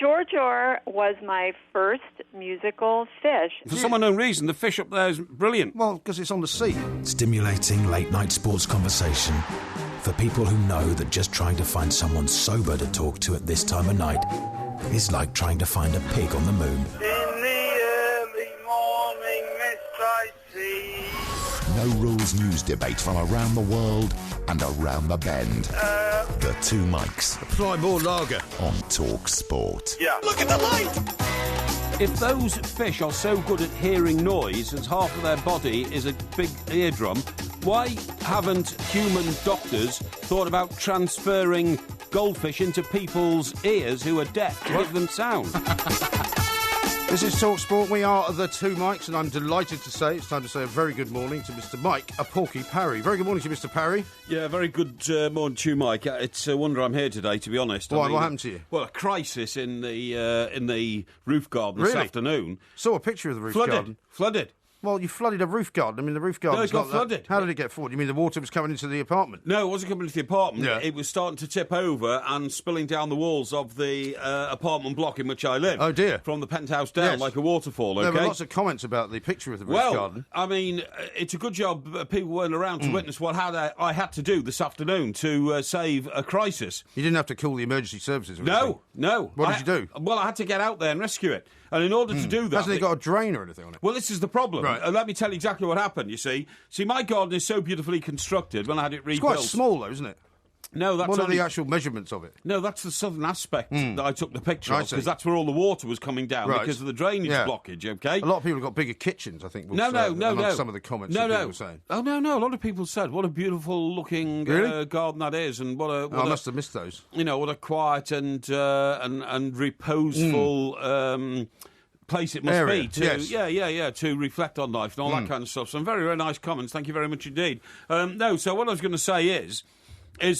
Jor was my first musical fish. For some unknown reason, the fish up there is brilliant. Well, because it's on the sea. Stimulating late-night sports conversation for people who know that just trying to find someone sober to talk to at this time of night is like trying to find a pig on the moon. In the early morning mist I see. No rules news debate from around the world and around the bend. The Two Mikes Apply more lager. on Talk Sport. Yeah. Look at the light! If those fish are so good at hearing noise as half of their body is a big eardrum, why haven't human doctors thought about transferring goldfish into people's ears who are deaf to give them sound? This is Talk Sport. We are the Two Mikes, and I'm delighted to say it's time to say a very good morning to Mr. Mike, a Porky Parry. Very good morning to you, Mr. Parry. Yeah, very good morning to you, Mike. It's a wonder I'm here today, to be honest. Why? What happened to you? Well, a crisis in the roof garden this Really? afternoon. Saw a picture of the roof garden. Flooded. Well, you flooded a roof garden. I mean, the roof garden. No, it got flooded. How did it get flooded? You mean the water was coming into the apartment? No, it wasn't coming into the apartment. Yeah. It was starting to tip over and spilling down the walls of the apartment block in which I live. Oh, dear. From the penthouse down, Yes. like a waterfall, okay? There were lots of comments about the picture of the roof garden. I mean, it's a good job people weren't around to witness what I had to do this afternoon to save a crisis. You didn't have to call the emergency services or anything? No. What did you do? Well, I had to get out there and rescue it. And in order to do that... Hasn't it got a drain or anything on it? Well, this is the problem. Right. Let me tell you exactly what happened, you see. See, my garden is so beautifully constructed when I had it rebuilt. It's quite small, though, isn't it? No, that's What are only... the actual measurements of it? No, that's the southern aspect that I took the picture I of, see. because that's where all the water was coming down Right. because of the drainage Yeah. blockage, okay? A lot of people have got bigger kitchens, I think. No. Some of the comments that people were saying. Oh, no. A lot of people said, what a beautiful looking Really? garden that is, and what a... I must have missed those. You know, what a quiet and reposeful... place it must Area, be to yes. to reflect on life and all that kind of stuff. Some very, very nice comments. Thank you very much indeed. So what I was going to say is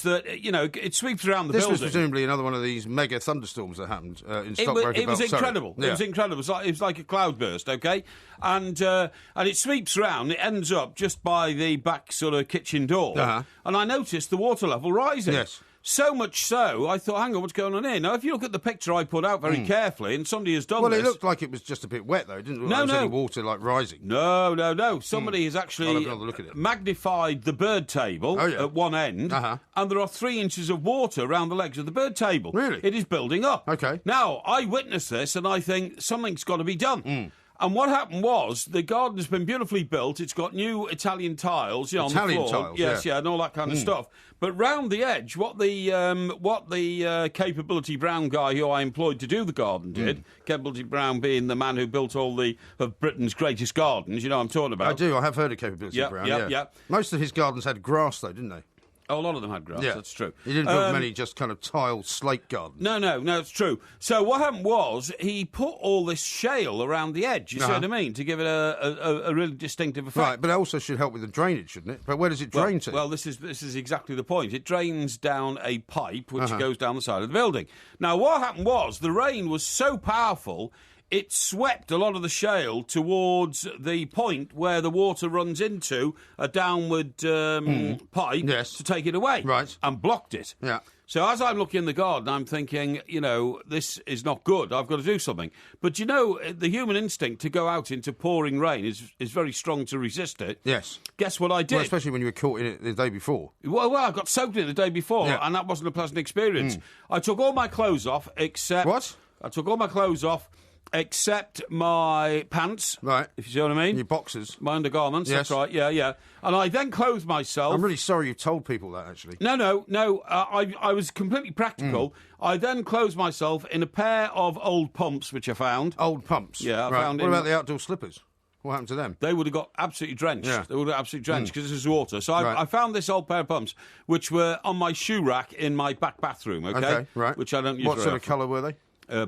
that, you know, it sweeps around the This building. was presumably another one of these mega thunderstorms that happened in It Stockbroker was incredible. Yeah. It was incredible. It was like a cloudburst, okay? And it sweeps around. It ends up just by the back sort of kitchen door. Uh-huh. And I noticed the water level rising. Yes. So much so, I thought, hang on, what's going on here? Now, if you look at the picture I put out very carefully, and somebody has done Well, this... it looked like it was just a bit wet, though. It didn't look like there was any water, like, rising. No. Somebody has I'll actually have another look at it. magnified the bird table at one end, and there are 3 inches of water around the legs of the bird table. Really? It is building up. Okay. Now, I witnessed this, and I think something's got to be done. And what happened was the garden has been beautifully built. It's got new Italian tiles, on the floor. Italian tiles, yes, yeah. and all that kind of stuff. But round the edge, what the Capability Brown guy who I employed to do the garden did, Capability Brown being the man who built all of Britain's greatest gardens, you know what I'm talking about. I do. I have heard of Capability Brown, yeah. Most of his gardens had grass, though, didn't they? Oh, a lot of them had grass, that's true. He didn't build many just kind of tile slate gardens. No, it's true. So what happened was he put all this shale around the edge, you see what I mean, to give it a really distinctive effect. Right, but it also should help with the drainage, shouldn't it? But where does it drain to? Well, this is exactly the point. It drains down a pipe which goes down the side of the building. Now, what happened was the rain was so powerful it swept a lot of the shale towards the point where the water runs into a downward pipe to take it away. Right. And blocked it. Yeah. So as I'm looking in the garden, I'm thinking, you know, this is not good. I've got to do something. But, you know, the human instinct to go out into pouring rain is very strong to resist it. Yes. Guess what I did? Well, especially when you were caught in it the day before. Well, I got soaked in it the day before, and that wasn't a pleasant experience. I took all my clothes off except... What? I took all my clothes off except my pants. Right. If you see what I mean. Your boxers. My undergarments, Yes. that's right, yeah. And I then clothed myself... I'm really sorry you've told people that, actually. No. I was completely practical. I then clothed myself in a pair of old pumps, which I found. Old pumps? Yeah, I right. found What about the outdoor slippers? What happened to them? They would have got absolutely drenched. Yeah. They would have absolutely drenched because this is water. So I found this old pair of pumps, which were on my shoe rack in my back bathroom, okay? Right. Which I don't use What very sort of often. colour were they?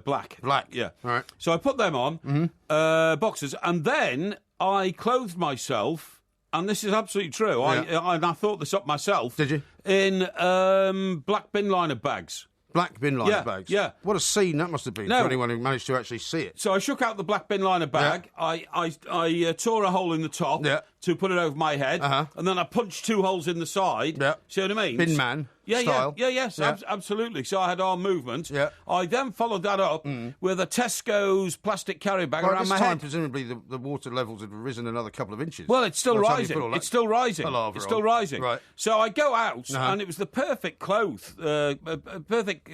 Black. Black. Yeah. All right. So I put them on, boxers, and then I clothed myself, and this is absolutely true, I thought this up myself. Did you? In black bin liner bags. Black bin liner bags? Yeah. What a scene that must have been for anyone who managed to actually see it. So I shook out the black bin liner bag, I tore a hole in the top to put it over my head, and then I punched 2 holes in the side. Yeah. See what I mean? Bin man. style. Yes, absolutely. So I had arm movement. Yeah. I then followed that up with a Tesco's plastic carry bag around my head. Presumably the water levels had risen another couple of inches. Well, it's still rising. It's still rising. Palaver It's still on. rising. Right. So I go out, and it was the perfect perfect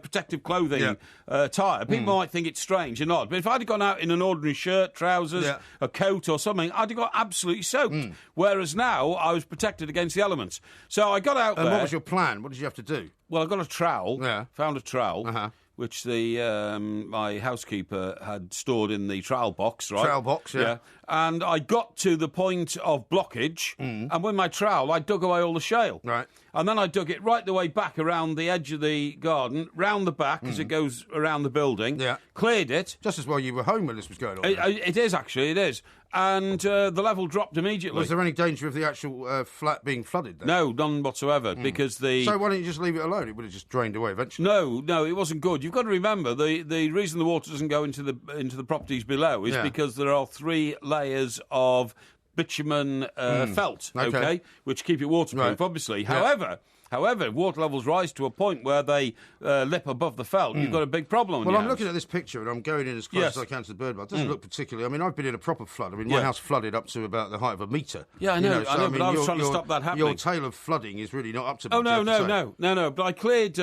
protective clothing attire. People might think it's strange or not, but if I'd have gone out in an ordinary shirt, trousers, a coat or something, I'd have got absolutely soaked. Whereas now I was protected against the elements. So I got out there. And what was your plan? What did you have to do? Well, I got a trowel. Yeah. Found a trowel. Which my housekeeper had stored in the trowel box, right? Trowel box, yeah. And I got to the point of blockage, and with my trowel, I dug away all the shale. Right. And then I dug it right the way back around the edge of the garden, round the back, as it goes around the building. Yeah. Cleared it. Just as well you were home when this was going on. It is, actually, it is. And the level dropped immediately. Was there any danger of the actual flat being flooded then? No, none whatsoever, because the... So why don't you just leave it alone? It would have just drained away eventually. No, it wasn't good. You've got to remember, the reason the water doesn't go into the properties below is because there are 3 layers of bitumen felt, okay, which keep it waterproof, obviously. Yeah. However, if water levels rise to a point where they lip above the felt, you've got a big problem. Well, I'm looking at this picture and I'm going in as close as I can to the bird bath. It doesn't look particularly... I mean, I've been in a proper flood. I mean, my house flooded up to about the height of a metre. Yeah, I know, but I was trying to stop that happening. Your tale of flooding is really not up to... Oh, no. But I cleared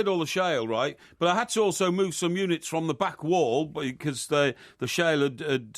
all the shale, right? But I had to also move some units from the back wall because the shale had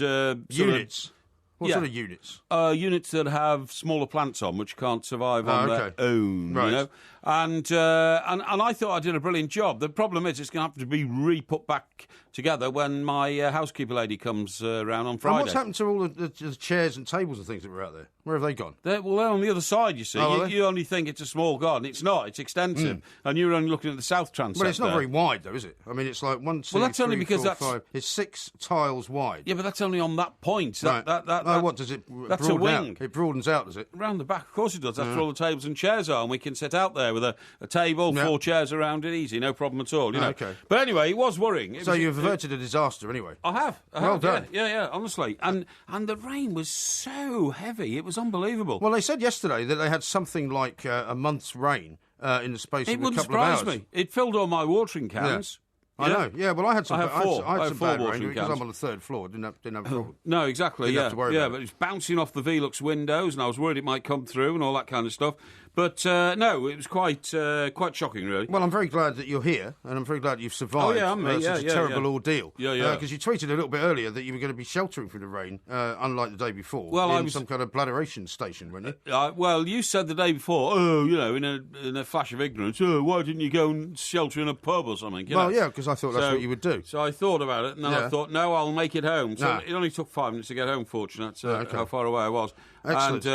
units? What sort of units? Units that have smaller plants on, which can't survive on their own, right. you know? And I thought I did a brilliant job. The problem is it's going to have to be re-put back together when my housekeeper lady comes around on Friday. And what's happened to all the chairs and tables and things that were out there? Where have they gone? They're on the other side, you see. You only think it's a small garden. It's not. It's extensive. And you're only looking at the south transept. Well, it's not very wide, though, is it? I mean, it's like 1, 2, that's 3, only because 4, 5. It's 6 tiles wide. Yeah, but that's only on that point. Right. What does it that's broaden a wing. out? It broadens out, does it? Around the back, of course it does. That's where all the tables and chairs are, and we can sit out there with a table, 4 chairs around it, easy, no problem at all. You know. Okay. But anyway, it was worrying. You've averted a disaster anyway. I have. Well done. Yeah, honestly. And the rain was so heavy, it was unbelievable. Well, they said yesterday that they had something like a month's rain in the space of a couple of hours. It wouldn't surprise me. It filled all my watering cans. Yeah. I know. Yeah, well, I had some. I had some 4 bad watering rain because cans. I'm on the 3rd floor. Didn't have a problem. No, exactly. Didn't have to worry about it. But it's bouncing off the Velux windows, and I was worried it might come through and all that kind of stuff. But no, it was quite shocking, really. Well, I'm very glad that you're here, and I'm very glad you've survived such a terrible ordeal. Yeah. Because you tweeted a little bit earlier that you were going to be sheltering from the rain, unlike the day before. Well, in some kind of bladderation station, weren't you? Well, you said the day before, in a flash of ignorance, why didn't you go and shelter in a pub or something? Well, yeah, because I thought that's what you would do. So I thought about it, and then I thought, no, I'll make it home. So it only took 5 minutes to get home, fortunate, how far away I was. Excellent.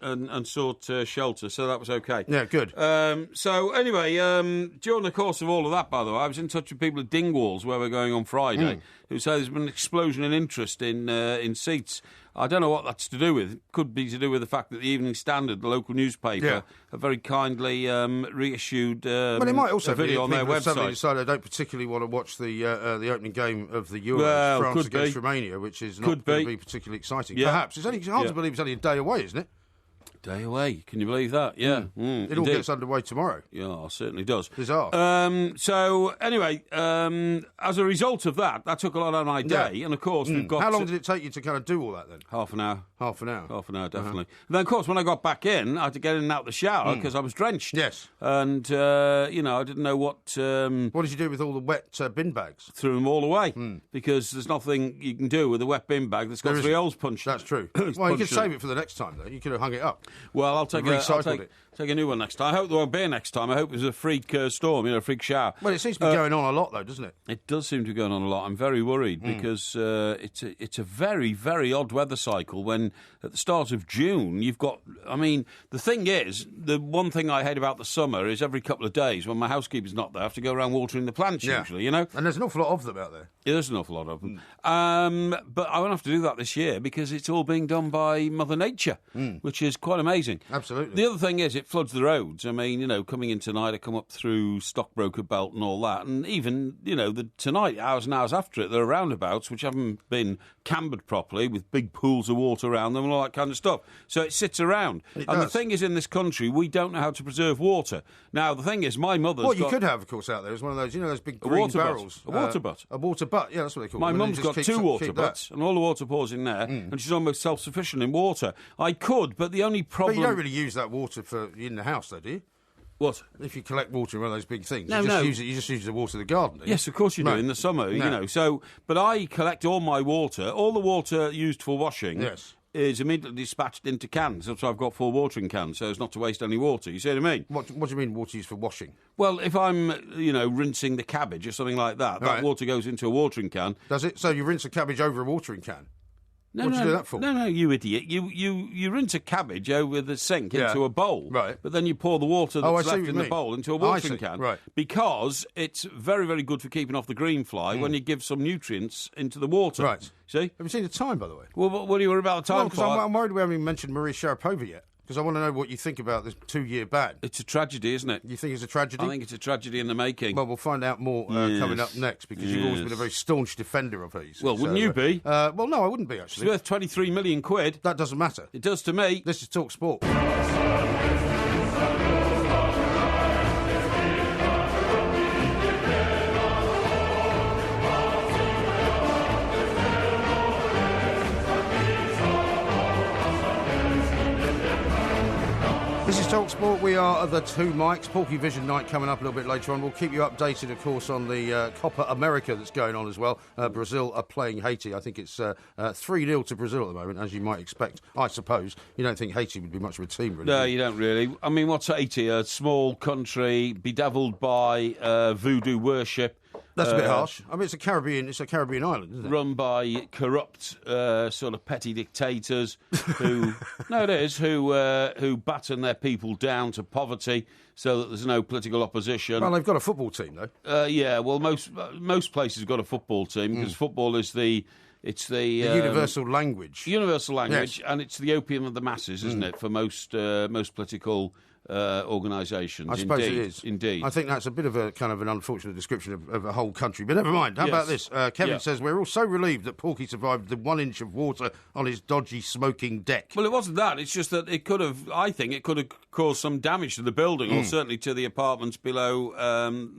And sought shelter, so that was okay. Yeah, good. So anyway, during the course of all of that, by the way, I was in touch with people at Dingwalls, where we're going on Friday, who say there's been an explosion in interest in seats. I don't know what that's to do with. It could be to do with the fact that the Evening Standard, the local newspaper, have very kindly reissued well, it might also a video on their website. Suddenly decided they don't particularly want to watch the opening game of the Euros, France against Romania, which is not going to be particularly exciting. Yeah. Perhaps. It's hard to believe it's only a day away, isn't it? Day away. Can you believe that? Yeah. It all gets underway tomorrow. Yeah, it certainly does. Bizarre. So, anyway, as a result of that took a lot out of my day. Yeah. And, of course, we've got... How long did it take you to kind of do all that, then? Half an hour. Half an hour, definitely. And then, of course, when I got back in, I had to get in and out the shower because I was drenched. Yes. And, I didn't know what... what did you do with all the wet bin bags? Threw them all away because there's nothing you can do with a wet bin bag that's got 3 holes punched. That's true. Well, you could save it for the next time, though. You could have hung it up. Well, I'll take a new one next time. I hope there won't be a next time. I hope there's a freak storm, a freak shower. Well, it seems to be going on a lot, though, doesn't it? It does seem to be going on a lot. I'm very worried because it's a very, very odd weather cycle when at the start of June you've got... I mean, the thing is, the one thing I hate about the summer is every couple of days when my housekeeper's not there, I have to go around watering the plants usually, And there's an awful lot of them out there. Yeah, there's an awful lot of them. But I won't have to do that this year because it's all being done by Mother Nature, which is quite amazing. Absolutely. The other thing is it floods the roads. I mean, coming in tonight, I come up through Stockbroker Belt and all that, and even, tonight, hours and hours after it, there are roundabouts which haven't been cambered properly with big pools of water around them and all that kind of stuff. So it sits around. The thing is, in this country, we don't know how to preserve water. Now, the thing is, my mother's What you could have, of course, out there is one of those, those big green barrels. A water butt. A water butt, yeah, that's what they call it. My mum's got 2 water butts, and all the water pours in there, and she's almost self-sufficient in water. I could, but the only problem... But you don't really use that water for in the house, though, do you? What? If you collect water in one of those big things, No. You just use the water of the garden, do you? Yes, of course you do, in the summer, So, but I collect all my water, all the water used for washing... Yes. Is immediately dispatched into cans. That's why I've got 4 watering cans, so as not to waste any water. You see what I mean? What do you mean water used for washing? Well, if I'm, rinsing the cabbage or something like that, that water goes into a watering can. Does it? So you rinse a cabbage over a watering can? No, what do you do that for? No, you idiot. You rinse a cabbage over the sink into a bowl. Right. But then you pour the water that's left in the bowl into a watering can. Right. Because it's very, very good for keeping off the green fly when you give some nutrients into the water. Right. See? Have you seen the time, by the way? Well, what are you worried about the time because I'm worried we haven't even mentioned Maria Sharapova yet. Because I want to know what you think about this 2-year ban. It's a tragedy, isn't it? You think it's a tragedy? I think it's a tragedy in the making. Well, we'll find out more coming up next, because you've always been a very staunch defender of these. Well, wouldn't you be? Well, no, I wouldn't be, actually. It's worth 23 million quid. That doesn't matter. It does to me. This is Talk Sport. This is Talk Sport. We are the 2 mics. Porkyvision night coming up a little bit later on. We'll keep you updated, of course, on the Copa America that's going on as well. Brazil are playing Haiti. I think it's 3-0 to Brazil at the moment, as you might expect, I suppose. You don't think Haiti would be much of a team, really? No, you don't really. I mean, what's Haiti? A small country bedeviled by voodoo worship. That's a bit harsh. I mean, it's a Caribbean island, isn't it? Run by corrupt, sort of petty dictators who, who batten their people down to poverty so that there's no political opposition. Well, they've got a football team, though. Yeah, well, most places have got a football team because football is the universal language. Universal language, yes. And it's the opium of the masses, isn't it, for most political organisations. I suppose it is. Indeed. I think that's a bit of a kind of an unfortunate description of a whole country. But never mind. How about this? Kevin says, we're all so relieved that Porky survived the 1 inch of water on his dodgy smoking deck. Well, it wasn't that. It's just that I think it could have caused some damage to the building or certainly to the apartments below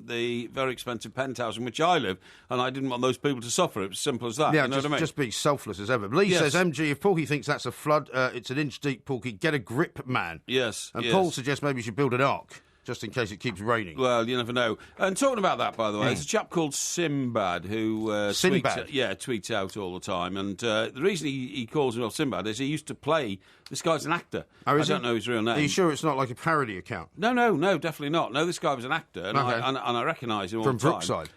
the very expensive penthouse in which I live. And I didn't want those people to suffer. It was simple as that. Yeah, you know what I mean? Just be selfless as ever. Lee says, MG, if Porky thinks that's a flood, it's an inch deep, Porky. Get a grip, man. Yes. And Paul suggests maybe you should build an ark, just in case it keeps raining. Well, you never know. And talking about that, by the way, there's a chap called Sinbad who tweets out all the time. And the reason he calls himself Sinbad is he used to play... This guy's an actor. I don't know his real name. Are you sure it's not like a parody account? No, definitely not. No, this guy was an actor, and I recognise him all the time. From Brookside?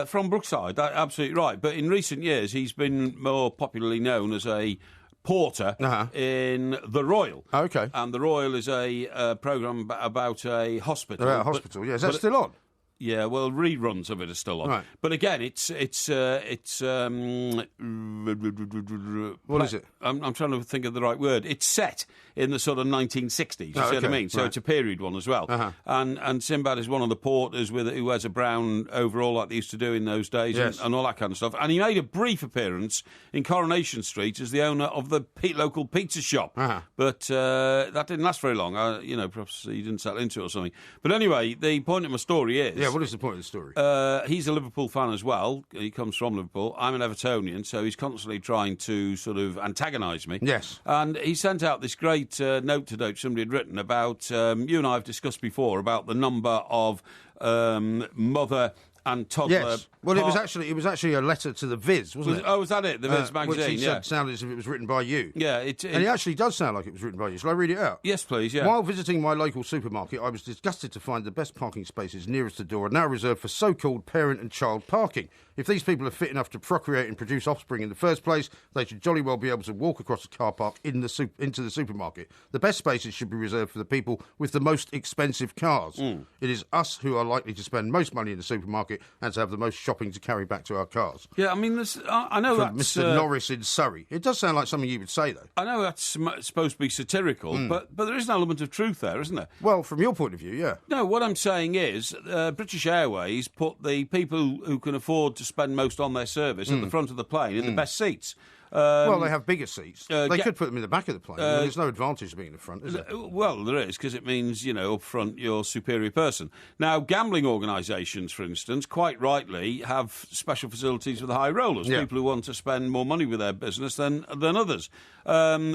From Brookside, absolutely right. But in recent years, he's been more popularly known as a porter in The Royal. Oh, OK. And The Royal is a programme about a hospital. About a hospital, yeah. Is that still on? Yeah, well, reruns of it are still on. Right. But again, it's what is it? I'm trying to think of the right word. It's set in the sort of 1960s, you see what I mean? So it's a period one as well. And Sinbad is one of the porters who wears a brown overall like they used to do in those days and all that kind of stuff. And he made a brief appearance in Coronation Street as the owner of the local pizza shop. But that didn't last very long. Perhaps he didn't settle into it or something. But anyway, the point of my story is... Yeah, what is the point of the story? He's a Liverpool fan as well. He comes from Liverpool. I'm an Evertonian, so he's constantly trying to sort of antagonise me. Yes. And he sent out this great note today which somebody had written about, you and I have discussed before, about the number of mother and toddler... Yes. Well, it was actually a letter to the Viz, wasn't it? Oh, was that it? The Viz magazine, which he said sounded as if it was written by you. Yeah. And it actually does sound like it was written by you. Shall I read it out? Yes, please, yeah. While visiting my local supermarket, I was disgusted to find the best parking spaces nearest the door are now reserved for so-called parent and child parking. If these people are fit enough to procreate and produce offspring in the first place, they should jolly well be able to walk across the car park into the supermarket. The best spaces should be reserved for the people with the most expensive cars. It is us who are likely to spend most money in the supermarket, supermarket and to have the most shopping to carry back to our cars. Yeah, I mean, I know From that's... Mr. Norris in Surrey. It does sound like something you would say, though. I know that's supposed to be satirical, but there is an element of truth there, isn't there? Well, from your point of view, yeah. No, what I'm saying is British Airways put the people who can afford to spend most on their service at the front of the plane in the best seats. Well, they have bigger seats. They could put them in the back of the plane. There's no advantage to being in the front, is there? Well, there is, because it means, up front, you're a superior person. Now, gambling organisations, for instance, quite rightly have special facilities for the high rollers, people who want to spend more money with their business than others.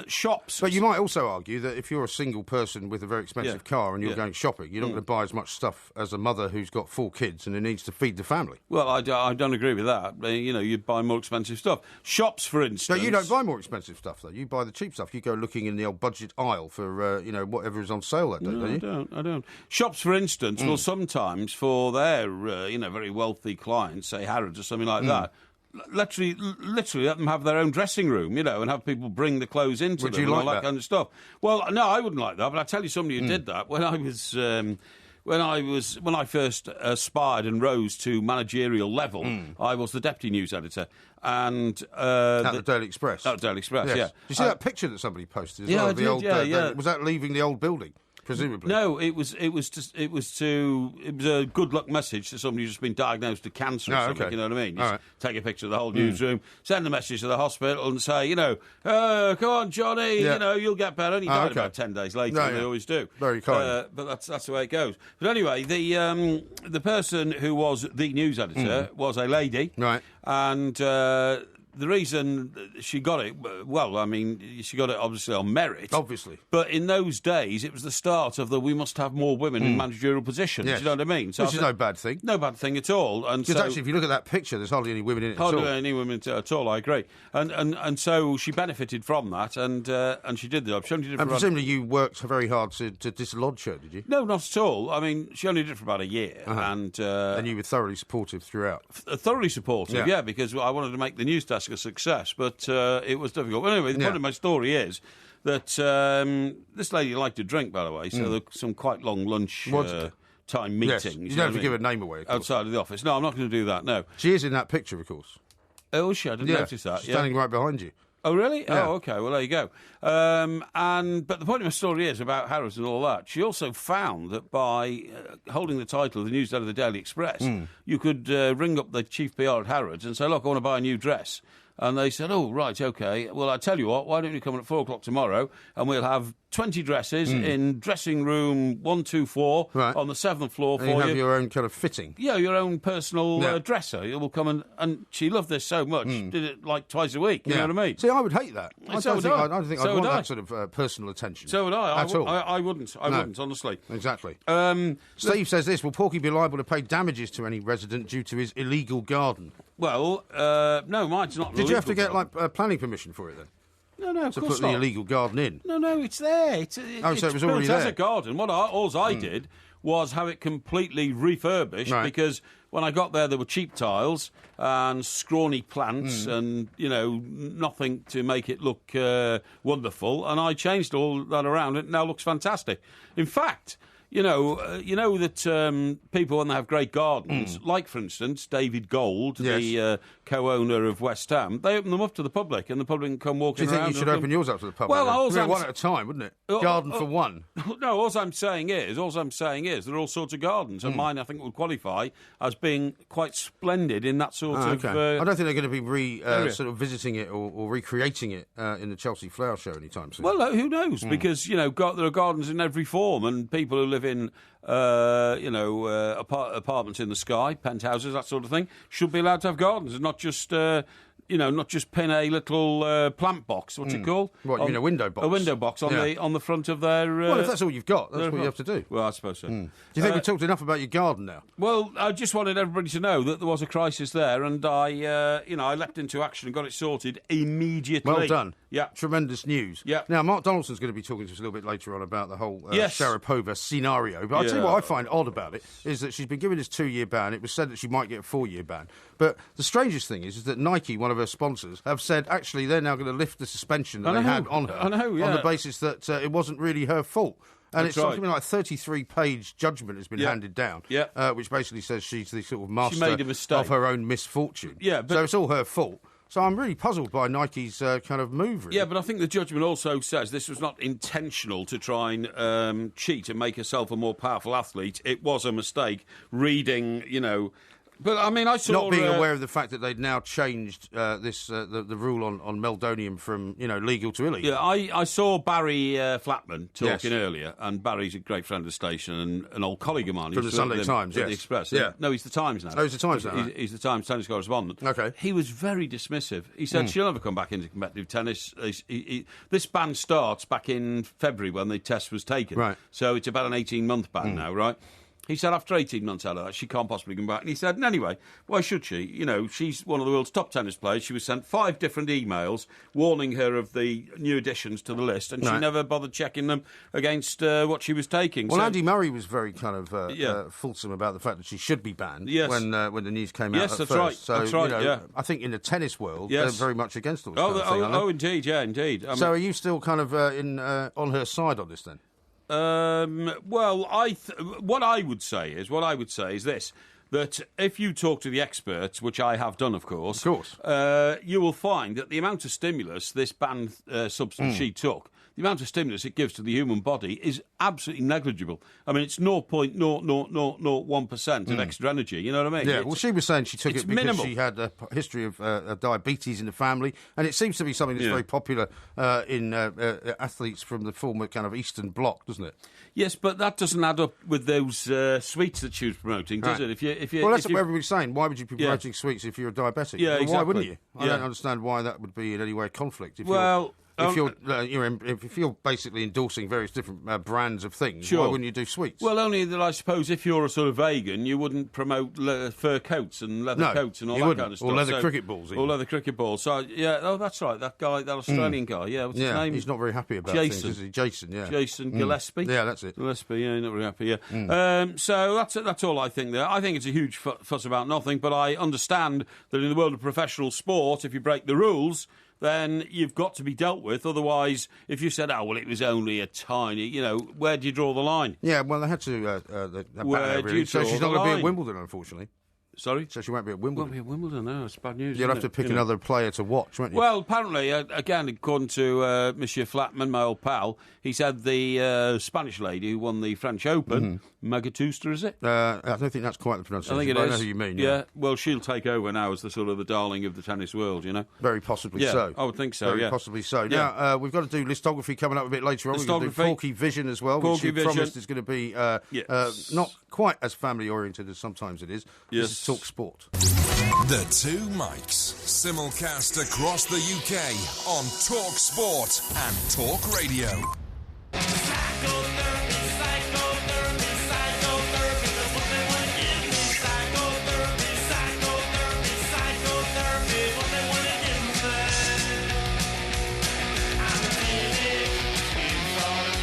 Shops... But you might also argue that if you're a single person with a very expensive car and you're going shopping, you're not going to buy as much stuff as a mother who's got 4 kids and who needs to feed the family. Well, I don't agree with that. You buy more expensive stuff. Shops, for instance... So you don't buy more expensive stuff, though. You buy the cheap stuff. You go looking in the old budget aisle for, whatever is on sale that day, don't you? I don't. Shops, for instance, will sometimes, for their, very wealthy clients, say Harrods or something like that, literally let them have their own dressing room, and have people bring the clothes into them and all that kind of stuff. Well, no, I wouldn't like that, but I'll tell you somebody who did that. When I first aspired and rose to managerial level, I was the deputy news editor. And at the Daily Express. At the Daily Express, yes. Did you see that picture that somebody posted? Yeah, I did. Was that leaving the old building? Presumably. No, it was a good luck message to somebody who's just been diagnosed with cancer or something. Okay. You know what I mean? Just take a picture of the whole newsroom, send a message to the hospital, and say, come on, Johnny, you'll get better. And he died about 10 days later. They always do. Very kind. But that's the way it goes. But anyway, the person who was the news editor was a lady, right? And the reason she got it, she got it obviously on merit. Obviously. But in those days, it was the start of we must have more women in managerial positions. Yes. Do you know what I mean? So Which is no bad thing. No bad thing at all. Because actually, if you look at that picture, there's hardly any women in it at all. Hardly any women at all, I agree. And so she benefited from that, and she did the job. And presumably you worked very hard to dislodge her, did you? No, not at all. I mean, she only did it for about a year. And you were thoroughly supportive throughout. Thoroughly supportive, yeah, because I wanted to make the news desk a success, but it was difficult. But anyway, the point of my story is that this lady liked to drink, by the way, so there were some quite long lunch time meetings. Yes. You don't have to give her name away, of course. Outside of the office. No, I'm not going to do that, no. She is in that picture, of course. Oh, is she? I didn't notice that. She's standing right behind you. Oh, really? Yeah. Oh, OK. Well, there you go. But the point of my story is about Harrods and all that. She also found that by holding the title of the news editor of the Daily Express, you could ring up the chief PR at Harrods and say, look, I want to buy a new dress. And they said, oh, right, OK. Well, I tell you what, why don't you come in at 4 o'clock tomorrow and we'll have 20 dresses in dressing room 124 on the 7th floor for you. And you have your own kind of fitting. Yeah, your own personal dresser. You will come and she loved this so much, did it like twice a week, you know what I mean? See, I would hate that. I don't think I'd want that sort of personal attention. So would I. At all. I wouldn't. I wouldn't, honestly. Exactly. Steve says this, will Porky be liable to pay damages to any resident due to his illegal garden? Well, no, mine's not. Did you have to get planning permission for it then? No, of to course put not. the illegal garden in? No, it's there. So it was already there. As a garden. All I did was have it completely refurbished because when I got there were cheap tiles and scrawny plants and, nothing to make it look wonderful. And I changed all that around. It now looks fantastic. In fact... You know that people, when they have great gardens, like, for instance, David Gold, the co-owner of West Ham, they open them up to the public, and the public can come walking around. Do you think you should open yours up to the public? Well, one at a time, wouldn't it? Garden for one. No, all I'm saying is there are all sorts of gardens, and mine, I think, would qualify as being quite splendid in that sort of... I don't think they're going to be sort of visiting it or recreating it in the Chelsea Flower Show anytime soon. Well, who knows? Because, there are gardens in every form, and people who live in, apartments in the sky, penthouses, that sort of thing, should be allowed to have gardens and not just, not just pin a little plant box. What's it called? What, you mean a window box? A window box on the front of their... well, if that's all you've got, that's what you have to do. Well, I suppose so. Do you think we talked enough about your garden now? Well, I just wanted everybody to know that there was a crisis there, and I leapt into action and got it sorted immediately. Well done. Yeah. Tremendous news. Yeah. Now, Mark Donaldson's going to be talking to us a little bit later on about the whole Sharapova scenario. But I'll tell you what I find odd about it is that she's been given this 2-year ban. It was said that she might get a 4-year ban. But the strangest thing is that Nike, one of her sponsors, have said actually they're now going to lift the suspension that they had on her on the basis that it wasn't really her fault. And That's it's right. something like a 33-page judgment has been handed down, which basically says she's the sort of master made a mistake. of her own misfortune. Yeah, but so it's all her fault. So I'm really puzzled by Nike's kind of move, really. Yeah, but I think the judgment also says this was not intentional to try and cheat and make herself a more powerful athlete. It was a mistake reading, But, I mean, I saw... Not being aware of the fact that they'd now changed the rule on meldonium from, legal to illegal. Yeah, I saw Barry Flatman talking earlier, and Barry's a great friend of the station and an old colleague of mine. From the Sunday Times, at the Express. Yeah. No, he's the Times now. Oh, he's the Times now. He's the Times tennis correspondent. Okay. He was very dismissive. He said she'll never come back into competitive tennis. This ban starts back in February when the test was taken. Right. So it's about an 18-month ban now, right? He said after 18 months out of that, she can't possibly come back. And he said, and anyway, why should she? She's one of the world's top tennis players. She was sent 5 different emails warning her of the new additions to the list, and she never bothered checking them against what she was taking. Well, so, Andy Murray was very kind of fulsome about the fact that she should be banned when the news came out at that's first. Right. So, that's right, I think in the tennis world, they're very much against all this kind of thing, aren't they? Indeed, yeah, indeed. So are you still kind of on her side on this then? Well, what I would say is this: that if you talk to the experts, which I have done, of course, you will find that the amount of stimulus this banned substance she took, the amount of stimulus it gives to the human body is absolutely negligible. I mean, it's 0.00001% of extra energy. You know what I mean? Yeah. Well, she was saying she took it because minimal. she had a history of diabetes in the family, and it seems to be something that's very popular in athletes from the former kind of Eastern Bloc, doesn't it? Yes, but that doesn't add up with those sweets that she was promoting, does it? Well, that's what everybody's saying. Why would you be promoting sweets if you're a diabetic? Yeah, exactly. Why wouldn't you? I don't understand why that would be in any way a conflict. If you're basically endorsing various different brands of things, why wouldn't you do sweets? Well, only that I suppose if you're a sort of vegan, you wouldn't promote fur coats and leather coats and all that kind of stuff. Or leather cricket balls. Or leather cricket balls. So, that's right. That guy, that Australian guy, what's his name? He's not very happy about Jason. things, is he? Jason, yeah. Jason Gillespie? Yeah, that's it. Gillespie, not very happy, so that's all I think there. I think it's a huge fuss about nothing, but I understand that in the world of professional sport, if you break the rules, then you've got to be dealt with. Otherwise, if you said, it was only a tiny, where do you draw the line? Yeah, well, they had to... where do you draw so she's not going to be at Wimbledon, unfortunately. Sorry? So she won't be at Wimbledon. Won't be at Wimbledon, no. It's bad news. You'll have to pick another player to watch, won't you? Well, apparently, again, according to Monsieur Flatman, my old pal, he said the Spanish lady who won the French Open, Magatusta, is it? I don't think that's quite the pronunciation. I think it is. I know who you mean. Yeah. Well, she'll take over now as the sort of the darling of the tennis world, Very possibly so. I would think so, Very possibly so. Now, we've got to do listography coming up a bit later on. We're going to do Porkyvision as well, which you promised is going to be not quite as family-oriented as sometimes it is. Yes. This is Talk Sport. The Two Mics, simulcast across the UK on Talk Sport and Talk Radio.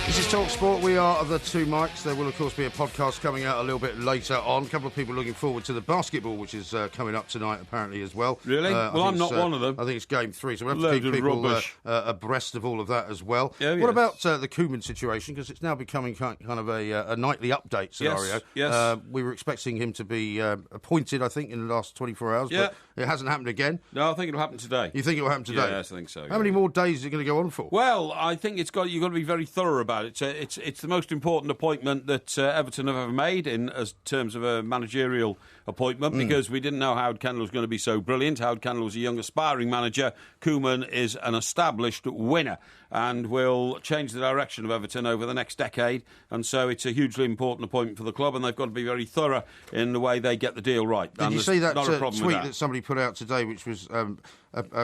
This is Talk Sport. We are the Two Mics. There will, of course, be a podcast coming out a little bit later on. A couple of people looking forward to the basketball, which is coming up tonight, apparently, as well. Really? Well, I'm not one of them. I think it's Game 3, so we'll have to keep people abreast of all of that as well. What about the Koeman situation? Because it's now becoming kind of a nightly update scenario. Yes. We were expecting him to be appointed, I think, in the last 24 hours, but it hasn't happened again. No, I think it'll happen today. You think it will happen today? Yes, I think so. How many more days is it going to go on for? Well, I think you've got to be very thorough about it. It's the most important appointment that Everton have ever made in as terms of a managerial appointment, because we didn't know Howard Kendall was going to be so brilliant. Howard Kendall was a young aspiring manager. Koeman is an established winner and will change the direction of Everton over the next decade, and so it's a hugely important appointment for the club, and they've got to be very thorough in the way they get the deal right. Did you see that tweet that somebody put out today, which was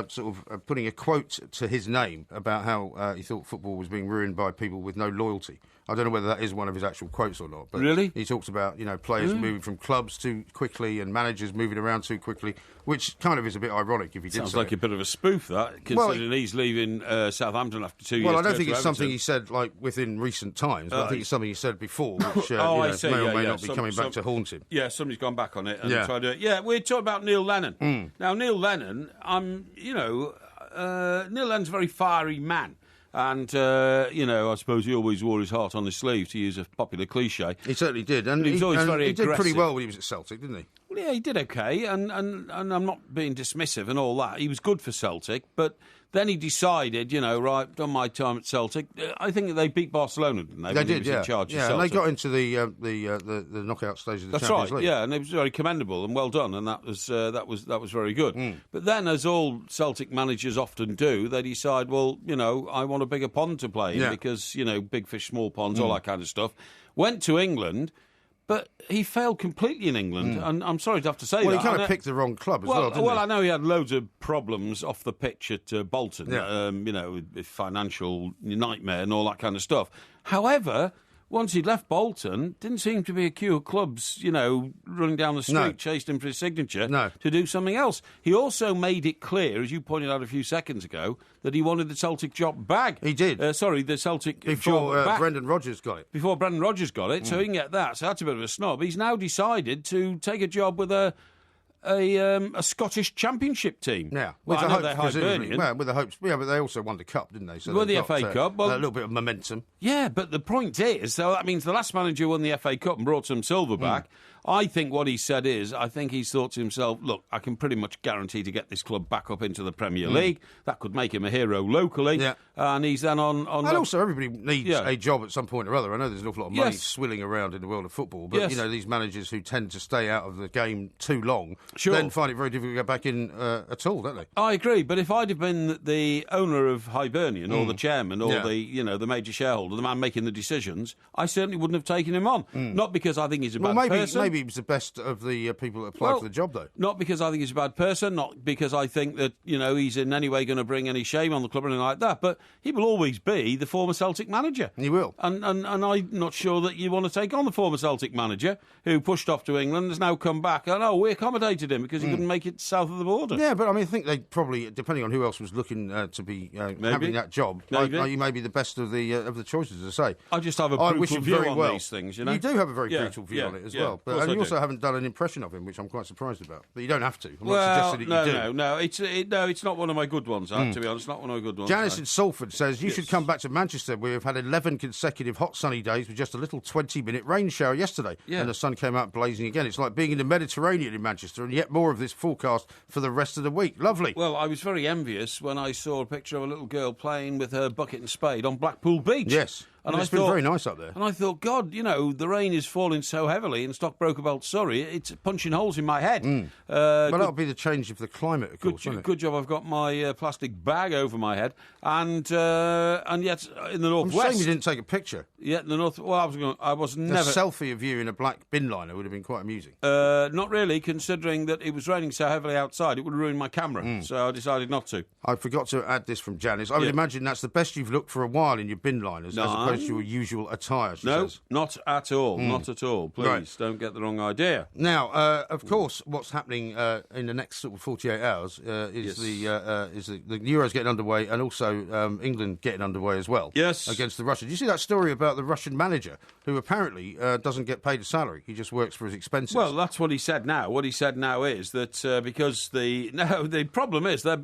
sort of putting a quote to his name about how he thought football was being ruined by people with no loyalty? I don't know whether that is one of his actual quotes or not. But really? He talks about, players moving from clubs too quickly and managers moving around too quickly, which kind of is a bit ironic if he did Sounds like a bit of a spoof, that, considering he's leaving Southampton after 2 years. Well, I don't think it's something he said within recent times, but I think it's something he said before, which may or may not be coming back to haunt him. Yeah, somebody's gone back on it and tried to... Yeah, we're talking about Neil Lennon. Now, Neil Lennon, Neil Lennon's a very fiery man. And, I suppose he always wore his heart on his sleeve, to use a popular cliche. He certainly did. And he was always very aggressive. He did pretty well when he was at Celtic, didn't he? Well, yeah, he did okay, and I'm not being dismissive and all that. He was good for Celtic, but then he decided, right, done my time at Celtic. I think they beat Barcelona, didn't they? They did, he was in charge of and Celtic. they got into the knockout stage of the That's Champions right, League. yeah, and it was very commendable and well done, and that was very good. But then, as all Celtic managers often do, they decide, well, I want a bigger pond to play in because, big fish, small ponds, all that kind of stuff. Went to England. But he failed completely in England, and I'm sorry to have to say that. Well, he kind of picked the wrong club as well, didn't he? Well, I know he had loads of problems off the pitch at Bolton, with financial nightmare and all that kind of stuff. However, once he'd left Bolton, didn't seem to be a queue of clubs, running down the street, chasing him for his signature to do something else. He also made it clear, as you pointed out a few seconds ago, that he wanted the Celtic job back. He did. The Celtic Before job back. Brendan Rodgers got it. Before Brendan Rodgers got it, so he can get that. So that's a bit of a snub. He's now decided to take a job with a Scottish Championship team. Yeah, with the hopes, with the hopes. Yeah, but they also won the cup, didn't they? So well, the FA Cup. Well, a little bit of momentum. Yeah, but the point is, so that means the last manager won the FA Cup and brought some silver back. I think what he said is, I think he's thought to himself, look, I can pretty much guarantee to get this club back up into the Premier League. That could make him a hero locally. Yeah. And he's then on and also, everybody needs a job at some point or other. I know there's an awful lot of money swilling around in the world of football, but, these managers who tend to stay out of the game too long then find it very difficult to get back in at all, don't they? I agree, but if I'd have been the owner of Hibernian or the chairman or the major shareholder, the man making the decisions, I certainly wouldn't have taken him on. Not because I think he's a bad person. Maybe he was the best of the people that applied for the job, though. Not because I think he's a bad person, not because I think that, he's in any way going to bring any shame on the club or anything like that, but he will always be the former Celtic manager. He will. And I'm not sure that you want to take on the former Celtic manager who pushed off to England, has now come back, and we accommodated him because he couldn't make it south of the border. Yeah, but I think they probably, depending on who else was looking to be having that job, you may be the best of the choices, as I say. I just have a brutal view on these things, You do have a very brutal view on it as well. But, and you also haven't done an impression of him, which I'm quite surprised about. But you don't have to. I'm not suggesting that you do. No, it's not one of my good ones, to be honest. Not one of my good ones. Janice in Salford says, you should come back to Manchester. We have had 11 consecutive hot sunny days with just a little 20-minute rain shower yesterday. Yeah. And the sun came out blazing again. It's like being in the Mediterranean in Manchester, and yet more of this forecast for the rest of the week. Lovely. Well, I was very envious when I saw a picture of a little girl playing with her bucket and spade on Blackpool Beach. Yes. And it's been very nice up there. And I thought, God, the rain is falling so heavily in Stockbroke about Surrey, it's punching holes in my head. But that'll be the change of the climate, of course, won't it? Good job I've got my plastic bag over my head. And yet, in the northwest... I'm saying you didn't take a picture. Yeah, in the north... Well, I was never... A selfie of you in a black bin liner would have been quite amusing. Not really, considering that it was raining so heavily outside, it would have ruined my camera. So I decided not to. I forgot to add this from Janice. I would imagine that's the best you've looked for a while in your bin liners, as opposed to your usual attire, she says. Not at all. Not at all. Please, don't get the wrong idea. Now, of course, what's happening in the next sort of 48 hours is the Euros getting underway, and also England getting underway as well. Yes. Against the Russians. You see that story about the Russian manager who apparently doesn't get paid a salary. He just works for his expenses. Well, that's what he said now. What he said now is that because the problem is they're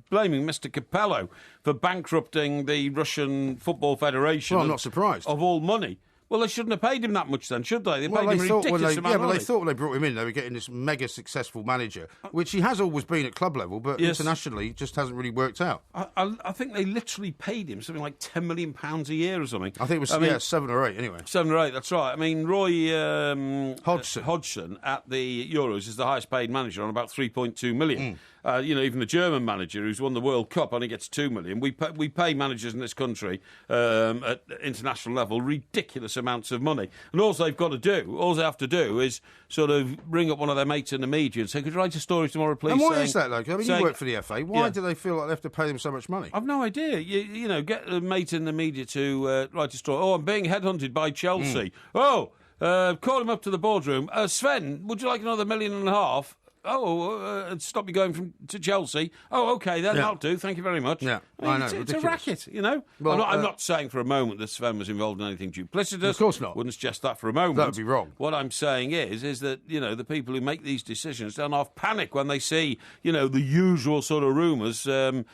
blaming Mr. Capello for bankrupting the Russian Football Federation. Well, I'm not surprised. Of all money. Well, they shouldn't have paid him that much then, should they? They paid him a ridiculous amount of money. But they thought when they brought him in, they were getting this mega successful manager, which he has always been at club level, but internationally just hasn't really worked out. I think they literally paid him something like £10 million a year or something. I think it was 7 or 8 anyway. 7 or 8, that's right. I mean, Roy Hodgson at the Euros is the highest paid manager on about 3.2 million. Even the German manager who's won the World Cup only gets 2 million. We pay managers in this country at international level ridiculous amounts of money. And all they have to do is sort of ring up one of their mates in the media and say, could you write a story tomorrow, please? And why is that, like? I mean, you work for the FA. Why do they feel like they have to pay them so much money? I've no idea. You know, get a mate in the media to write a story. Oh, I'm being headhunted by Chelsea. Call him up to the boardroom. Sven, would you like another $1.5 million? stop you going to Chelsea. Oh, OK, then that'll do. Thank you very much. Yeah, I mean, know. It's a racket, you know. Well, I'm not saying for a moment that Sven was involved in anything duplicitous. Of course not. Wouldn't suggest that for a moment. That would be wrong. What I'm saying is that, you know, the people who make these decisions don't have panic when they see, you know, the usual sort of rumours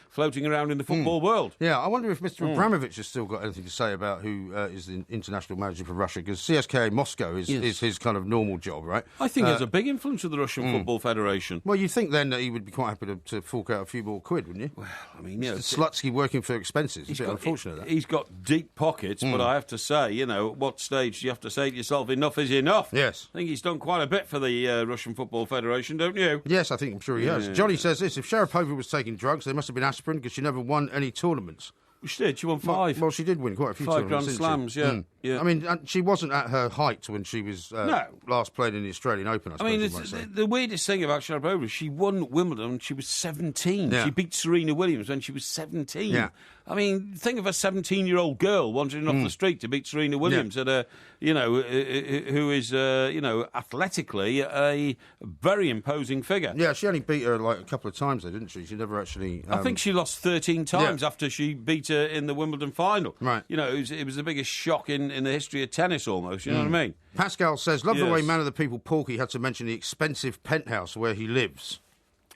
floating around in the football world. Yeah, I wonder if Mr. Abramovich has still got anything to say about who is the international manager for Russia, because CSKA Moscow is his kind of normal job, right? I think he has a big influence with the Russian Football Federation. Well, you'd think then that he would be quite happy to fork out a few more quid, wouldn't you? Well, I mean, you know, Slutsky working for expenses. It's a bit unfortunate, that. He's got deep pockets, but I have to say, you know, at what stage do you have to say to yourself, enough is enough? Yes. I think he's done quite a bit for the Russian Football Federation, don't you? Yes, I'm sure he has. Johnny says this: if Sharapova was taking drugs, there must have been aspirin, because she never won any tournaments. She did. She won 5. Well, she did win quite a few 5 tournaments. Grand Slams, yeah. I mean, she wasn't at her height when she was last played in the Australian Open, I suppose. The weirdest thing about Sharapova is she won Wimbledon when she was 17. Yeah. She beat Serena Williams when she was 17. Yeah. I mean, think of a 17-year-old girl wandering off the street to beat Serena Williams at a, you know, who is, you know, athletically a very imposing figure. Yeah, she only beat her like a couple of times, though, didn't she? She never actually. I think she lost 13 times after she beat her in the Wimbledon final. Right. You know, it was the biggest shock in the history of tennis, almost. You know what I mean? Pascal says, "Love the way Man of the People Porky had to mention the expensive penthouse where he lives."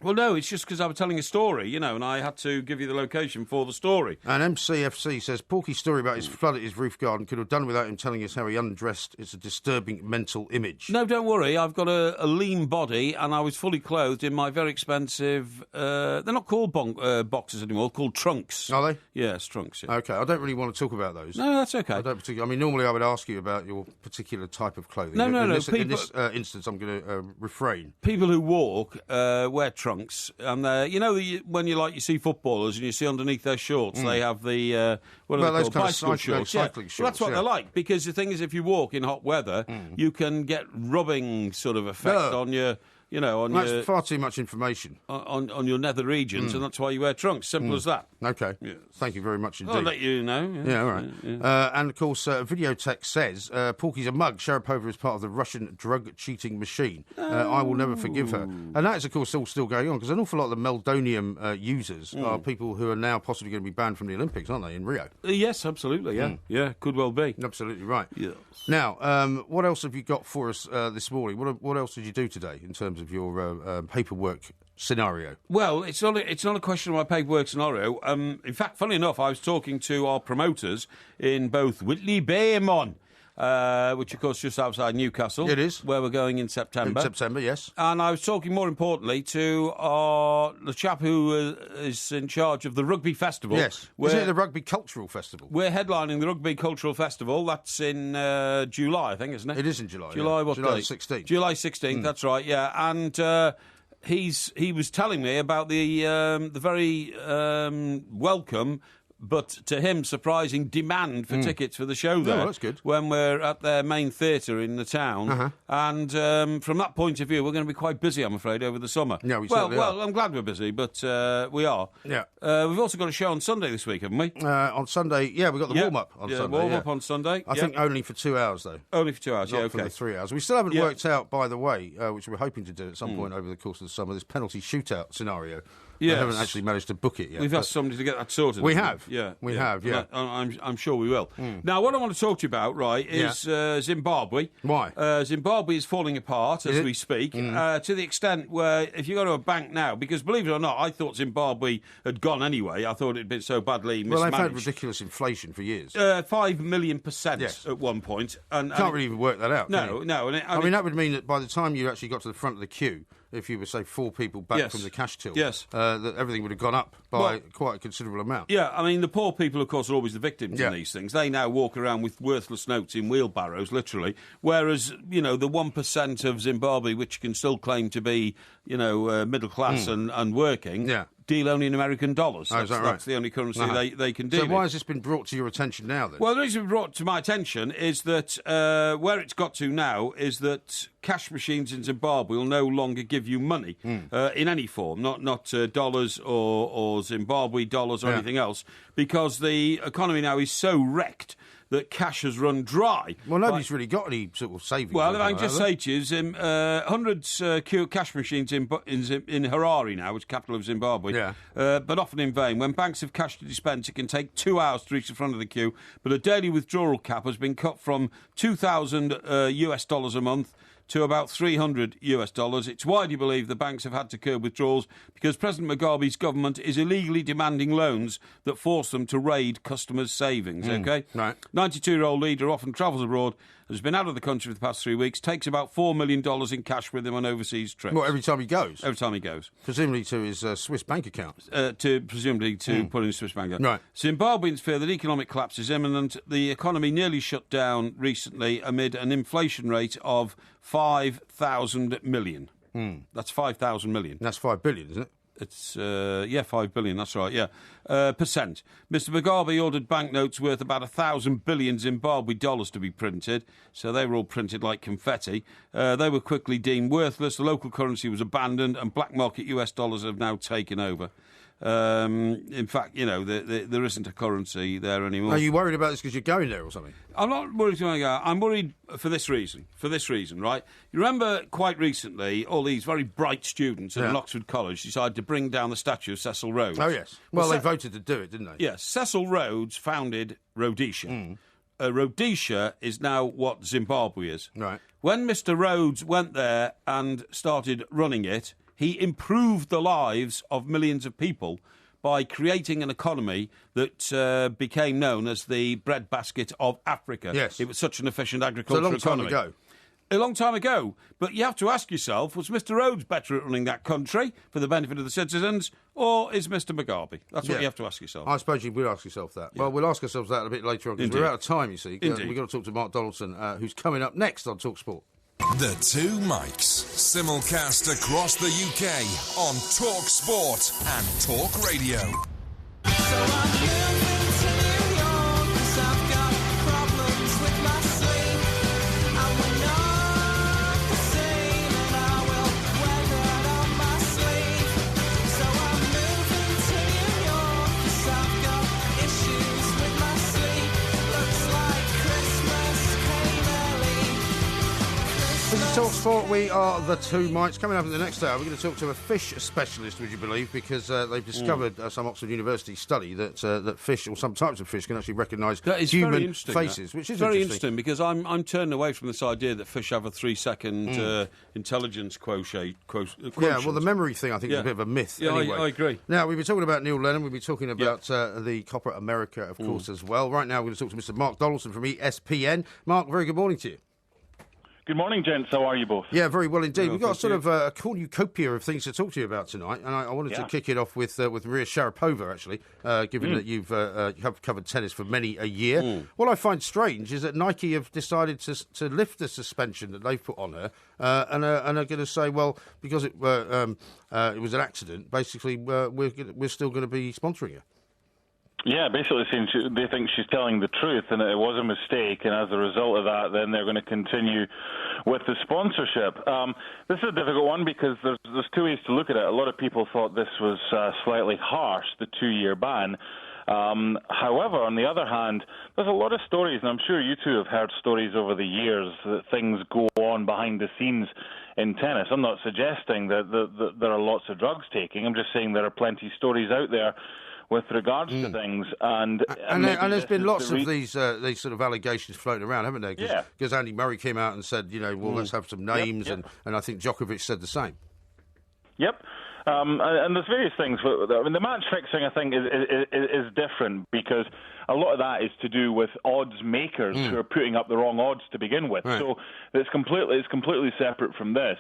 Well, no, it's just because I was telling a story, you know, and I had to give you the location for the story. And MCFC says, Porky's story about his flood at his roof garden could have done without him telling us how he undressed. It's a disturbing mental image. No, don't worry. I've got a lean body, and I was fully clothed in my very expensive... they're not called boxers anymore, called trunks. Are they? Yes, trunks, yeah. OK, I don't really want to talk about those. No, that's OK. I don't particularly... I mean, normally I would ask you about your particular type of clothing. No. In this instance, I'm going to refrain. People who walk wear trunks, and you know, when you see footballers and you see underneath their shorts, they have the what are they called? Bicycle shorts. Cycling shorts. Well, that's what they're like, because the thing is, if you walk in hot weather, you can get rubbing sort of effect on your. You know, that's far too much information. On your nether regions, and that's why you wear trunks. Simple as that. OK. Yes. Thank you very much indeed. I'll let you know. Yeah, all right. Yeah. And, of course, Videotech says, Porky's a mug. Sharapova is part of the Russian drug-cheating machine. I will never forgive her. And that is, of course, still going on, because an awful lot of the meldonium users are people who are now possibly going to be banned from the Olympics, aren't they, in Rio? Yes, absolutely, yeah. Yeah, could well be. Absolutely right. Yes. Now, what else have you got for us this morning? What else did you do today in terms of your paperwork scenario? Well, it's not a question of my paperwork scenario. In fact, funny enough, I was talking to our promoters in both Whitley Bay and Mon, which, of course, just outside Newcastle. It is. Where we're going in September. In September, yes. And I was talking, more importantly, to the chap who is in charge of the Rugby Festival. Yes. Isn't it the Rugby Cultural Festival? We're headlining the Rugby Cultural Festival. That's in July, I think, isn't it? It is in July. July, what July date? 16th. July 16th, that's right, yeah. And he was telling me about the very welcome, but to him surprising, demand for tickets for the show there. Oh, that's good. When we're at their main theatre in the town. And from that point of view, we're going to be quite busy, I'm afraid, over the summer. Yeah, we certainly are. Well, I'm glad we're busy, but we are. Yeah. We've also got a show on Sunday this week, haven't we? On Sunday, we've got the warm-up on Sunday. Warm-up on Sunday. I think only for 2 hours, though. Only for 2 hours, Not for the 3 hours. We still haven't worked out, by the way, which we're hoping to do at some point over the course of the summer, this penalty shootout scenario. Yes. I haven't actually managed to book it yet. We've asked somebody to get that sorted. We have. Yeah. We have, yeah. I'm sure we will. Now, what I want to talk to you about, right, is Zimbabwe. Why? Zimbabwe is falling apart as we speak, to the extent where if you go to a bank now, because believe it or not, I thought Zimbabwe had gone anyway. I thought it had been so badly mismanaged. Well, they've had ridiculous inflation for years. 5 million % at one point. And can't really even work that out, No. I mean, that would mean that by the time you actually got to the front of the queue, if you were, say, 4 people back from the cash till, that everything would have gone up by quite a considerable amount. Yeah, I mean, the poor people, of course, are always the victims in these things. They now walk around with worthless notes in wheelbarrows, literally, whereas, you know, the 1% of Zimbabwe, which can still claim to be, you know, middle class and working... deal only in American dollars. That's the only currency they can deal. So why has this been brought to your attention now, then? Well, the reason it's brought to my attention is that where it's got to now is that cash machines in Zimbabwe will no longer give you money in any form, not dollars or Zimbabwe dollars or anything else, because the economy now is so wrecked that cash has run dry. Well, nobody's really got any sort of savings. Well, if I can just say to you, hundreds cash machines in Harare now, which is the capital of Zimbabwe, but often in vain. When banks have cash to dispense, it can take 2 hours to reach the front of the queue, but a daily withdrawal cap has been cut from $2,000 US dollars a month to about $300 US dollars. It's widely believed the banks have had to curb withdrawals because President Mugabe's government is illegally demanding loans that force them to raid customers' savings, OK? Right. 92-year-old leader often travels abroad, has been out of the country for the past 3 weeks, takes about $4 million in cash with him on overseas trips. Well, every time he goes? Every time he goes. Presumably to his Swiss bank account? Presumably to put in a Swiss bank account. Right. Zimbabweans fear that economic collapse is imminent. The economy nearly shut down recently amid an inflation rate of 5,000 million. That's 5,000 million. That's 5 billion, isn't it? It's, 5 billion, that's right, percent. Mr Mugabe ordered banknotes worth about 1,000 billion Zimbabwe dollars to be printed, so they were all printed like confetti. They were quickly deemed worthless, the local currency was abandoned, and black market US dollars have now taken over. In fact, there isn't a currency there anymore. Are you worried about this because you're going there or something? I'm not worried about going. I'm worried for this reason. Right? You remember quite recently, all these very bright students at an Oxford college decided to bring down the statue of Cecil Rhodes. Oh yes. Well, they voted to do it, didn't they? Yes. Cecil Rhodes founded Rhodesia. Rhodesia is now what Zimbabwe is. Right. When Mr. Rhodes went there and started running it, he improved the lives of millions of people by creating an economy that became known as the breadbasket of Africa. Yes. It was such an efficient agricultural economy. Time ago. A long time ago. But you have to ask yourself, was Mr. Rhodes better at running that country for the benefit of the citizens, or is Mr. Mugabe? That's what you have to ask yourself. I suppose you will ask yourself that. Yeah. Well, we'll ask ourselves that a bit later on, because we're out of time, you see. Indeed. We've got to talk to Mark Donaldson, who's coming up next on Talk Sport. The Two Mics, simulcast across the UK on Talk Sport and Talk Radio. So I'm moving to New York 'cause I've got problems with my sleep. I will not the same and I will wear that on my sleeve. So I'm moving to New York 'cause I've got issues with my sleep. Looks like Christmas came early. This is Talk Sport. We are the Two Mics. Coming up in the next hour, we're going to talk to a fish specialist, would you believe, because they've discovered some Oxford University study that fish, or some types of fish, can actually recognise human faces, which is very interesting because I'm turning away from this idea that fish have a 3-second intelligence quotient. Yeah, well, the memory thing, I think, is a bit of a myth. Yeah, anyway. I agree. Now, we've been talking about Neil Lennon. We've been talking about the Copper America, of course, as well. Right now, we're going to talk to Mr. Mark Donaldson from ESPN. Mark, very good morning to you. Good morning, gents. How are you both? Yeah, very well indeed. We've got sort of a cornucopia of things to talk to you about tonight, and I wanted to kick it off with Maria Sharapova, actually, given that you have covered tennis for many a year. What I find strange is that Nike have decided to lift the suspension that they've put on her, and are going to say, well, because it was an accident, basically we're still going to be sponsoring her. Yeah, basically saying they think she's telling the truth and it was a mistake, and as a result of that, then they're going to continue with the sponsorship. This is a difficult one because there's two ways to look at it. A lot of people thought this was slightly harsh, the 2-year ban. However, on the other hand, there's a lot of stories, and I'm sure you two have heard stories over the years that things go on behind the scenes in tennis. I'm not suggesting that there are lots of drugs taking. I'm just saying there are plenty of stories out there with regards to things, and there's been lots of these sort of allegations floating around, haven't there? Because Andy Murray came out and said, well, let's have some names, and I think Djokovic said the same. Yep. And there's various things. I mean, the match fixing, I think, is different because a lot of that is to do with odds makers who are putting up the wrong odds to begin with. Right. So it's completely separate from this.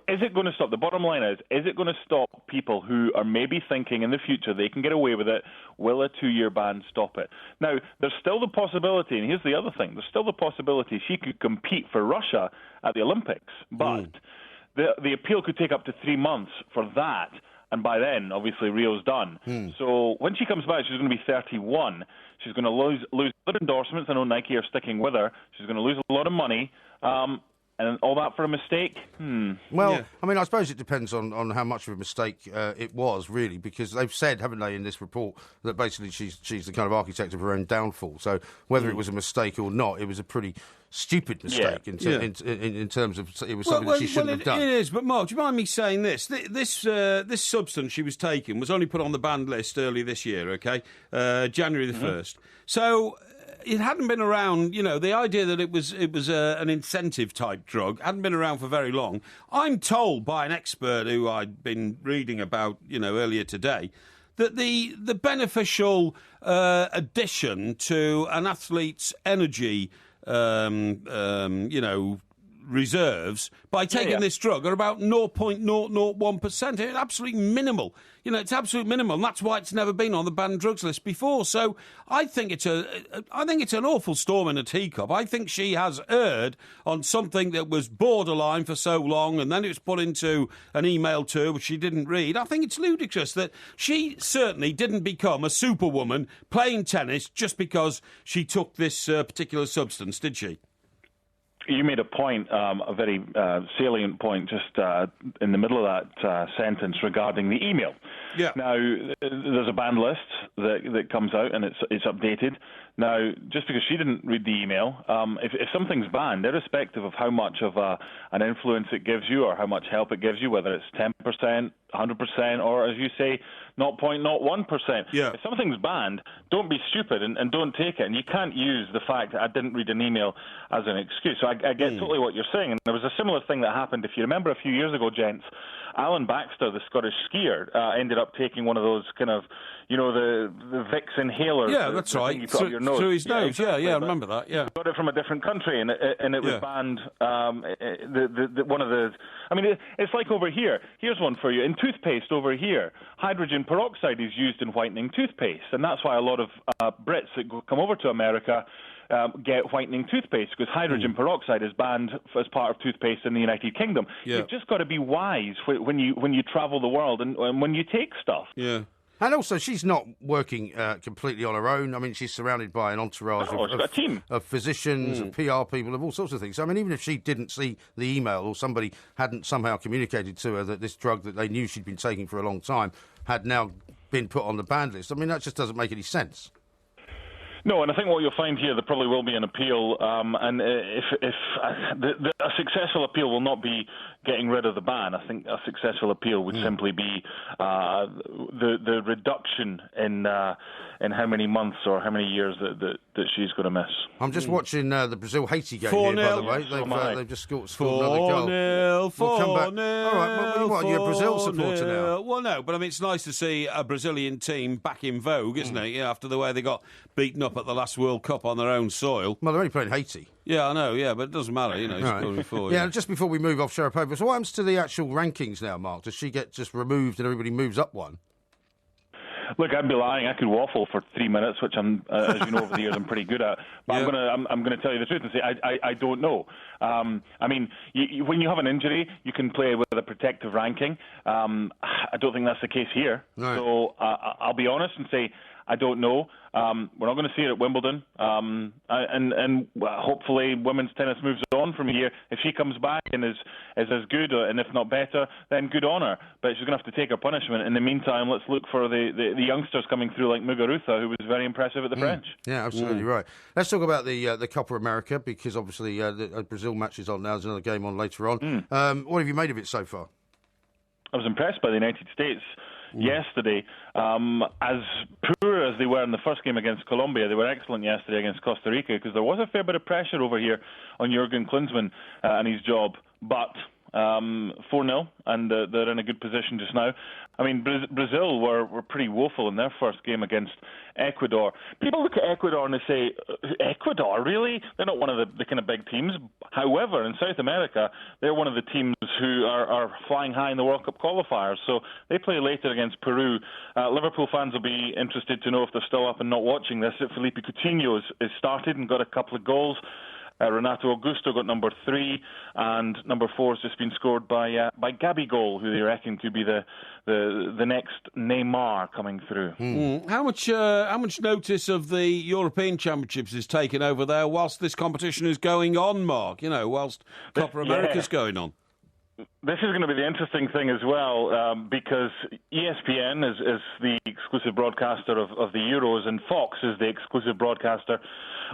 Is it going to stop? The bottom line is it going to stop people who are maybe thinking in the future they can get away with it? Will a 2-year ban stop it? Now, there's still the possibility, and here's the other thing, there's still the possibility she could compete for Russia at the Olympics, but the appeal could take up to 3 months for that, and by then, obviously, Rio's done. So when she comes back, she's going to be 31. She's going to lose other endorsements. I know Nike are sticking with her. She's going to lose a lot of money. And all that for a mistake? Well, I mean, I suppose it depends on how much of a mistake it was, really, because they've said, haven't they, in this report, that basically she's the kind of architect of her own downfall. So whether it was a mistake or not, it was a pretty stupid mistake in terms of it was something that she shouldn't have done. It is, but Mark, do you mind me saying this? This substance she was taking was only put on the banned list early this year, OK? January the 1st. So it hadn't been around, the idea that it was an incentive-type drug hadn't been around for very long. I'm told by an expert who I'd been reading about, earlier today, that the beneficial addition to an athlete's energy, reserves by taking this drug are about 0.001%. It's absolutely minimal. It's absolutely minimal, and that's why it's never been on the banned drugs list before. So I think it's an awful storm in a teacup. I think she has erred on something that was borderline for so long, and then it was put into an email to her which she didn't read. I think it's ludicrous that she certainly didn't become a superwoman playing tennis just because she took this particular substance, did she? You made a point, a very salient point, just in the middle of that sentence regarding the email. Yeah. Now, there's a banned list that comes out and it's updated. Now, just because she didn't read the email, if something's banned, irrespective of how much of an influence it gives you or how much help it gives you, whether it's 10%, 100%, or, as you say, 0.01%. Yeah. If something's banned, don't be stupid and don't take it. And you can't use the fact that I didn't read an email as an excuse. So I get totally what you're saying. And there was a similar thing that happened, if you remember a few years ago, gents. Alan Baxter, the Scottish skier, ended up taking one of those kind of, the Vicks inhalers. Yeah, that's right. You put up your nose. Through his nose, exactly. I remember that, yeah. Got it from a different country, and it was banned. One of the... I mean, it's like over here. Here's one for you. In toothpaste over here, hydrogen peroxide is used in whitening toothpaste, and that's why a lot of Brits that come over to America get whitening toothpaste, because hydrogen peroxide is banned as part of toothpaste in the United Kingdom. Yeah. You've just got to be wise when you travel the world and when you take stuff. Yeah. And also, she's not working completely on her own. I mean, she's surrounded by an entourage of physicians, of PR people, of all sorts of things. So, I mean, even if she didn't see the email or somebody hadn't somehow communicated to her that this drug that they knew she'd been taking for a long time had now been put on the banned list, I mean, that just doesn't make any sense. No, and I think what you'll find here, there probably will be an appeal, and if a successful appeal will not be getting rid of the ban. I think a successful appeal would simply be the reduction in how many months or how many years that she's going to miss. I'm just watching the Brazil-Haiti game here, by the way. They've just scored another goal. 4-0, 4-0. We'll come back. All right, what, you're a Brazil supporter now? Well, no, but I mean, it's nice to see a Brazilian team back in vogue, isn't it? Yeah, after the way they got beaten up at the last World Cup on their own soil. Well, they're only playing Haiti. Yeah, I know, but it doesn't matter, scoring before. Yeah, just before we move off Sharapova, so what happens to the actual rankings now, Mark? Does she get just removed and everybody moves up one? Look, I'd be lying. I could waffle for 3 minutes, which I'm, as you know, over the years I'm pretty good at. But I'm gonna tell you the truth and say I don't know. I mean, when you have an injury, you can play with a protective ranking. I don't think that's the case here. Right. So I'll be honest and say I don't know. We're not going to see it at Wimbledon, and hopefully women's tennis moves on from here. If she comes back and is as good, and if not better, then good on her. But she's going to have to take her punishment. In the meantime, let's look for the youngsters coming through like Muguruza, who was very impressive at the French. Yeah, absolutely right. Let's talk about the Copa America, because obviously the Brazil match is on now. There's another game on later on. What have you made of it so far? I was impressed by the United States yesterday. As poor as they were in the first game against Colombia, they were excellent yesterday against Costa Rica, because there was a fair bit of pressure over here on Jurgen Klinsmann and his job. But 4-0, and they're in a good position just now. I mean, Brazil were pretty woeful in their first game against Ecuador. People look at Ecuador and they say, Ecuador, really? They're not one of the kind of big teams. However, in South America, they're one of the teams who are flying high in the World Cup qualifiers. So they play later against Peru. Liverpool fans will be interested to know, if they're still up and not watching this, that Felipe Coutinho has started and got a couple of goals. Renato Augusto got number 3, and number 4 has just been scored by Gabigol, who they reckon to be the next Neymar coming through. How much notice of the European Championships is taken over there whilst this competition is going on, Mark? Whilst Copa America's going on. This is going to be the interesting thing as well, because ESPN is the exclusive broadcaster of the Euros, and Fox is the exclusive broadcaster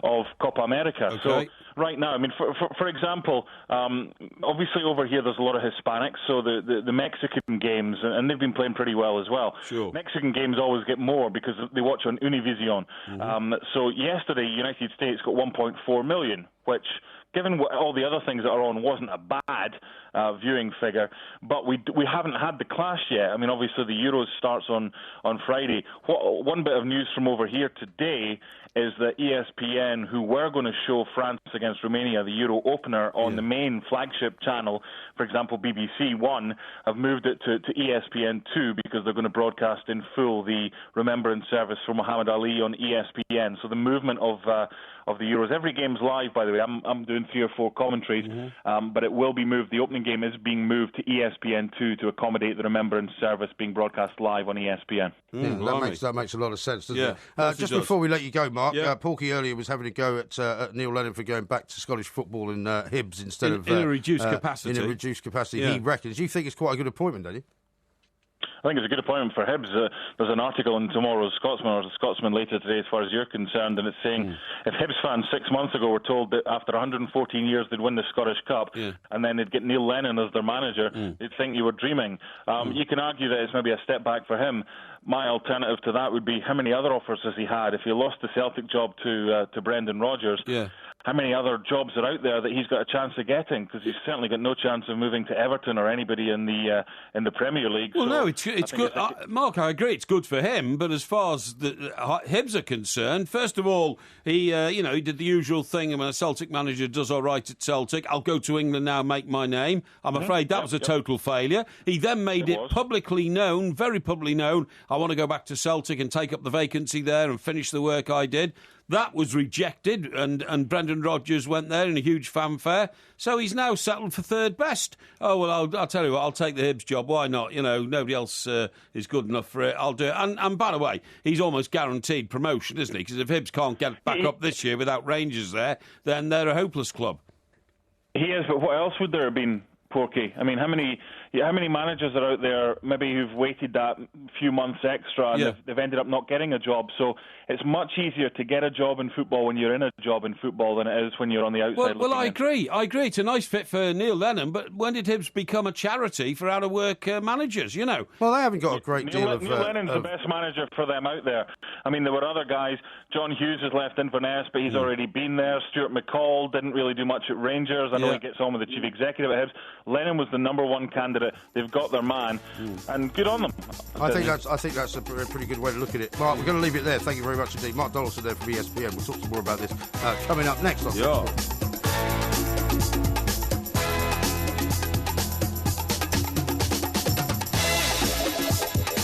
of Copa America. Okay. So right now, I mean, for example, obviously over here there's a lot of Hispanics, so the Mexican games, and they've been playing pretty well as well. Sure. Mexican games always get more because they watch on Univision. So yesterday, United States got 1.4 million, which, given all the other things that are on, wasn't a bad viewing figure. But we haven't had the clash yet. I mean, obviously the Euros starts on Friday. One bit of news from over here today is that ESPN, who were going to show France against Romania, the Euro opener, on the main flagship channel, for example, BBC One, have moved it to ESPN 2 because they're going to broadcast in full the remembrance service for Muhammad Ali on ESPN. So the movement of the Euros. Every game's live, by the way. I'm doing 3 or 4 commentaries, but it will be moved. The opening game is being moved to ESPN 2 to accommodate the remembrance service being broadcast live on ESPN. That makes a lot of sense, doesn't Yeah, it? Just before we let you go, Mark, Porky earlier was having a go at Neil Lennon for going back to Scottish football in Hibs instead of... in a reduced capacity. In a reduced capacity, Yeah. he reckons. You think it's quite a good appointment, don't you? I think it's a good appointment for Hibs. There's an article in tomorrow's Scotsman, or the Scotsman later today, as far as you're concerned, and it's saying if Hibs fans 6 months ago were told that after 114 years they'd win the Scottish Cup, and then they'd get Neil Lennon as their manager, they'd think you were dreaming. You can argue that it's maybe a step back for him. My alternative to that would be, how many other offers has he had? If he lost the Celtic job to Brendan Rodgers, how many other jobs are out there that he's got a chance of getting? Because he's certainly got no chance of moving to Everton or anybody in the Premier League. Well, so no, it's good. Mark, I agree, it's good for him. But as far as the Hibs are concerned, first of all, he did the usual thing. When a Celtic manager does all right at Celtic, I'll go to England now, make my name. I'm afraid that was a total failure. He then made it publicly known, very publicly known, I want to go back to Celtic and take up the vacancy there and finish the work I did. That was rejected, and Brendan Rodgers went there in a huge fanfare. So he's now settled for third best. Oh, well, I'll tell you what, I'll take the Hibs job. Why not? Nobody else is good enough for it. I'll do it. And by the way, he's almost guaranteed promotion, isn't he? Because if Hibs can't get back up this year without Rangers there, then they're a hopeless club. He is, but what else would there have been, Porky? I mean, how many managers are out there maybe who've waited that few months extra and they've ended up not getting a job? So it's much easier to get a job in football when you're in a job in football than it is when you're on the outside. Well, I agree. It's a nice fit for Neil Lennon, but when did Hibs become a charity for out-of-work managers, Well, they haven't got a great deal of... Neil Lennon's the best manager for them out there. I mean, there were other guys. John Hughes has left Inverness, but he's already been there. Stuart McCall didn't really do much at Rangers. I know he gets on with the chief executive at Hibs. Lennon was the number one candidate. They've got their man, and good on them. I think that's a pretty good way to look at it. Mark, we're going to leave it there. Thank you very much indeed. Mark Donaldson there from ESPN. We'll talk some more about this coming up next on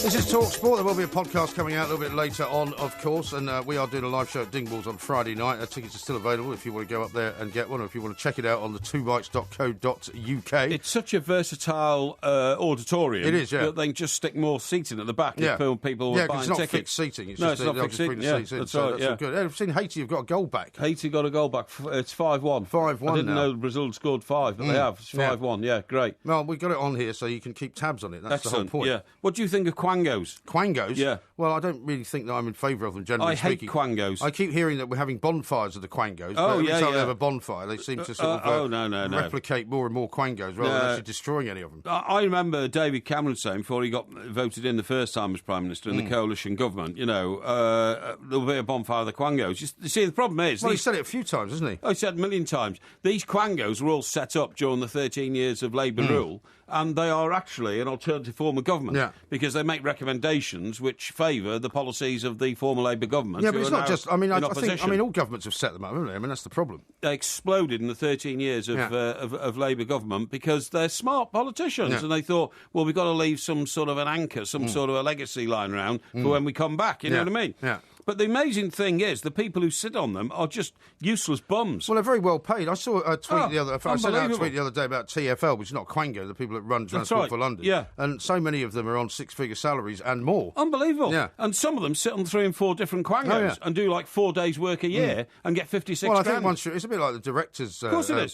This is Talk Sport. There will be a podcast coming out a little bit later on, of course, and we are doing a live show at Dingballs on Friday night. Tickets are still available if you want to go up there and get one, or if you want to check it out on the twobikes.co.uk. It's such a versatile auditorium. It is, yeah. That they can just stick more seating at the back if people were buying it's not tickets. Fixed seating. It's it's not fixed seating. That's right, all good. I've seen Haiti have got a goal back. Haiti got a goal back. It's 5-1. 5-1 I didn't now. know Brazil had scored 5, but they have. It's 5-1. Yeah, great. Well, we've got it on here so you can keep tabs on it. That's Excellent. the whole point. Yeah. What do you think of Quangos? Quangos? Yeah. Well, I don't really think that I'm in favour of them, generally speaking. I hate Quangos. I keep hearing that we're having bonfires of the Quangos. Oh, but every time yeah. they have a bonfire, they seem to sort of replicate more and more Quangos rather than actually destroying any of them. I remember David Cameron saying, before he got voted in the first time as Prime Minister in the coalition government, there'll be a bonfire of the Quangos. You see, the problem is... Well, he said it a few times, hasn't he? Oh, he said it a million times. These Quangos were all set up during the 13 years of Labour rule, and they are actually an alternative form of government because they make recommendations which favour the policies of the former Labour government. Yeah, but it's not just... I mean, I think all governments have set them up, haven't they? I mean, that's the problem. They exploded in the 13 years of Labour government because they're smart politicians, and they thought, well, we've got to leave some sort of an anchor, some sort of a legacy lying around for when we come back. You know what I mean? Yeah. But the amazing thing is, the people who sit on them are just useless bums. Well, they're very well paid. I saw a tweet I sent out a tweet the other day about TfL, which is not Quango, the people that run Transport for London. Yeah. And so many of them are on six-figure salaries and more. Unbelievable. Yeah. And some of them sit on 3 and 4 different Quangos and do like 4 days' work a year and get 56 Well, I grand. think it's a bit like the directors'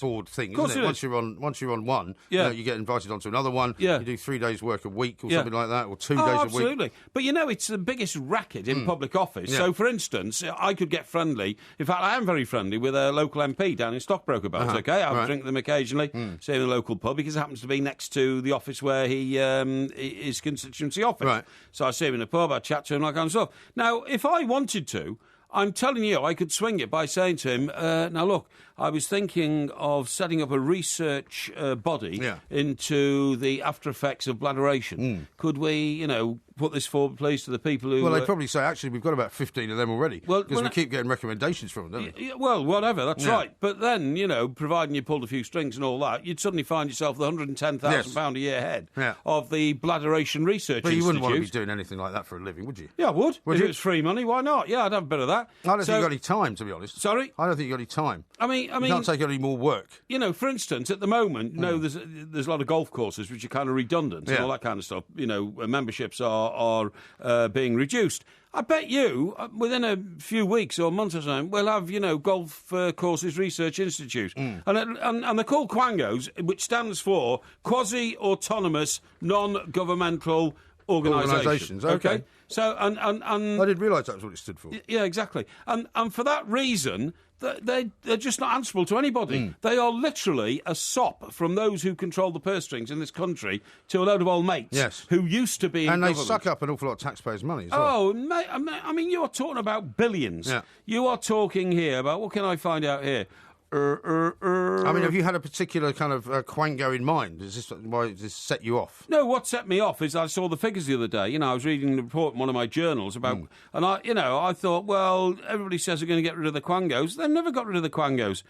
board thing, Of course isn't it? it is. Once you're on one, Yeah. you get invited onto another one. Yeah. You do 3 days' work a week or Yeah. something like that, or 2 days a week. Absolutely. But it's the biggest racket in public office. Yeah. So, for instance, I could get friendly. In fact, I am very friendly with a local MP down in Stockbroker Bells, okay? I drink them occasionally, say in the local pub, because it happens to be next to the office where his constituency office. Right. So I see him in a pub, I chat to him, that kind of stuff. Now, if I wanted to, I'm telling you, I could swing it by saying to him, now look, I was thinking of setting up a research body into the after effects of bladderation. Could we, put this forward, please, to the people who... Well, they'd probably say, actually, we've got about 15 of them already, because we keep getting recommendations from them, don't we? Well, whatever, that's right. But then, providing you pulled a few strings and all that, you'd suddenly find yourself the £110,000 a year head of the Bladderation Research But you wouldn't want to be Institute. doing anything like that for a living, would you? Yeah, I would. Would If you? it was free money, why not? Yeah, I'd have a bit of that. I don't think you've got any time, to be honest. Sorry? I don't think you've got any time. I mean, You can't take any more work. for instance, at the moment, there's a lot of golf courses which are kind of redundant and all that kind of stuff. Memberships are being reduced. I bet you, within a few weeks or months or something, we'll have, Golf Courses Research Institute. And they're called Quangos, which stands for Quasi-Autonomous Non-Governmental Organisations. Okay. So, and I didn't realise that was what it stood for. yeah, exactly. And for that reason, they're just not answerable to anybody. They are literally a sop from those who control the purse strings in this country to a load of old mates who used to be in And they government. suck up an awful lot of taxpayers' money as well. Oh, mate, I mean, you're talking about billions. Yeah. You are talking here about, what can I find out here? I mean, have you had a particular kind of Quango in mind? Why does this set you off? No, what set me off is I saw the figures the other day. I was reading the report in one of my journals about, and I thought, well, everybody says they're going to get rid of the Quangos. They've never got rid of the Quangos.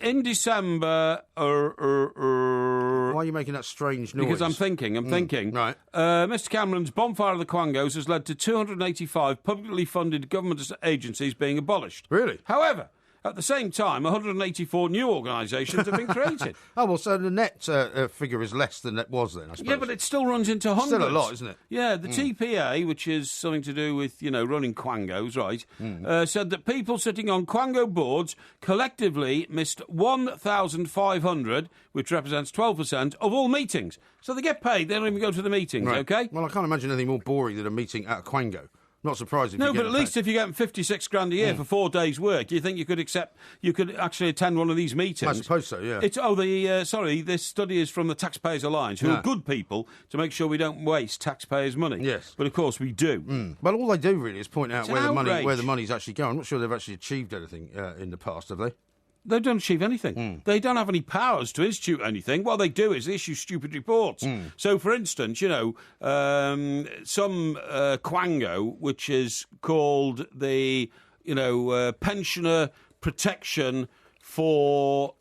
In December, Why are you making that strange noise? because I'm thinking. Right. Mr. Cameron's bonfire of the Quangos has led to 285 publicly funded government agencies being abolished. Really? However, at the same time, 184 new organisations have been created. Oh, well, so the net figure is less than it was then, I suppose. Yeah, but it still runs into hundreds. Still a lot, isn't it? Yeah, the TPA, which is something to do with, running Quangos, right, said that people sitting on Quango boards collectively missed 1,500, which represents 12% of all meetings. So they get paid, they don't even go to the meetings, Right. OK? Well, I can't imagine anything more boring than a meeting at a Quango. Not surprised if No, you get but at least if you're getting 56 grand a year for 4 days' work, do you think you could actually attend one of these meetings? I suppose so, yeah. This study is from the Taxpayers Alliance, who are good people to make sure we don't waste taxpayers' money. Yes. But of course we do. Well, all they do really is point out It's where an the outrage. money's actually going. I'm not sure they've actually achieved anything in the past, have they? They don't achieve anything. They don't have any powers to institute anything. What they do is they issue stupid reports. So, for instance, some Quango, which is called the, Pensioner Protection for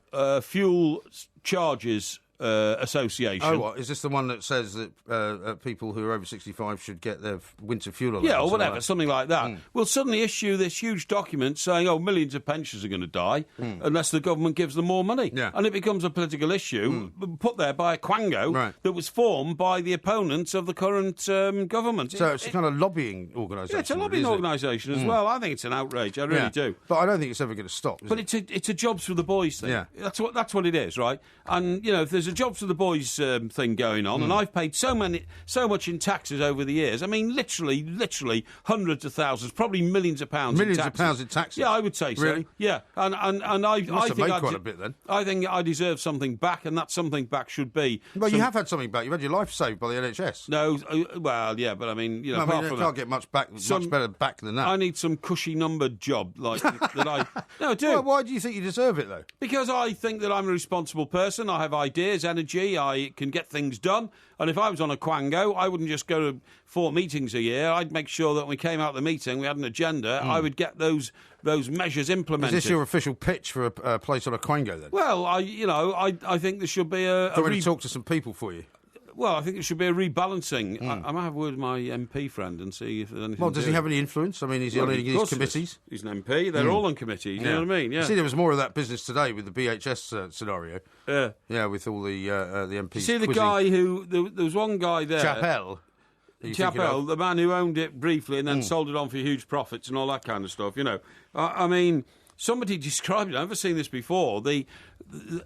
Fuel Charges Association. Oh, what? Is this the one that says that people who are over 65 should get their winter fuel allowance? Yeah, or whatever, like something like that. We'll suddenly issue this huge document saying, millions of pensioners are going to die unless the government gives them more money. Yeah. And it becomes a political issue put there by a Quango that was formed by the opponents of the current government. So it's a kind of lobbying organisation. Yeah, it's a lobbying organisation as well. I think it's an outrage. I really do. But I don't think it's ever going to stop. But it's a jobs for the boys thing. Yeah. That's what it is, right? And if there's a jobs for the boys thing going on, and I've paid so much in taxes over the years. I mean, literally hundreds of thousands, probably millions of pounds. Millions in of taxes. pounds in taxes. Yeah, I would say so. Really? Yeah, and I You must have think made quite a bit then. I think I deserve something back, and that something back should be. Well, you have had something back. You've had your life saved by the NHS. No, well, yeah, but I mean, apart you from can't that, get much better back than that. I need some cushy numbered job like that. No, I do. Well, why do you think you deserve it though? Because I think that I'm a responsible person. I have ideas, energy. I can get things done. And if I was on a Quango, I wouldn't just go to 4 meetings a year. I'd make sure that when we came out of the meeting, we had an agenda. I would get those measures implemented. Is this your official pitch for a place on a Quango then? Well, I think there should be a. I'm going to talk to some people for you. Well, I think there should be a rebalancing. I might have a word with my MP friend and see if there's anything. Well, does he to have any influence? I mean, is he on any of these committees? He's an MP. They're all on committees. You know what I mean? Yeah. See, there was more of that business today with the BHS scenario. Yeah. Yeah, with all the MPs. You see the quizzing. guy who... There was one guy there... Chappelle. Chappelle, the man who owned it briefly and then sold it on for huge profits and all that kind of stuff, you know. I mean, somebody described it, I've never seen this before,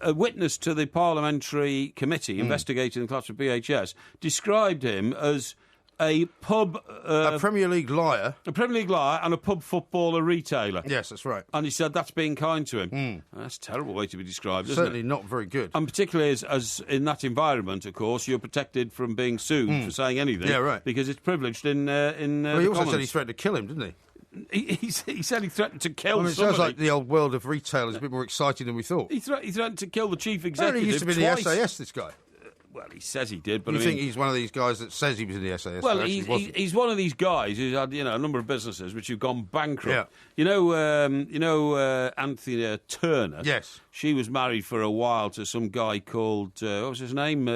a witness to the parliamentary committee investigating the collapse of BHS described him as a pub... a Premier League liar. A Premier League liar and a pub footballer retailer. Yes, that's right. And he said that's being kind to him. That's a terrible way to be described, isn't Certainly it? not very good. And particularly as in that environment, of course, you're protected from being sued for saying anything. Yeah, right. Because it's privileged in Well, he the also Commons. said he threatened to kill him, didn't he? He said he threatened to kill It somebody. sounds like the old world of retail is a bit more exciting than we thought. He threatened to kill the chief Apparently executive he used to be twice. in the SAS, this guy. Well, he says he did, but You I mean... think he's one of these guys that says he was in the SAS? Well, but actually wasn't. he's one of these guys who's had a number of businesses which have gone bankrupt. Yeah. You know, Anthea Turner. Yes. She was married for a while to some guy called what was his name?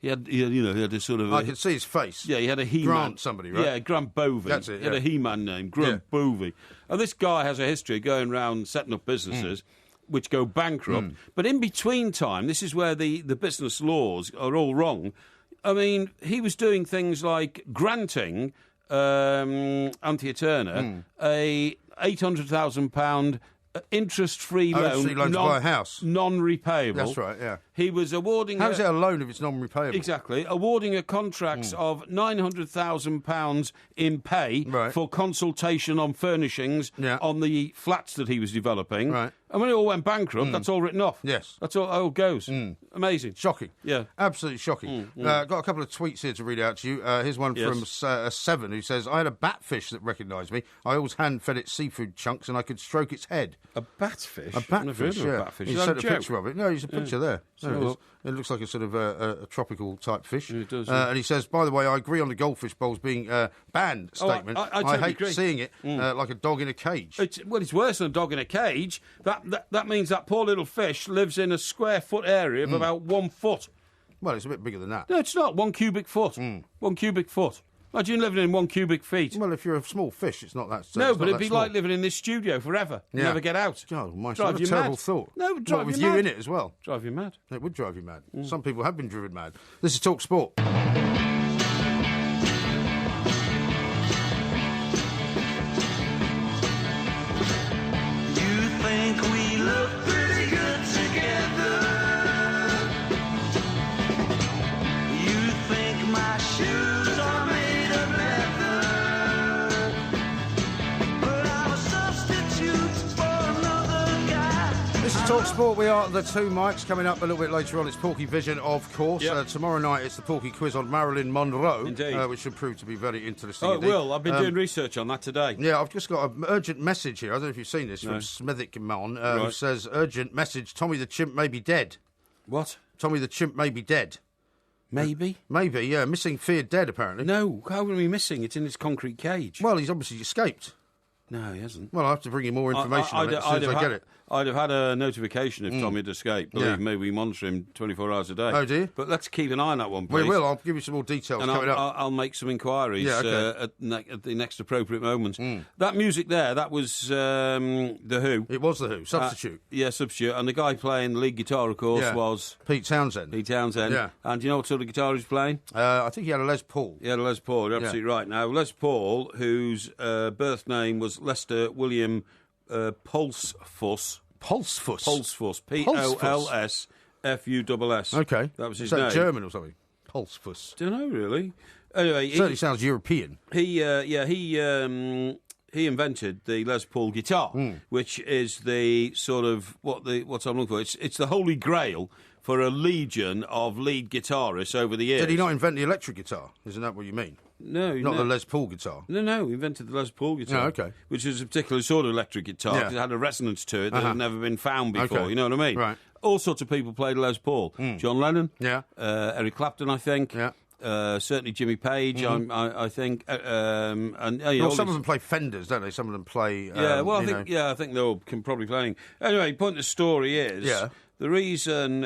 He had a sort of. I can see his face. Yeah, he had a He-Man. Grant somebody, right? Yeah, Grant Bovey. That's it, He had a yeah. He-Man name, Grant Bovey. And this guy has a history of going around setting up businesses which go bankrupt. But in between time, this is where the business laws are all wrong. I mean, he was doing things like granting Anthea Turner a £800,000 interest-free loan, to buy a house. non-repayable. That's right, yeah. He was awarding... How is it a loan if it's non-repayable? Exactly. Awarding a contracts of £900,000 in pay for consultation on furnishings on the flats that he was developing. Right. And when it all went bankrupt, that's all written off. Yes. That's all how it goes. Amazing. Shocking. Yeah. Absolutely shocking. Got a couple of tweets here to read out to you. Here's one from Seven who says, I had a batfish that recognised me. I always hand-fed it seafood chunks and I could stroke its head. A batfish? A batfish, yeah. Batfish. He Is that sent a a joke? picture of it. No, there's a picture there. There it is. look. It looks like a sort of a tropical type fish. It does, And he says, by the way, I agree on the goldfish bowls being banned statement. I totally hate agree. seeing it like a dog in a cage. It's worse than a dog in a cage. That means that poor little fish lives in a square foot area of about 1 foot. Well, it's a bit bigger than that. No, it's not. 1 cubic foot. 1 cubic foot. Imagine living in 1 cubic feet. Well, if you're a small fish, it's not that. No, it's but not it'd be that small. like living in this studio forever. You Yeah. never get out. God, my Drive what you a terrible mad. thought. No, it would drive with you you mad. in it as well. Drive you mad. It would drive you mad. Some people have been driven mad. This is Talk Sport. You think we look pretty good together. You think my shoes are made of leather. But I'm a substitute for another guy. This is Talk Sport. We are the two mics. Coming up a little bit later on, it's Porkyvision, of course. Yep. Tomorrow night, it's the Porky quiz on Marilyn Monroe, Indeed. which should prove to be very interesting. Oh, it indeed. will. I've been doing research on that today. Yeah, I've just got an urgent message here. I don't know if you've seen this from Smethwick Mon, who Right. says, urgent message, Tommy the Chimp may be dead. What? Tommy the Chimp may be dead. Maybe? Maybe, yeah. Missing, feared dead, apparently. No. How can we be missing? It's in its concrete cage. Well, he's obviously escaped. No, he hasn't. Well, I'll have to bring you more information on it as soon as I get it. I'd have had a notification if Tommy had escaped. Believe Yeah. me, we monitor him 24 hours a day. Oh, do you? But let's keep an eye on that one, please. We will. I'll give you some more details And coming up. I'll make some inquiries Yeah, okay. at the next appropriate moment. That music there, that was The Who. It was The Who, substitute. Yeah, substitute. And the guy playing the lead guitar, of course, Yeah. was Pete Townsend. Pete Townsend. Yeah. And do you know what sort of guitar he's playing? I think he had a Les Paul. He had a Les Paul, you're absolutely right. Now, Les Paul, whose birth name was Lester William Pulsfuss. Pulsfuss. P-O-L-S-F-U-S-S. Okay. That was his Is that name. German or something? Pulsfuss. Don't know, really. Anyway, Certainly sounds European. he invented the Les Paul guitar, which is the sort of what I'm looking for. It's the holy grail for a legion of lead guitarists over the years. Did he not invent the electric guitar? Isn't that what you mean? No, Not the Les Paul guitar. No, he invented the Les Paul guitar. Oh, okay. Which is a particular sort of electric guitar, Yeah. 'cause it had a resonance to it that had never been found before, Okay. you know what I mean? Right. All sorts of people played Les Paul. John Lennon, Yeah. Eric Clapton, I think, Yeah. certainly Jimmy Page, I think, and Well, some of them play Fenders, don't they? Some of them play. yeah, well, you I think they all can probably play. Anyway, point of the story is Yeah. the reason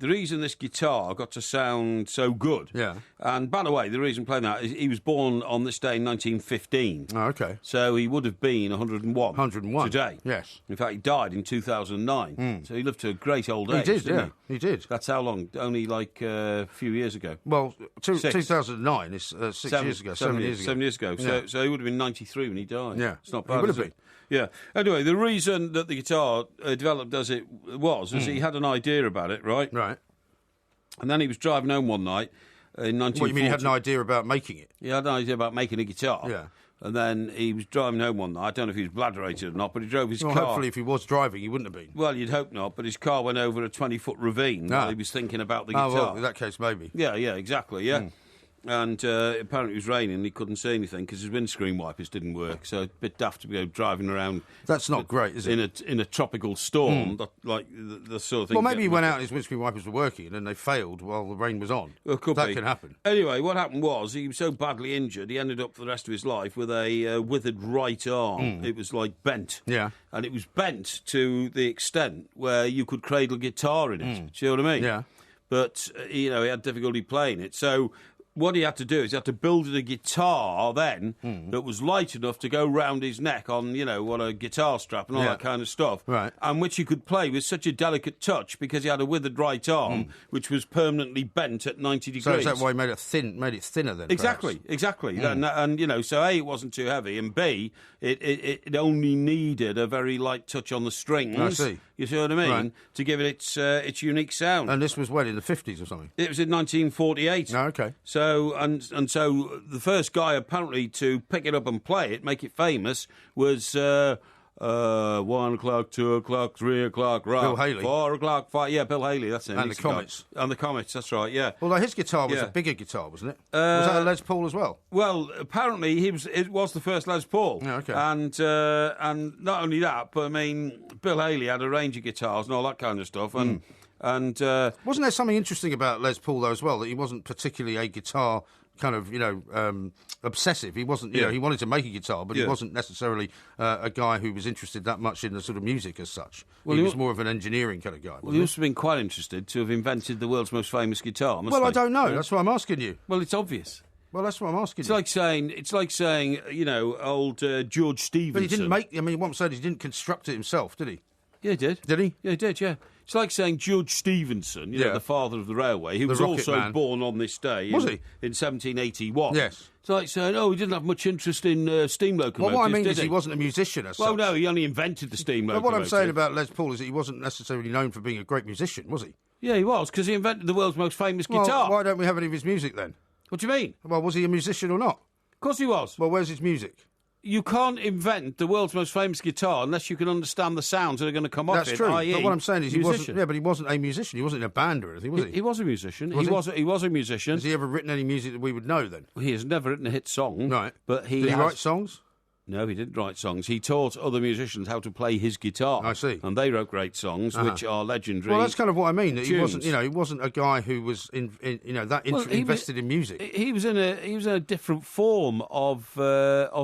the reason this guitar got to sound so good. Yeah. And by the way, the reason playing that is he was born on this day in 1915. Oh, okay. So he would have been 101. 101. Today. Yes. In fact, he died in 2009. So he lived to a great old age. He did, didn't he did. That's how long? Only like a few years ago. Well, 6. 2009 is 6 years ago. 7 years ago. 7 years ago. Yeah. So he would have been 93 when he died. Yeah. It's not He bad. would is have it? Yeah. Anyway, the reason that the guitar developed as it was is he had an idea about it, right? Right. And then he was driving home one night in 1940. What, you mean he had an idea about making it? He had an idea about making a guitar. Yeah. And then he was driving home one night. I don't know if he was bladderated or not, but he drove his Well, car. hopefully if he was driving, he wouldn't have been. Well, you'd hope not, but his car went over a 20-foot ravine while he was thinking about the guitar. Oh, well, in that case, maybe. Yeah, exactly, yeah. And apparently it was raining and he couldn't see anything because his windscreen wipers didn't work. So a bit daft to go driving around. That's not great, is it? In a tropical storm, like the sort of thing. Well, maybe he went out and his windscreen wipers were working and they failed while the rain was on. Well, could that be. can happen. Anyway, what happened was he was so badly injured, he ended up for the rest of his life with a withered right arm. It was like bent. Yeah. And it was bent to the extent where you could cradle guitar in it. Do you know what I mean? Yeah. But, he had difficulty playing it. So what he had to do is he had to build a guitar then that was light enough to go round his neck on, on a guitar strap and all that kind of stuff. Right. And which he could play with such a delicate touch because he had a withered right arm, which was permanently bent at 90 degrees. So is that why he made it thinner then? Exactly. And so A, it wasn't too heavy, and B, it only needed a very light touch on the strings. I see. You see what I mean? Right. To give it its unique sound. And this was when, in the 50s or something? It was in 1948. Oh, okay. So so the first guy apparently to pick it up and play it, make it famous, was 1 o'clock, 2 o'clock, 3 o'clock, right? Bill Haley. 4 o'clock, 5. Yeah, Bill Haley. That's him. And He's the guy. Comets. And the Comets. That's right. Yeah. Although his guitar was Yeah. a bigger guitar, wasn't it? Was that a Les Paul as well? Well, apparently it was the first Les Paul. Yeah, okay. And not only that, but I mean, Bill Haley had a range of guitars and all that kind of stuff. And wasn't there something interesting about Les Paul though as well, that he wasn't particularly a guitar kind of obsessive? He wasn't. He wanted to make a guitar, but he wasn't necessarily a guy who was interested that much in the sort of music as such. Well, he was more of an engineering kind of guy. Well, he must have been quite interested to have invented the world's most famous guitar. Well, he? I don't know. That's why I'm asking you. Well, it's obvious. Well, that's what I'm asking It's you. like saying, old George Stephenson. But he didn't make. I mean, what I'm saying is, he didn't construct it himself, did he? Yeah, he did. Did he? Yeah, he did. Yeah. It's like saying George Stephenson, the father of the railway. He was rocket also man. born on this day. Was he? In 1781. Yes. It's like saying, he didn't have much interest in steam locomotives. Well, what I mean did is, he wasn't a musician as Well, such. no, he only invented the steam But locomotive. what I'm saying about Les Paul is that he wasn't necessarily known for being a great musician, was he? Yeah, he was, because he invented the world's most famous guitar. Well, why don't we have any of his music then? What do you mean? Well, was he a musician or not? Of course he was. Well, where's his music? You can't invent the world's most famous guitar unless you can understand the sounds that are going to come off That's it. true. i.e. But what I'm saying is, he wasn't. musician. Yeah, but he wasn't a musician. He wasn't in a band or anything, was he? He was a musician. Was he? He was a musician. Has he ever written any music that we would know then? He has never written a hit song. Right. But Did he write songs? No, he didn't write songs. He taught other musicians how to play his guitar. I see. And they wrote great songs, which are legendary. Well, that's kind of what I mean. That he tunes. wasn't. He wasn't a guy who was invested in music. He was in a different form of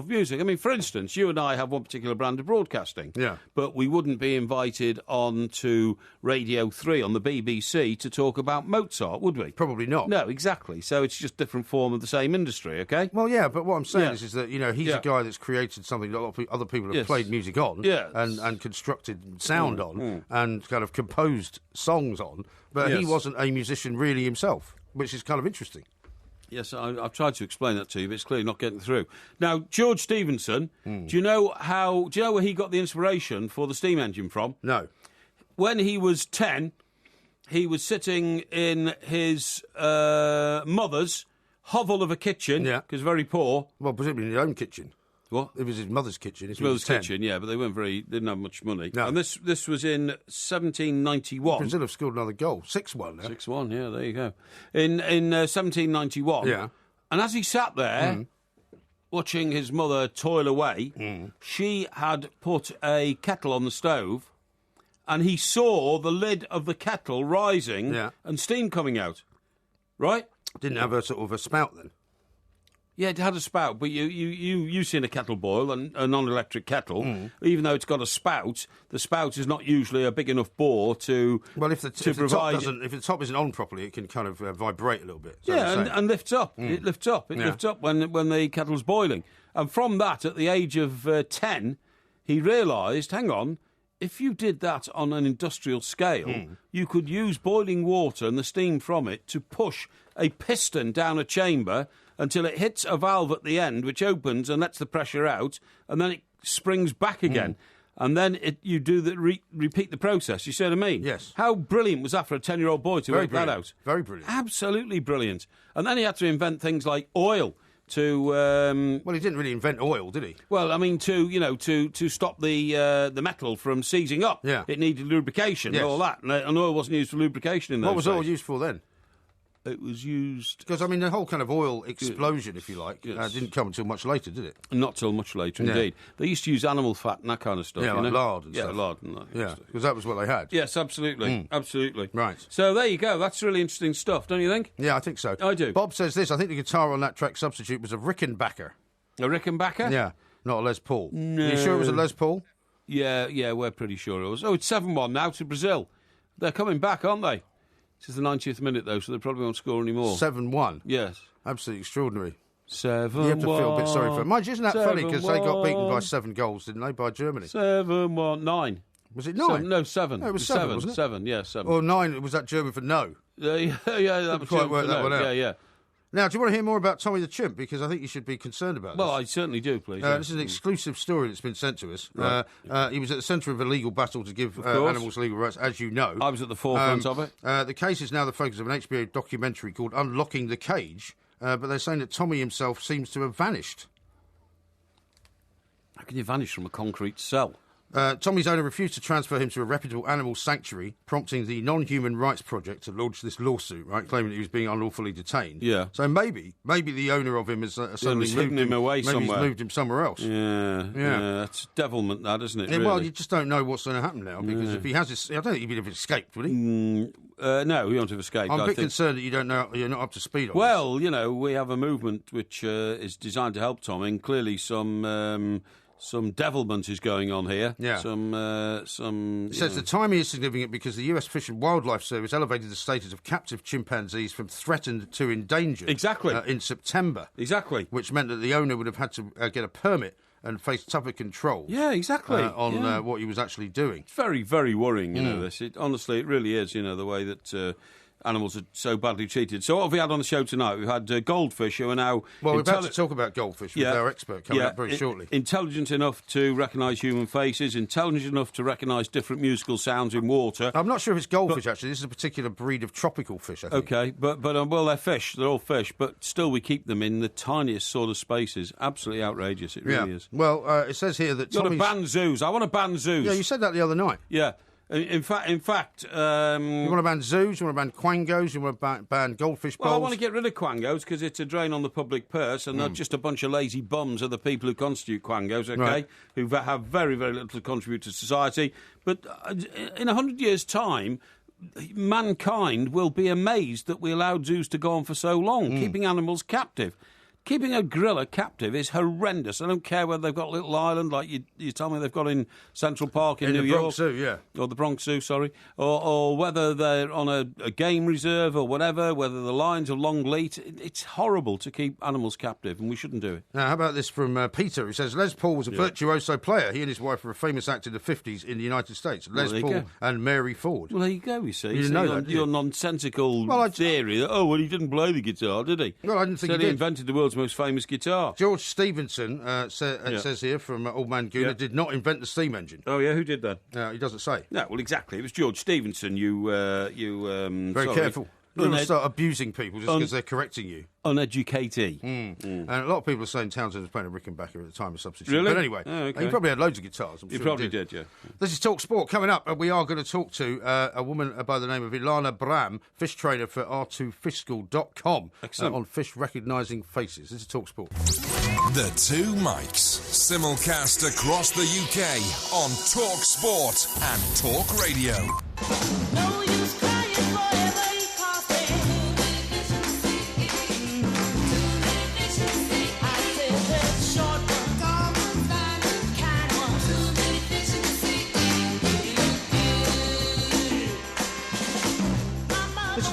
music. I mean, for instance, you and I have one particular brand of broadcasting. Yeah. But we wouldn't be invited on to Radio 3 on the BBC to talk about Mozart, would we? Probably not. No, exactly. So it's just different form of the same industry, okay? Well, yeah, but what I'm saying Yeah. is that he's a guy that's created something that a lot of other people have Yes. played music on, Yes. and constructed sound on, and kind of composed songs on. But he Yes. wasn't a musician really himself, which is kind of interesting. Yes, I've tried to explain that to you, but it's clearly not getting through. Now, George Stephenson, do you know where he got the inspiration for the steam engine from? No. When he was 10, he was sitting in his mother's hovel of a kitchen, Yeah. because very poor. Well, presumably in his own kitchen. What? It was his mother's kitchen. His mother's kitchen, yeah, but they didn't have much money. No. And this was in 1791. Brazil have scored another goal. 6-1 now. 6-1, yeah, there you go. In 1791. Yeah. And as he sat there, watching his mother toil away, she had put a kettle on the stove, and he saw the lid of the kettle rising Yeah. and steam coming out. Right? Didn't have a sort of a spout then. Yeah, it had a spout, but you've seen a kettle boil, a non-electric kettle. Even though it's got a spout, the spout is not usually a big enough bore to if the provide. if the top isn't on properly, it can kind of vibrate a little bit. And lifts up. It lifts up. It lifts up when the kettle's boiling. And from that, at the age of 10, he realised, hang on, if you did that on an industrial scale, you could use boiling water and the steam from it to push a piston down a chamber until it hits a valve at the end, which opens and lets the pressure out, and then it springs back again. And then you do repeat the process. You see what I mean? Yes. How brilliant was that for a 10-year-old boy to work that out? Very brilliant. Absolutely brilliant. And then he had to invent things like oil to... well, he didn't really invent oil, did he? Well, I mean, to stop the metal from seizing up. Yeah. It needed lubrication and all that. And oil wasn't used for lubrication in those What was days. oil used for then? It was used... Because, I mean, the whole kind of oil explosion, if you like, didn't come until much later, did it? Not till much later, indeed. They used to use animal fat and that kind of stuff. Yeah, like lard and stuff. Yeah, lard and that. Yeah, because that was what they had. Yes, absolutely. Absolutely. Right. So there you go. That's really interesting stuff, don't you think? Yeah, I think so. I do. Bob says this, I think the guitar on that track substitute was a Rickenbacker. A Rickenbacker? Yeah, not a Les Paul. No. Are you sure it was a Les Paul? Yeah, we're pretty sure it was. Oh, it's 7-1 now to Brazil. They're coming back, aren't they? This is the 90th minute, though, so they probably won't score any more. 7-1? Yes. Absolutely extraordinary. 7-1. You have to feel a bit sorry for them. Mind you, isn't that funny? Because they got beaten by 7 goals, didn't they, by Germany? 7-1, 9. Was it 9? No, 7. No, it was 7, wasn't it? 7, yeah, 7. Or 9, was that German for no? Yeah, that was quite work that one out. Yeah. Now, do you want to hear more about Tommy the Chimp? Because I think you should be concerned about this. Well, I certainly do, please. This is an exclusive story that's been sent to us. Right. He was at the centre of a legal battle to give animals legal rights, as you know. I was at the forefront of it. The case is now the focus of an HBO documentary called Unlocking the Cage, but they're saying that Tommy himself seems to have vanished. How can you vanish from a concrete cell? Tommy's owner refused to transfer him to a reputable animal sanctuary, prompting the Non-Human Rights Project to launch this lawsuit, right, claiming that he was being unlawfully detained. Yeah. So maybe the owner of him has suddenly moved him away somewhere. Maybe he's moved him somewhere else. Yeah. That's devilment, that, isn't it? Yeah, really? well, you just don't know what's going to happen now, because if he has, I don't think he'd have escaped, would he? No, he won't have escaped. I'm a bit concerned that you're not up to speed on this. Well, we have a movement which is designed to help Tom, and clearly some devilment is going on here. Yeah. It says the timing is significant because the US Fish and Wildlife Service elevated the status of captive chimpanzees from threatened to endangered. Exactly. In September. Exactly. Which meant that the owner would have had to get a permit and face tougher controls. Yeah, exactly. On what he was actually doing. It's very, very worrying, this. Honestly, it really is, the way that... animals are so badly treated. So what have we had on the show tonight? We've had goldfish who are now... Well, we're about to talk about goldfish with our expert coming up very shortly. Intelligent enough to recognise human faces, intelligent enough to recognise different musical sounds in water. I'm not sure if it's goldfish, actually. This is a particular breed of tropical fish, I think. OK, but well, they're fish. They're all fish, but still we keep them in the tiniest sort of spaces. Absolutely outrageous, it really is. Well, it says here that You want to ban zoos. I want to ban zoos. Yeah, you said that the other night. Yeah. In fact, you want to ban zoos, you want to ban quangos, you want to ban goldfish bowls. Well, I want to get rid of quangos because it's a drain on the public purse, and they're just a bunch of lazy bums are the people who constitute quangos, okay, right, who have very, very little to contribute to society. But in 100 years' time, mankind will be amazed that we allowed zoos to go on for so long, keeping animals captive. Keeping a gorilla captive is horrendous. I don't care whether they've got a little island like you tell me they've got in Central Park in New York. Bronx Zoo, yeah. Or the Bronx Zoo, sorry. Or whether they're on a game reserve or whatever, whether the lions are long leat. It's horrible to keep animals captive, and we shouldn't do it. Now, how about this from Peter, who says, Les Paul was a virtuoso player. He and his wife were a famous act in the 50s in the United States. Les Paul and Mary Ford. Well, there you go, you see. You didn't know that, did your you? nonsensical theory that, he didn't play the guitar, did he? Well, I didn't think he did. He invented the world's most famous guitar. George Stevenson, says here from Old Man Gooner, did not invent the steam engine. Oh, yeah? Who did that? He doesn't say. No, well, exactly. It was George Stevenson. Very careful. You don't start abusing people just because they're correcting you. Uneducated. And a lot of people are saying Townsend was playing a Rickenbacker at the time of substitution. Really? But anyway, okay. he probably had loads of guitars. I'm he sure probably did, yeah. This is Talk Sport. Coming up, we are going to talk to a woman by the name of Ilana Bram, fish trainer for r2fishschool.com, on fish recognising faces. This is Talk Sport. The Two Mics, simulcast across the UK on Talk Sport and Talk Radio. No use crying forever, coughing.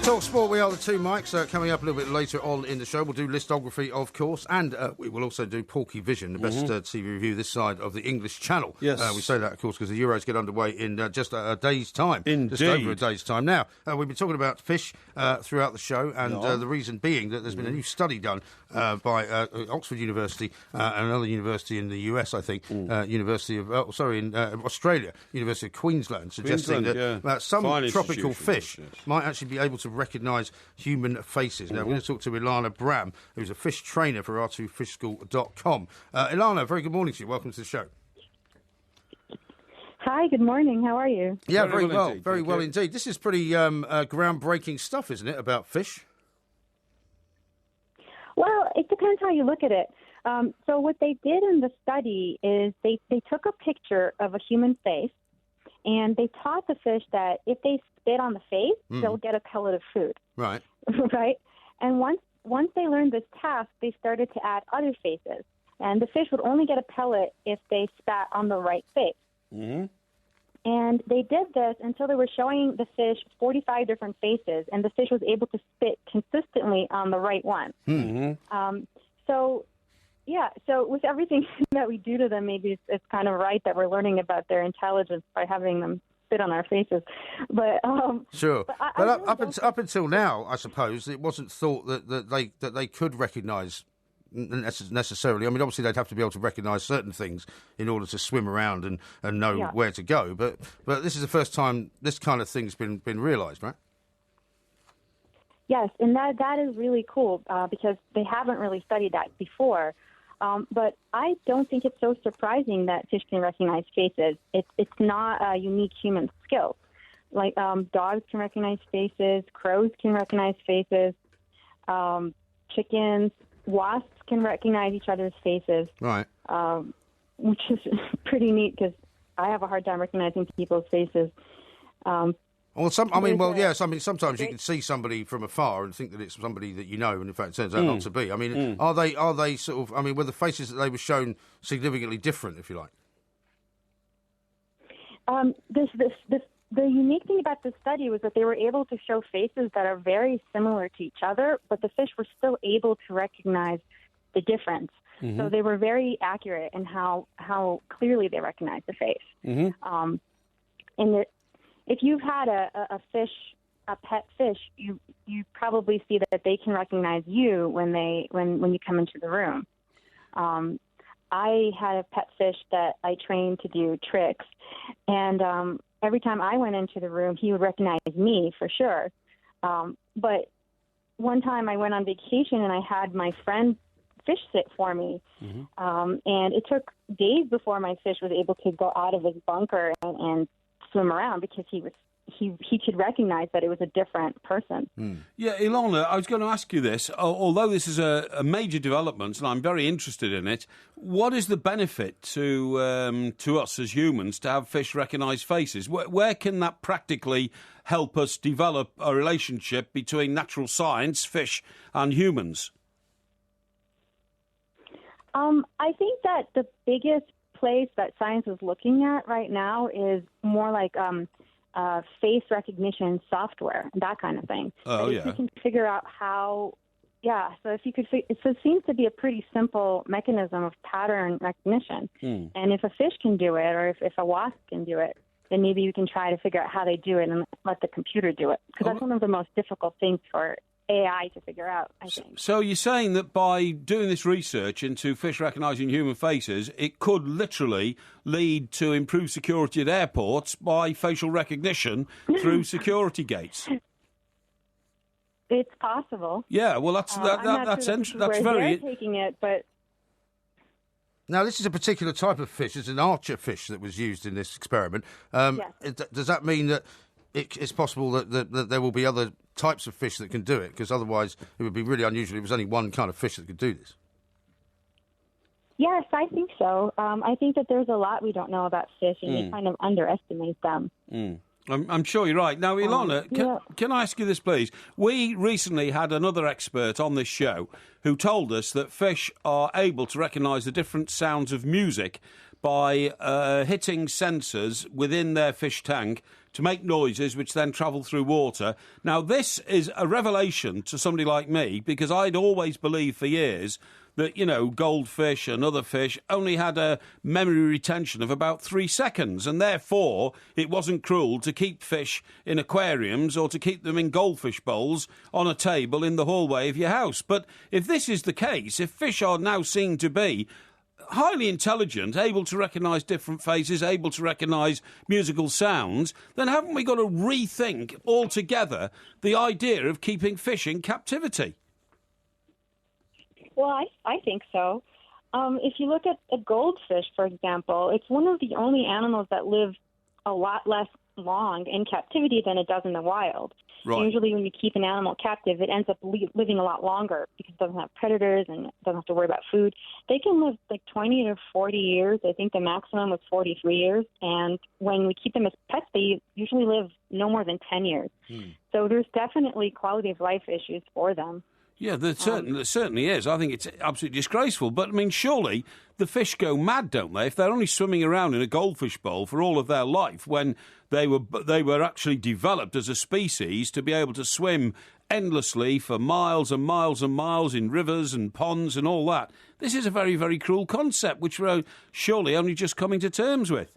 Talk Sport, we are the two mics. Coming up a little bit later on in the show, we'll do listography, of course, and we will also do Porkyvision, the best TV review this side of the English Channel. Yes. We say that, of course, because the Euros get underway in just a day's time. Indeed. Just over a day's time. Now, we've been talking about fish throughout the show, and the reason being that there's been a new study done by Oxford University and another university in the US, I think, University of, Australia, University of Queensland, suggesting that some Fine tropical institution, fish yes. might actually be able to recognise human faces. Now, we're going to talk to Ilana Bram, who's a fish trainer for r2fishschool.com. Ilana, very good morning to you. Welcome to the show. Hi, good morning. How are you? Yeah, very well. indeed. Very Thank well you. indeed. This is pretty groundbreaking stuff, isn't it, about fish? Well, it depends how you look at it. So what they did in the study is they took a picture of a human face, and they taught the fish that if they spit on the face, they'll get a pellet of food. Right. Right? And once they learned this task, they started to add other faces. And the fish would only get a pellet if they spat on the right face. Mm-hmm. And they did this until they were showing the fish 45 different faces, and the fish was able to spit consistently on the right one. Mm-hmm. So with everything that we do to them, maybe it's kind of right that we're learning about their intelligence by having them spit on our faces. But Sure. But I really up until now, I suppose, it wasn't thought that they could recognise necessarily. I mean, obviously they'd have to be able to recognise certain things in order to swim around and know where to go. But this is the first time this kind of thing's been realised, right? Yes, and that is really cool because they haven't really studied that before. But I don't think it's so surprising that fish can recognize faces. It's not a unique human skill. Like dogs can recognize faces, crows can recognize faces, chickens, wasps can recognize each other's faces. Right. Which is pretty neat because I have a hard time recognizing people's faces. Sometimes you can see somebody from afar and think that it's somebody that you know, and in fact it turns out not to be. I mean, are they sort of? I mean, were the faces that they were shown significantly different, if you like? The unique thing about this study was that they were able to show faces that are very similar to each other, but the fish were still able to recognize the difference. Mm-hmm. So they were very accurate in how clearly they recognized the face. Mm-hmm. If you've had a pet fish, you probably see that they can recognize you when you come into the room. I had a pet fish that I trained to do tricks, and every time I went into the room, he would recognize me for sure. But one time I went on vacation and I had my friend fish sit for me, and it took days before my fish was able to go out of his bunker and swim around because he could recognize that it was a different person. Yeah, Ilana, I was going to ask you this. Although this is a major development, and I'm very interested in it, what is the benefit to us as humans to have fish recognise faces? Where can that practically help us develop a relationship between natural science, fish, and humans? I think that the biggest place that science is looking at right now is more like face recognition software, that kind of thing. Oh, if you can figure out how, so if you could, so it seems to be a pretty simple mechanism of pattern recognition. And if a fish can do it, or if a wasp can do it, then maybe you can try to figure out how they do it and let the computer do it. Because that's one of the most difficult things for AI to figure out, I think. So you're saying that by doing this research into fish recognising human faces, it could literally lead to improved security at airports by facial recognition through security gates? It's possible. Yeah, well, that's very taking it, but. Now, this is a particular type of fish. It's an archer fish that was used in this experiment. Yes. Does that mean that it's possible that there will be other types of fish that can do it? Because otherwise it would be really unusual if it was only one kind of fish that could do this. Yes, I think so. I think that there's a lot we don't know about fish, and we kind of underestimate them. I'm sure you're right. Now, Ilana, can I ask you this, please? We recently had another expert on this show who told us that fish are able to recognise the different sounds of music by hitting sensors within their fish tank to make noises which then travel through water. Now, this is a revelation to somebody like me, because I'd always believed for years that, goldfish and other fish only had a memory retention of about 3 seconds, and therefore it wasn't cruel to keep fish in aquariums or to keep them in goldfish bowls on a table in the hallway of your house. But if this is the case, if fish are now seen to be highly intelligent, able to recognise different faces, able to recognise musical sounds, then haven't we got to rethink altogether the idea of keeping fish in captivity? Well, I think so. If you look at a goldfish, for example, it's one of the only animals that live a lot less long in captivity than it does in the wild. Right. Usually when you keep an animal captive, it ends up living a lot longer because it doesn't have predators and doesn't have to worry about food. They can live like 20 to 40 years. I think the maximum was 43 years. And when we keep them as pets, they usually live no more than 10 years. So there's definitely quality of life issues for them. Yeah, there certainly is. I think it's absolutely disgraceful. But, I mean, surely the fish go mad, don't they? If they're only swimming around in a goldfish bowl for all of their life, when they were actually developed as a species to be able to swim endlessly for miles and miles and miles in rivers and ponds and all that. This is a very, very cruel concept, which we're surely only just coming to terms with.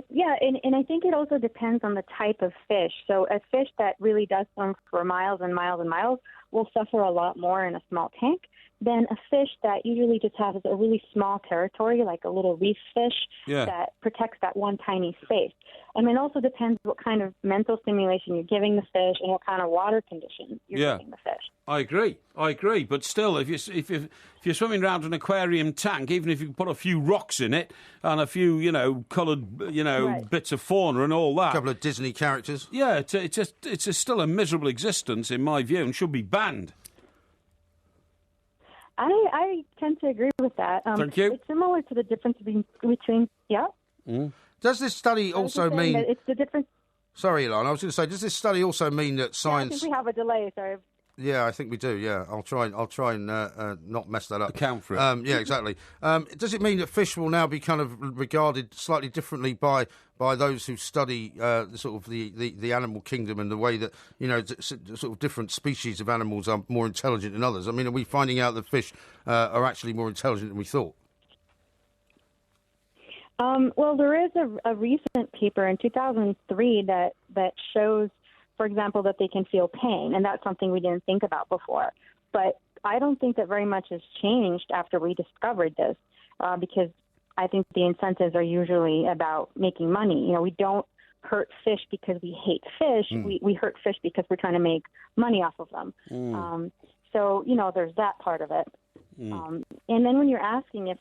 Yeah, and I think it also depends on the type of fish. So a fish that really does swim for miles and miles and miles will suffer a lot more in a small tank than a fish that usually just has a really small territory, like a little reef fish that protects that one tiny space. And it also depends what kind of mental stimulation you're giving the fish and what kind of water conditions you're giving the fish. I agree. But still, if you're swimming around an aquarium tank, even if you put a few rocks in it and a few, coloured, bits of fauna and all that, a couple of Disney characters, it's still a miserable existence in my view and should be banned. I tend to agree with that. Thank you. It's similar to the difference between Does this study also mean that it's the difference? Sorry, Ilan, I was going to say, does this study also mean that science? I think we have a delay. Sorry. Yeah, I think we do. Yeah, I'll try and not mess that up. Account for it. Yeah, exactly. Does it mean that fish will now be kind of regarded slightly differently by those who study the animal kingdom and the way that sort of different species of animals are more intelligent than others? I mean, are we finding out that fish are actually more intelligent than we thought? Well, there is a recent paper in 2003 that shows, for example, that they can feel pain, and that's something we didn't think about before. But I don't think that very much has changed after we discovered this, because I think the incentives are usually about making money. We don't hurt fish because we hate fish. We hurt fish because we're trying to make money off of them. So, there's that part of it. And then when you're asking if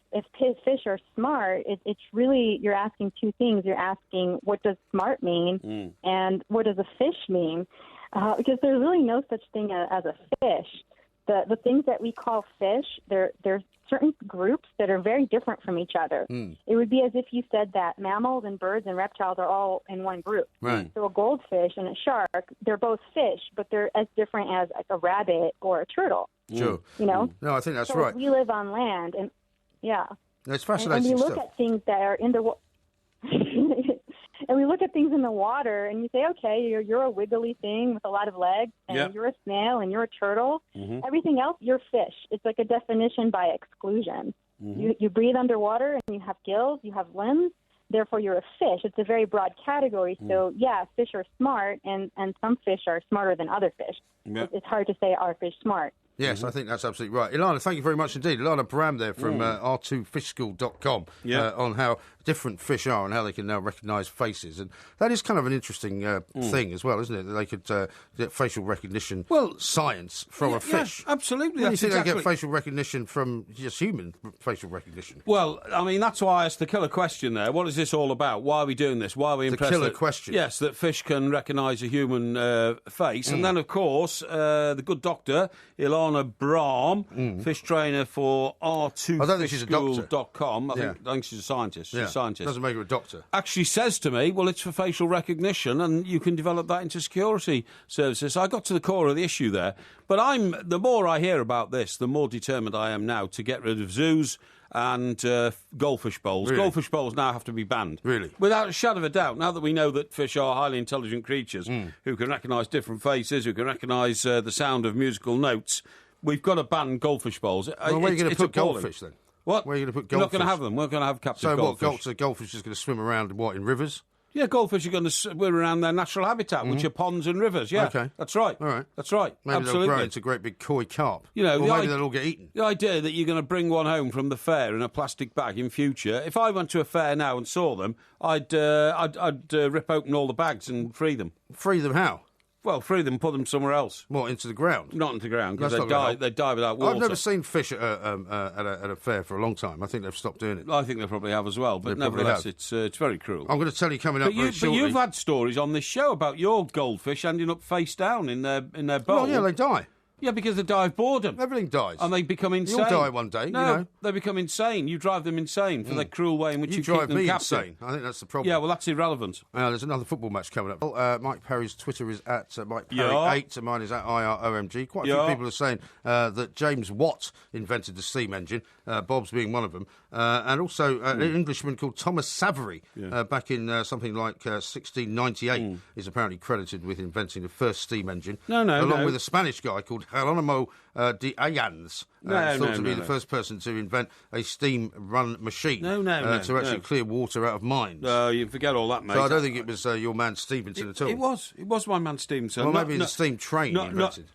fish are smart, it's really, you're asking two things. You're asking, what does smart mean, and what does a fish mean? Because there's really no such thing as a fish. The things that we call fish, there's certain groups that are very different from each other. It would be as if you said that mammals and birds and reptiles are all in one group. Right. So a goldfish and a shark, they're both fish, but they're as different as like a rabbit or a turtle. Sure. No, I think that's so right. We live on land, and It's fascinating and we look stuff. at things that are in the and we look at things in the water, and you say, okay, you're a wiggly thing with a lot of legs, and you're a snail, and you're a turtle. Everything else, you're fish. It's like a definition by exclusion. You breathe underwater, and you have gills, you have limbs. Therefore, you're a fish. It's a very broad category. So, fish are smart, and some fish are smarter than other fish. It's hard to say, are fish smart? Yes, I think that's absolutely right. Ilana, thank you very much indeed. Ilana Bram there from r2fishschool.com on how different fish are and how they can now recognise faces. And that is kind of an interesting thing as well, isn't it? That they could get facial recognition science from a fish. Yeah, absolutely. Do you think they get facial recognition from just human facial recognition? Well, I mean, that's why I asked the killer question there. What is this all about? Why are we doing this? Why are we impressed? The killer question. Yes, that fish can recognise a human face. And then, of course, the good doctor, Ilana Bram, fish trainer for r2fishschool.com. I think she's a scientist. Yeah. Scientist. Doesn't make her a doctor. Actually says to me, well, it's for facial recognition and you can develop that into security services. So I got to the core of the issue there. But the more I hear about this, the more determined I am now to get rid of zoos and goldfish bowls. Really? Goldfish bowls now have to be banned. Really? Without a shadow of a doubt. Now that we know that fish are highly intelligent creatures who can recognise different faces, who can recognise the sound of musical notes, we've got to ban goldfish bowls. Well, where are you going to put appalling. goldfish then? What? Where are you going to put We're not goldfish? going to have them. We're going to have captive goldfish. So what? So goldfish is going to swim around in rivers? Yeah, goldfish are going to swim around their natural habitat, which are ponds and rivers. Yeah, Okay. That's right. All right. That's right. Maybe Absolutely. they'll grow into great big koi carp. You know, or maybe they'll all get eaten. The idea that you're going to bring one home from the fair in a plastic bag in future. If I went to a fair now and saw them, I'd rip open all the bags and free them. Free them how? Well, free them, put them somewhere else. What, into the ground? Not into the ground, because That's they not gonna die. help. They die without water. I've never seen fish at a fair for a long time. I think they've stopped doing it. I think they probably have as well, but They probably nevertheless, have. it's very cruel. I'm going to tell you coming up But, very shortly. you've had stories on this show about your goldfish ending up face down in their bowl. Well, yeah, they die. Yeah, because they die of boredom. Everything dies. And they become insane. You'll die one day, No, you know. they become insane. You drive them insane for the cruel way in which you keep drive them me captive. insane. I think that's the problem. Yeah, well, that's irrelevant. There's another football match coming up. Mike Parry's Twitter is at MikeParry8, Yeah. and mine is at IROMG. Quite a Yeah. few people are saying that James Watt invented the steam engine, Bob's being one of them, and also an Englishman called Thomas Savary, back in something like 1698, is apparently credited with inventing the first steam engine, along with a Spanish guy called Jerónimo de Ayans, thought to be the first person to invent a steam-run machine to actually clear water out of mines. You forget all that, mate. So I don't think it was your man Stevenson at all. It was my man Stevenson. Well, maybe the steam train he invented.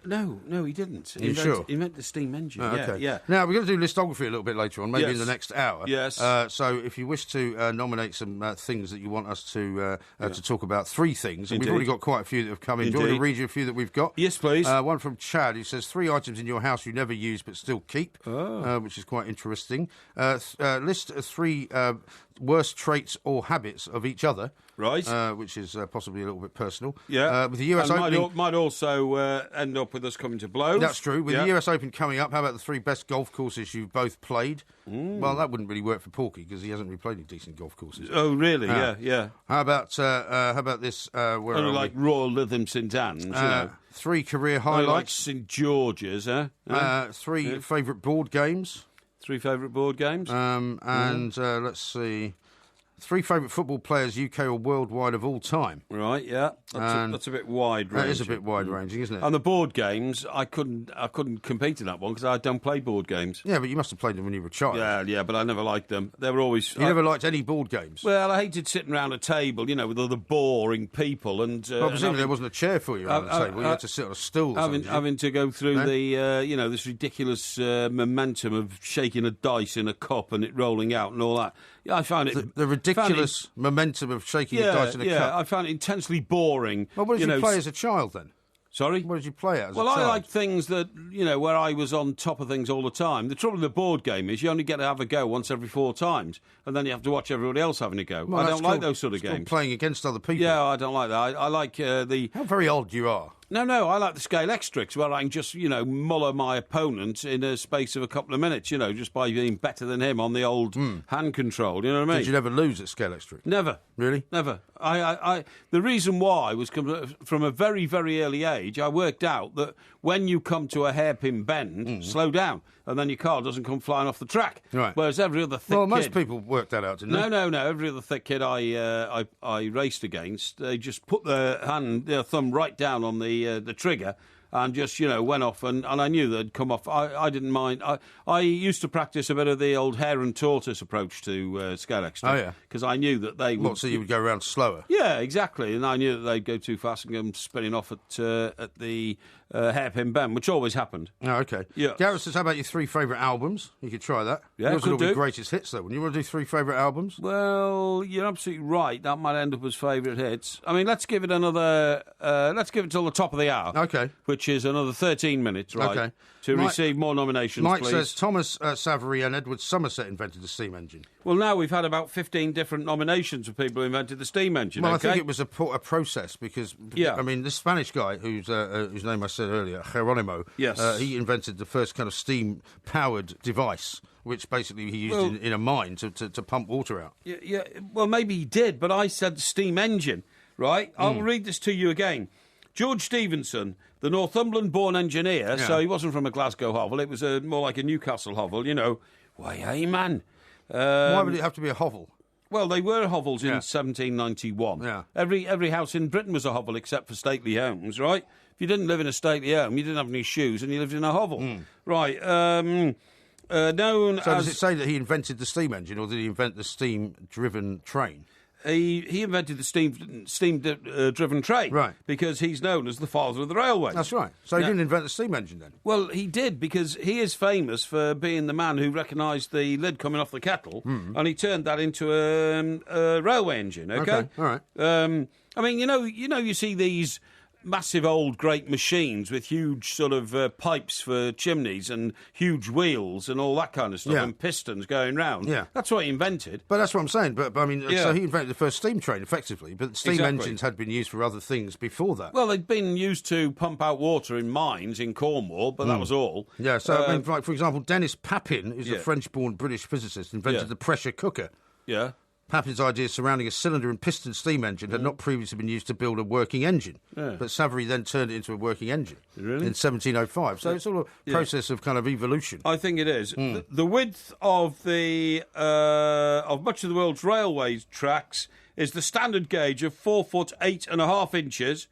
No, he didn't. You sure? He meant the steam engine. Oh, okay. Yeah. Now, we're going to do listography a little bit later on, maybe in the next hour. Yes. So if you wish to nominate some things that you want us to talk about, 3 things, and we've already got quite a few that have come in. Do you want me to read you a few that we've got? Yes, please. One from Chad, who says 3 items in your house you never use but still keep, which is quite interesting. List 3 worst traits or habits of each other. Right. Which is possibly a little bit personal. Yeah. With the US and Open... might also end up with us coming to blows. That's true. With the US Open coming up, how about the 3 best golf courses you've both played? Well, that wouldn't really work for Porky because he hasn't really played any decent golf courses. Oh, really? Yeah. How about this? Where Only are like we? Royal Lytham St Anne's, you know. 3 career Only like highlights. St George's, huh? 3 favourite board games. 3 favourite board games. And let's see. 3 favourite football players, UK or worldwide, of all time. Right, yeah. That's a bit wide ranging. That is a bit wide ranging, isn't it? And the board games, I couldn't compete in that one because I don't play board games. Yeah, but you must have played them when you were a child. Yeah, but I never liked them. They were always... You never liked any board games? Well, I hated sitting around a table, you know, with other boring people and... Well, presumably there wasn't a chair for you around the table. You had to sit on a stool or something. Having to go through this ridiculous momentum of shaking a dice in a cup and it rolling out and all that. Yeah, I found it... The ridiculous momentum of shaking a dice in a cup. Yeah, I found it intensely boring. Well, what did you play as a child, then? Sorry? What did you play as a child? child? I like things that, where I was on top of things all the time. The trouble with the board game is you only get to have a go once every 4 times, and then you have to watch everybody else having a go. Well, I don't like those sort of games. Playing against other people. Yeah, I don't like that. I like the... How very odd you are. No, I like the scale extricts where I can just, muller my opponent in a space of a couple of minutes, just by being better than him on the old hand control, you know what I mean? Did you never lose at scale extrict? Never. Really? Never. The reason why was from a very, very early age, I worked out that when you come to a hairpin bend, slow down, and then your car doesn't come flying off the track. Right. Whereas every other thick Well, most kid... people worked that out, didn't they? No. Every other thick kid I raced against, they just put their thumb right down on the trigger and just, went off, and I knew they'd come off. I didn't mind. I used to practice a bit of the old hare and tortoise approach to scale extra. Oh, yeah. Because I knew that they would... What, so you would go around slower? Yeah, exactly. And I knew that they'd go too fast and go spinning off at the hairpin bend, which always happened. Oh, okay. Yeah. Gareth says, how about your 3 favourite albums? You could try that. Yeah, Yours would all could be do. greatest hits, though. Wouldn't you want to do 3 favourite albums? Well, you're absolutely right. That might end up as favourite hits. I mean, let's give it another... let's give it till the top of the hour. Okay. Which is another 13 minutes, right? Okay. To receive more nominations, Mike please. says Thomas Savary and Edward Somerset invented the steam engine. Well, now we've had about 15 different nominations of people who invented the steam engine. Well, okay? I think it was a process because, I mean, this Spanish guy whose name I said earlier, Jerónimo, yes. He invented the first kind of steam-powered device, which basically he used in a mine to pump water out. Yeah, well, maybe he did, but I said steam engine, right? I'll read this to you again. George Stephenson, the Northumberland-born engineer, so he wasn't from a Glasgow hovel, it was more like a Newcastle hovel, Why, hey, man. Why would it have to be a hovel? Well, they were hovels in 1791. Yeah. Every house in Britain was a hovel except for stately homes, right? If you didn't live in a stately home, you didn't have any shoes and you lived in a hovel. Right. Known So as... does it say that he invented the steam engine, or did he invent the steam-driven train? He invented the steam-driven train. Right. Because he's known as the father of the railway. That's right. So he didn't invent the steam engine then? Well, he did, because he is famous for being the man who recognised the lid coming off the kettle, and he turned that into a railway engine, OK? All right. I mean, you see these massive old great machines with huge sort of pipes for chimneys and huge wheels and all that kind of stuff, and pistons going round. Yeah. That's what he invented. But that's what I'm saying. But I mean, so he invented the first steam train, effectively, but steam Exactly. engines had been used for other things before that. Well, they'd been used to pump out water in mines in Cornwall, but that was all. Yeah, so, I mean, like, for example, Dennis Papin, who's a French-born British physicist, invented the pressure cooker. Yeah. Papin's ideas surrounding a cylinder and piston steam engine had not previously been used to build a working engine. Yeah. But Savary then turned it into a working engine in 1705. So it's all a process of kind of evolution. I think it is. The width of the of much of the world's railway tracks is the standard gauge of 4 foot 8.5 inches,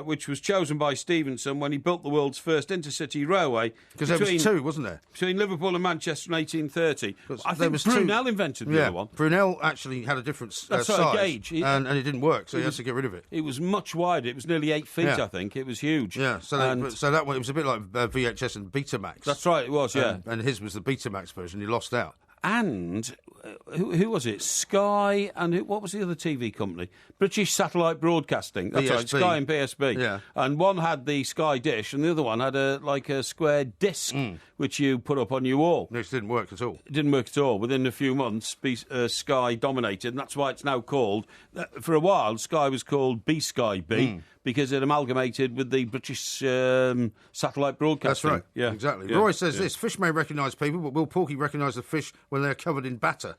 which was chosen by Stephenson when he built the world's first intercity railway. Because there was two, wasn't there? Between Liverpool and Manchester in 1830. I there think was Brunel two. invented the other one. Brunel actually had a different size. Gauge. And it didn't work, so he had to get rid of it. It was much wider. It was nearly 8 feet, I think. It was huge. Yeah, so that one, it was a bit like VHS and Betamax. That's right, it was, yeah. And his was the Betamax version. He lost out. And who was it? Sky and what was the other TV company? British Satellite Broadcasting. That's right, Sky and PSB. Yeah. And one had the Sky dish, and the other one had a square disc which you put up on your wall. Which didn't work at all. It didn't work at all. Within a few months, Sky dominated, and that's why it's now called. For a while, Sky was called B-Sky B. Because it amalgamated with the British Satellite Broadcasting. That's right. Yeah, exactly. Yeah. Roy says this: fish may recognise people, but will Porky recognise the fish when they're covered in batter?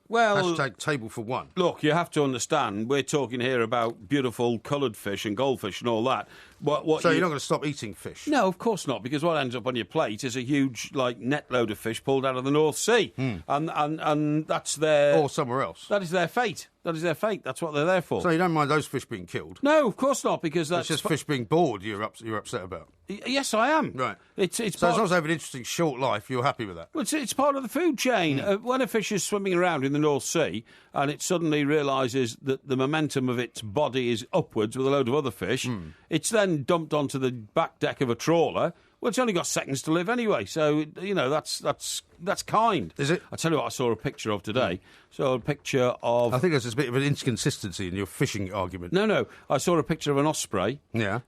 Well, hashtag table for one. Look, you have to understand, we're talking here about beautiful coloured fish and goldfish and all that. So you're not going to stop eating fish? No, of course not, because what ends up on your plate is a huge, net load of fish pulled out of the North Sea. And that's their... Or somewhere else. That is their fate. That is their fate. That's what they're there for. So you don't mind those fish being killed? No, of course not, because that's... It's just fish being bored you're upset about? Yes, I am. Right. It's so as long as they have an interesting short life, you're happy with that? Well, it's part of the food chain. When a fish is swimming around in the North Sea and it suddenly realises that the momentum of its body is upwards with a load of other fish, it's then dumped onto the back deck of a trawler. Well, it's only got seconds to live anyway, so, that's kind. Is it? I tell you what I saw a picture of today. Saw a picture of... I think there's a bit of an inconsistency in your fishing argument. No. I saw a picture of an osprey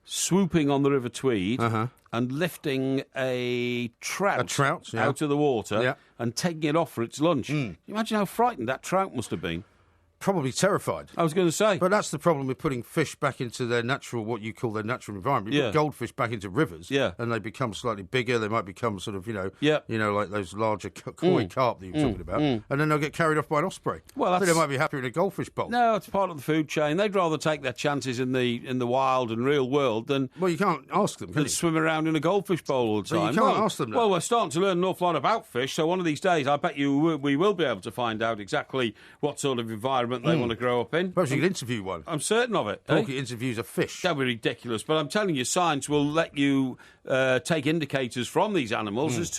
swooping on the River Tweed and lifting a trout out of the water and taking it off for its lunch. Can you imagine how frightened that trout must have been? Probably terrified. I was going to say. But that's the problem with putting fish back into their natural, what you call their natural environment. You put goldfish back into rivers, and they become slightly bigger. They might become sort of, like those larger koi carp that you were talking about. And then they'll get carried off by an osprey. Well, they might be happier in a goldfish bowl. No, it's part of the food chain. They'd rather take their chances in the wild and real world than... Well, you can't ask them, can you? Swim around in a goldfish bowl all the time. Well, you can't ask them that. Well, we're starting to learn an awful lot about fish, so one of these days I bet you we will be able to find out exactly what sort of environment they want to grow up in. Perhaps you could interview one. I'm certain of it. Porky interviews a fish. That would be ridiculous, but I'm telling you, science will let you take indicators from these animals as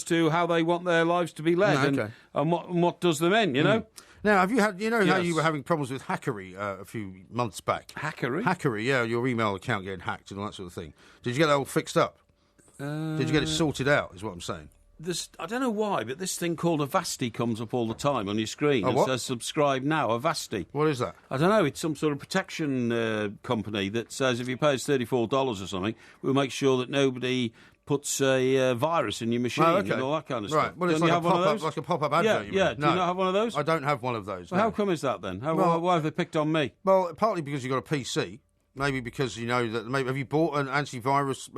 to how they want their lives to be led and what does them in, you know? Now, have you had, how you were having problems with hackery a few months back? Hackery? Hackery, yeah, your email account getting hacked and all that sort of thing. Did you get that all fixed up? Did you get it sorted out, is what I'm saying? I don't know why, but this thing called Avasti comes up all the time on your screen. It says subscribe now, Avasti. What is that? I don't know. It's some sort of protection company that says if you pay us $34 or something, we'll make sure that nobody puts a virus in your machine and all that kind of stuff. Right. Well, it's like a pop-up advert. Yeah. Do you not have one of those? I don't have one of those. Well, no. how come is that then? Why have they picked on me? Well, partly because you've got a PC. Maybe because you know that. Maybe have you bought an antivirus,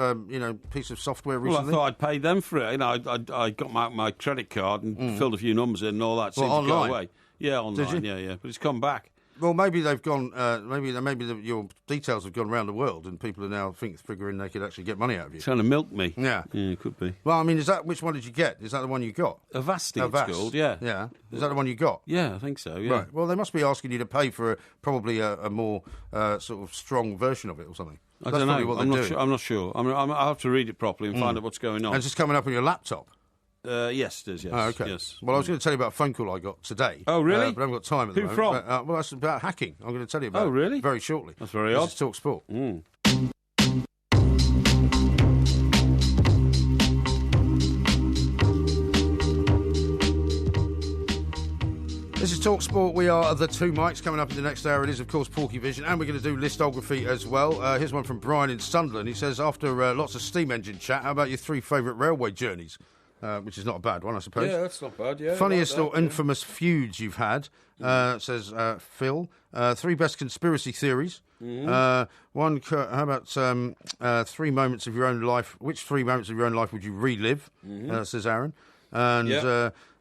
piece of software recently? Well, I thought I'd pay them for it. I got my credit card and filled a few numbers in and all that. Seemed online? to go away. Yeah, online. Did you? Yeah. But it's come back. Well, maybe they've gone. Maybe your details have gone around the world, and people are now figuring they could actually get money out of you. Trying to milk me. Yeah, it could be. Well, I mean, which one did you get? Is that the one you got? Avast, it's called. Yeah. Yeah. Is that the one you got? Yeah, I think so. Yeah. Right. Well, they must be asking you to pay for probably a more sort of strong version of it or something. I That's don't know. probably what they're doing. I'm not sure. I'll have to read it properly and find out what's going on. And it's just coming up on your laptop. Yes, it is, yes. Oh, okay. Yes. Well, I was going to tell you about a phone call I got today. Oh, really? But I haven't got time at the Who moment. from? Well, that's about hacking. I'm going to tell you about Oh, really? it very shortly. That's very odd. This is Talk Sport. This is Talk Sport. We are the two mics. Coming up in the next hour, it is, of course, Porkyvision, and we're going to do listography as well. Here's one from Brian in Sunderland. He says, after lots of steam engine chat, how about your 3 favourite railway journeys? Which is not a bad one, I suppose. Yeah, that's not bad, yeah. Funniest or infamous feuds you've had, says Phil. 3 best conspiracy theories. How about 3 moments of your own life? Which 3 moments of your own life would you relive, says Aaron. And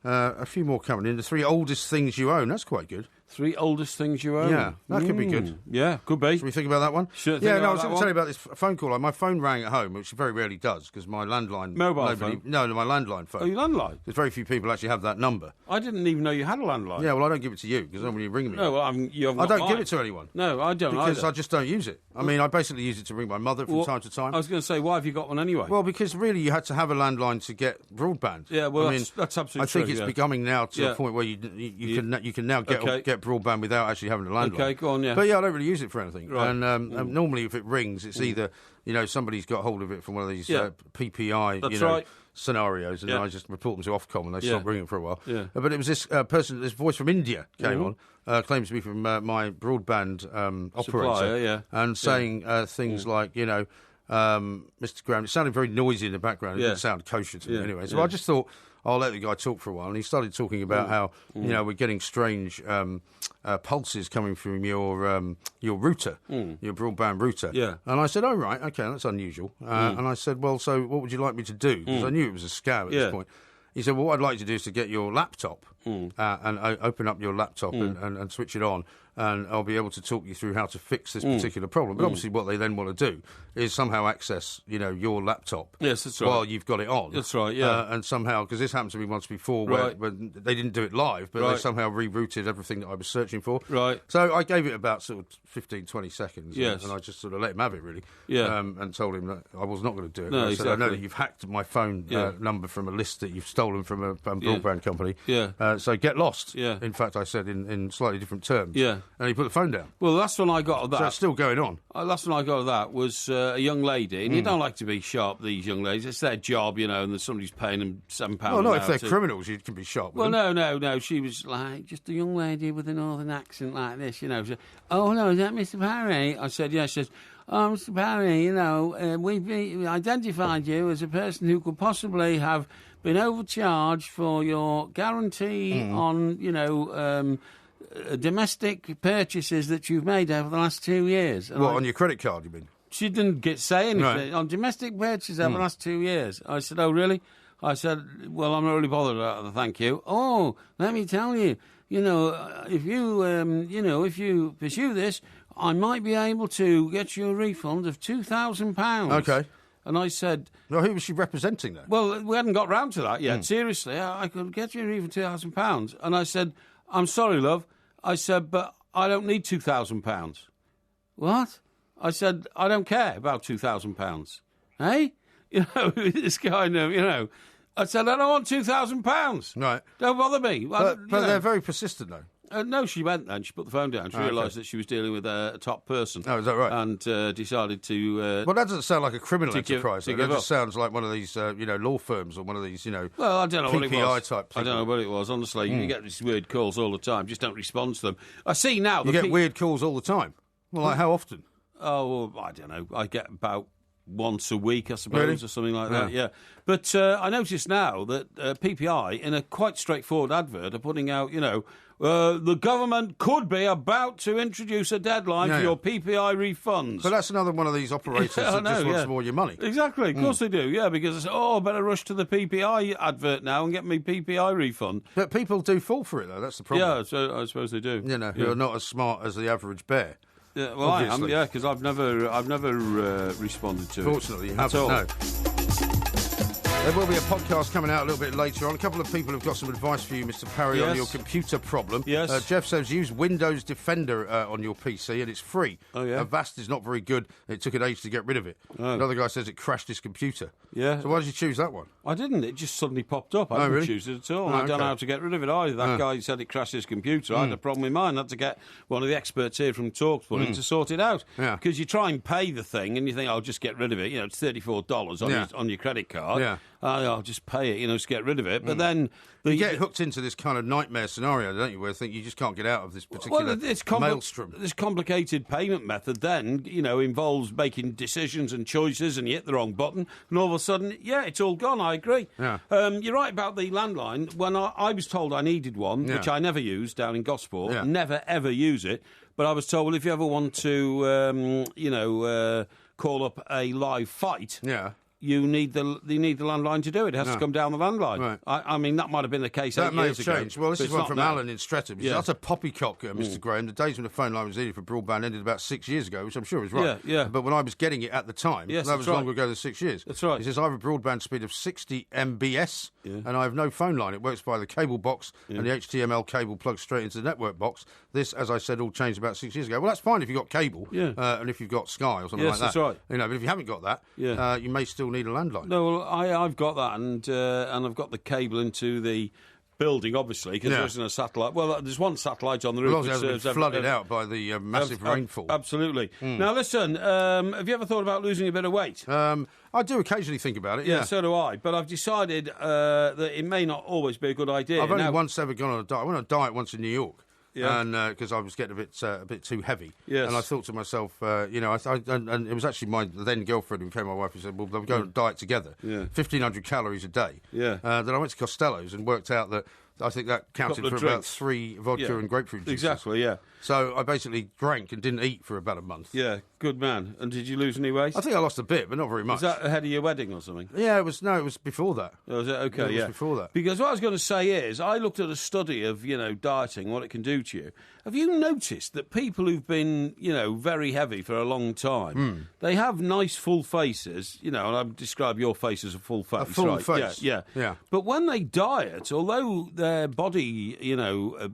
a few more coming in. The 3 oldest things you own. That's quite good. 3 oldest things you own. Yeah, that could be good. Yeah, could be. Should we think about that one? Sure. I was going to tell you about this phone call. My phone rang at home, which very rarely does, because my landline... Mobile phone? No, my landline phone. Oh, your landline? Because very few people actually have that number. I didn't even know you had a landline. Yeah, well, I don't give it to you, because nobody ring me. No, well, you haven't I got don't give mine. it to anyone. No, I don't Because either. I just don't use it. I mean, I basically use it to ring my mother from time to time. I was going to say, why have you got one anyway? Well, because really you had to have a landline to get broadband. Yeah, well, I mean, that's absolutely I think true, it's yeah. becoming now to a point where you can now get broadband without actually having a landline. Okay, go on, yeah. But yeah, I don't really use it for anything. Right. And normally if it rings, it's either somebody's got hold of it from one of these PPI scenarios, and then I just report them to Ofcom and they stop ringing for a while. Yeah. But it was this this voice from India came on, claims to be from my broadband operator, supplier, and saying things like, Mr. Graham, it sounded very noisy in the background. It didn't sound kosher to me anyway. So I just thought, I'll let the guy talk for a while. And he started talking about how, we're getting strange pulses coming from your router, your broadband router. Yeah. And I said, oh, right, okay, that's unusual. And I said, well, so what would you like me to do? Because I knew it was a scam at this point. He said, well, what I'd like you to do is to get your laptop and open up your laptop and switch it on, and I'll be able to talk you through how to fix this particular problem. But obviously what they then want to do is somehow access, your laptop while you've got it on. That's right, yeah. And somehow, because this happened to me once before where they didn't do it live, but they somehow rerouted everything that I was searching for. Right. So I gave it about sort of 15, 20 seconds. Yes. And I just sort of let him have it, really. Yeah. And told him that I was not going to do it. No, I said, I know exactly. that you've hacked my phone number from a list that you've stolen from a broadband company. Yeah. So get lost. Yeah. In fact, I said in slightly different terms. Yeah. And he put the phone down. Well, the last one I got of that... So it's still going on. Last one I got of that was a young lady, and you don't like to be sharp, these young ladies. It's their job, and somebody's paying them £7 Well, not an if hour they're criminals, you can be sharp with Well, them. no. She was like, just a young lady with a northern accent like this, She said, oh, hello, is that Mr. Parry? I said, yes. She says, oh, Mr. Parry, we've identified you as a person who could possibly have been overcharged for your guarantee on, domestic purchases that you've made over the last 2 years. And What, on your credit card, you mean? She didn't say anything. Right. On domestic purchases over the last 2 years. I said, oh, really? I said, well, I'm not really bothered about that, thank you. Oh, let me tell you, if you pursue this, I might be able to get you a refund of £2,000. Okay. And I said... Well, who was she representing then? Well, we hadn't got round to that yet. Seriously, I could get you a refund of £2,000. And I said, I'm sorry, love. I said, but I don't need £2,000. What? I said, I don't care about £2,000. Hey? This kind of, I said, I don't want £2,000. Right. Don't bother me. But they're very persistent, though. No, she went then. She put the phone down. She realised that she was dealing with a top person. Oh, is that right? And decided to... well, that doesn't sound like a criminal enterprise. to That give just up. sounds like one of these, law firms or one of these, Well, I don't know what it PPI was. type I don't know what it was. Honestly, you get these weird calls all the time. Just don't respond to them. I see now... You get weird calls all the time. Well, like how often? Oh, well, I don't know. I get about once a week, I suppose, Really? or something like that. Yeah. But I noticed now that PPI, in a quite straightforward advert, are putting out, the government could be about to introduce a deadline for your PPI refunds. But that's another one of these operators that just wants more of your money. Exactly, of course they do, yeah, because, I better rush to the PPI advert now and get me PPI refund. But people do fall for it, though, that's the problem. Yeah, so I suppose they do. Who are not as smart as the average bear. Yeah, well, obviously. I am, because I've never responded to it. Fortunately, you haven't, no. There will be a podcast coming out a little bit later on. A couple of people have got some advice for you, Mr. Parry, on your computer problem. Yes. Jeff says use Windows Defender on your PC and it's free. Oh, yeah. Avast is not very good. It took an age to get rid of it. Oh. Another guy says it crashed his computer. Yeah. So why did you choose that one? I didn't. It just suddenly popped up. I didn't really? choose it at all. Oh, I don't know okay. how to get rid of it either. That guy said it crashed his computer. I had a problem with mine. I had to get one of the experts here from TalkSport in to sort it out. Yeah. Because you try and pay the thing and you think, I'll just get rid of it. It's $34 on your credit card. Yeah. I'll just pay it, just get rid of it. But then... You get hooked into this kind of nightmare scenario, don't you, where you think you just can't get out of this particular maelstrom. This complicated payment method then, involves making decisions and choices, and you hit the wrong button, and all of a sudden, it's all gone, I agree. Yeah. You're right about the landline. When I was told I needed one, which I never used down in Gosport, never ever use it, but I was told, well, if you ever want to, call up a live fight... Yeah. You need the landline to do it. It has to come down the landline. Right. I mean, that might have been the case 8 years ago. That may have changed. Well, this is one from Alan in Streatham. He says, that's a poppycock, Mr. Graham. The days when the phone line was needed for broadband ended about 6 years ago, which I'm sure is right. Yeah. But when I was getting it at the time, that was longer ago than 6 years. That's right. He says, I have a broadband speed of 60 mbs, and I have no phone line. It works by the cable box, and the HTML cable plugs straight into the network box. This, as I said, all changed about 6 years ago. Well, that's fine if you've got cable, and if you've got Sky or something like that. Yes, that's right. But if you haven't got that, you may still need a landline. No, well, I've got that, and I've got the cable into the building, obviously, because there isn't a satellite. Well, there's one satellite on the roof. As long as it hasn't been flooded out by the massive rainfall. Absolutely. Now, listen, have you ever thought about losing a bit of weight? I do occasionally think about it, Yeah, so do I. But I've decided that it may not always be a good idea. I've only once ever gone on a diet. I went on a diet once in New York. Yeah. And because I was getting a bit too heavy, yes. And I thought to myself, and it was actually my then girlfriend who became my wife who said, "Well, they'll go on a diet together, 1,500 calories a day." Yeah. Then I went to Costello's and worked out that I think that counted for about 3 vodka and grapefruit juices. Exactly, yeah. So I basically drank and didn't eat for about a month. Yeah, good man. And did you lose any weight? I think I lost a bit, but not very much. Was that ahead of your wedding or something? Yeah, it was before that. Oh, was it? Okay, It was before that. Because what I was going to say is, I looked at a study of, dieting, what it can do to you. Have you noticed that people who've been, very heavy for a long time, they have nice full faces, and I describe your face as a full face. A full face. Yeah. But when they diet, although their body,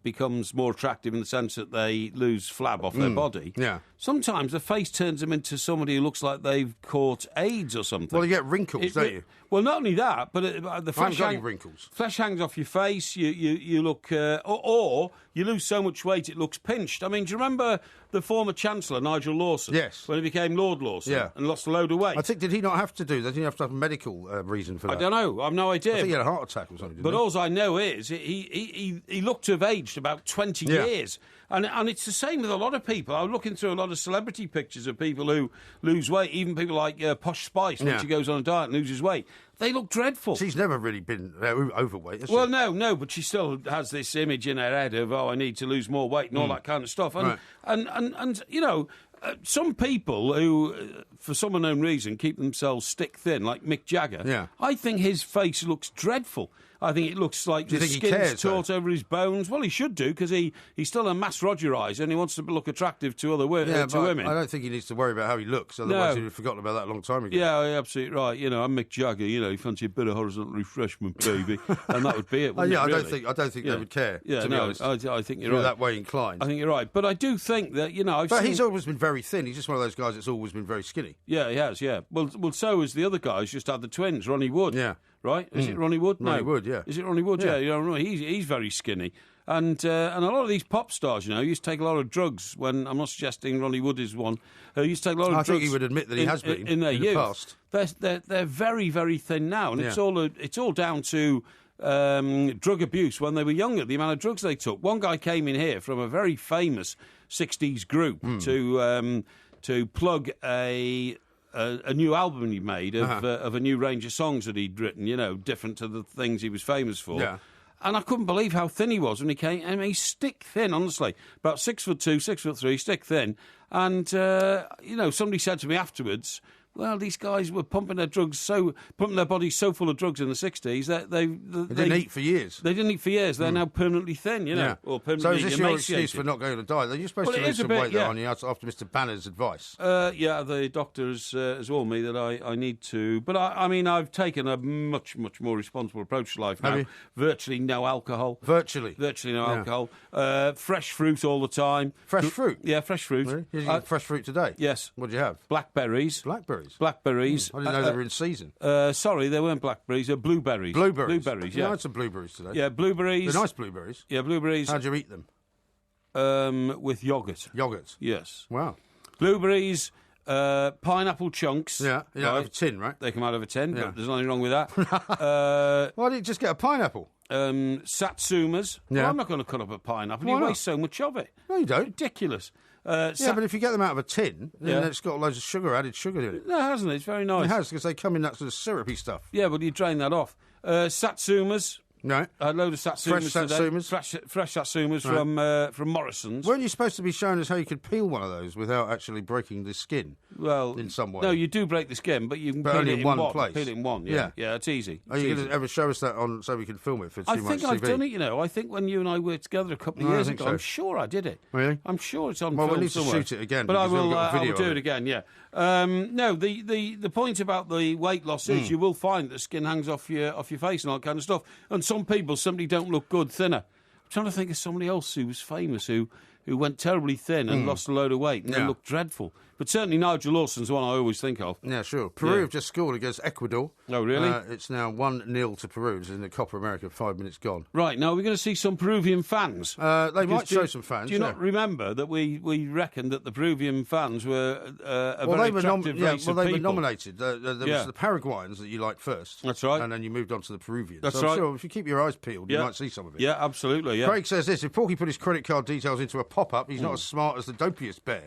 becomes more attractive in the sense that they lose flab off their body, sometimes the face turns them into somebody who looks like they've caught AIDS or something. Well, you get wrinkles, don't you? Well, not only that, but the flesh, wrinkles. Flesh hangs off your face. You look, or you lose so much weight it looks pinched. I mean, do you remember the former Chancellor Nigel Lawson? Yes. When he became Lord Lawson, and lost a load of weight. I think did he not have to do that? Did he have to have a medical reason for that? I don't know. I've no idea. I think he had a heart attack or something. But all I know is he looked to have aged about 20 years. And it's the same with a lot of people. I was looking through a lot of celebrity pictures of people who lose weight, even people like Posh Spice, when she goes on a diet and loses weight. They look dreadful. She's never really been overweight, has she? Well, no, but she still has this image in her head of, I need to lose more weight and all that kind of stuff. And some people who, for some unknown reason, keep themselves stick thin, like Mick Jagger, I think his face looks dreadful. I think it looks like the skin's taut over his bones. Well, he should do, because he's still a mass Rogeriser and he wants to look attractive to other women. I don't think he needs to worry about how he looks, otherwise he'd have forgotten about that a long time ago. Yeah, you're absolutely right. I'm Mick Jagger, you fancy a bit of horizontal refreshment, baby. And that would be it, wouldn't it, really? I don't think they would care, to be honest. I think you're right. that way inclined. I think you're right. But I do think that, he's always been very thin. He's just one of those guys that's always been very skinny. Yeah, he has, yeah. Well, so is the other guy who's just had the twins, Ronnie Wood. Yeah. Right? Is it Ronnie Wood? Ronnie Wood, yeah. Is it Ronnie Wood? Yeah. He's very skinny. And a lot of these pop stars, used to take a lot of drugs. When I'm not suggesting Ronnie Wood is one, used to take a lot of drugs. I think he would admit that he has been in their youth. The past. They're very, very thin now, and it's all down to drug abuse when they were younger. The amount of drugs they took. One guy came in here from a very famous '60s group to plug a a new album he made of a new range of songs that he'd written, different to the things he was famous for. Yeah. And I couldn't believe how thin he was when he came. I mean, he's stick thin, honestly. About 6'2", 6'3", stick thin. And, somebody said to me afterwards, well, these guys were pumping their bodies so full of drugs in the 60s that they didn't eat for years. They didn't eat for years. They're now permanently thin, or permanently So is this your emaciated. excuse for not going to diet? You're supposed to lose some weight, though, aren't you, after Mr. Banner's advice? The doctor has warned me that I need to. But, I've taken a much, much more responsible approach to life now. Have you? Virtually no alcohol. Virtually no alcohol. Fresh fruit all the time. Fresh fruit? Yeah, fresh fruit. Really? Did you get fresh fruit today? Yes. What did you have? Blackberries. Blackberries? Blackberries. I didn't know they were in season. Sorry, they weren't blackberries. They're blueberries. Blueberries, yeah. I had some blueberries today. Yeah, blueberries. They're nice blueberries. Yeah, blueberries. How'd you eat them? With yoghurt. Yoghurt? Yes. Wow. Blueberries, pineapple chunks. Yeah, out of a tin, right? They come out of a tin, Yeah. but there's nothing wrong with that. Why didn't you just get a pineapple? Satsumas. Yeah. Well, I'm not going to cut up a pineapple. Why You not? waste so much of it. No, you don't. Ridiculous. Yeah, but if you get them out of a tin, then Yeah. it's got loads of added sugar in it. No, hasn't it? It's very nice. It has, because they come in that sort of syrupy stuff. Yeah, but you drain that off. Satsumas. No. I had a load of satsumas Fresh today. satsumas? Fresh satsumas from Morrison's. Weren't you supposed to be showing us how you could peel one of those without actually breaking the skin? Well, in some way. No, you do break the skin, but you can But peel only it in one one place. Peel it in one, Yeah. yeah, it's easy. Are It's you easy. going to ever show us that on so we can film it for too I much think TV? I've done it, I think when you and I worked together a couple of No, I years think ago, so. I'm sure I did it. Really? I'm sure it's on Well, film we need to somewhere. shoot it again, But I because we've will, got a I video will do of it it. again, yeah. No, the point about the weight loss is you will find that skin hangs off your face and all that kind of stuff. And some people simply don't look good thinner. I'm trying to think of somebody else who was famous who went terribly thin and lost a load of weight and they looked dreadful. But certainly Nigel Lawson's the one I always think of. Yeah, sure. Peru have just scored against Ecuador. Oh, really? It's now 1-0 to Peru. It's in the Copa America, 5 minutes gone. Right, now we're going to see some Peruvian fans. They might show some fans. Do you not remember that we reckoned that the Peruvian fans were very attractive race of they were people? nominated. There was the Paraguayans that you liked first. That's right. And then you moved on to the Peruvians. That's so I'm right. sure if you keep your eyes peeled, you might see some of it. Yeah, absolutely, yeah. Craig says this: if Porky put his credit card details into a pop-up, he's not as smart as the dopiest bear.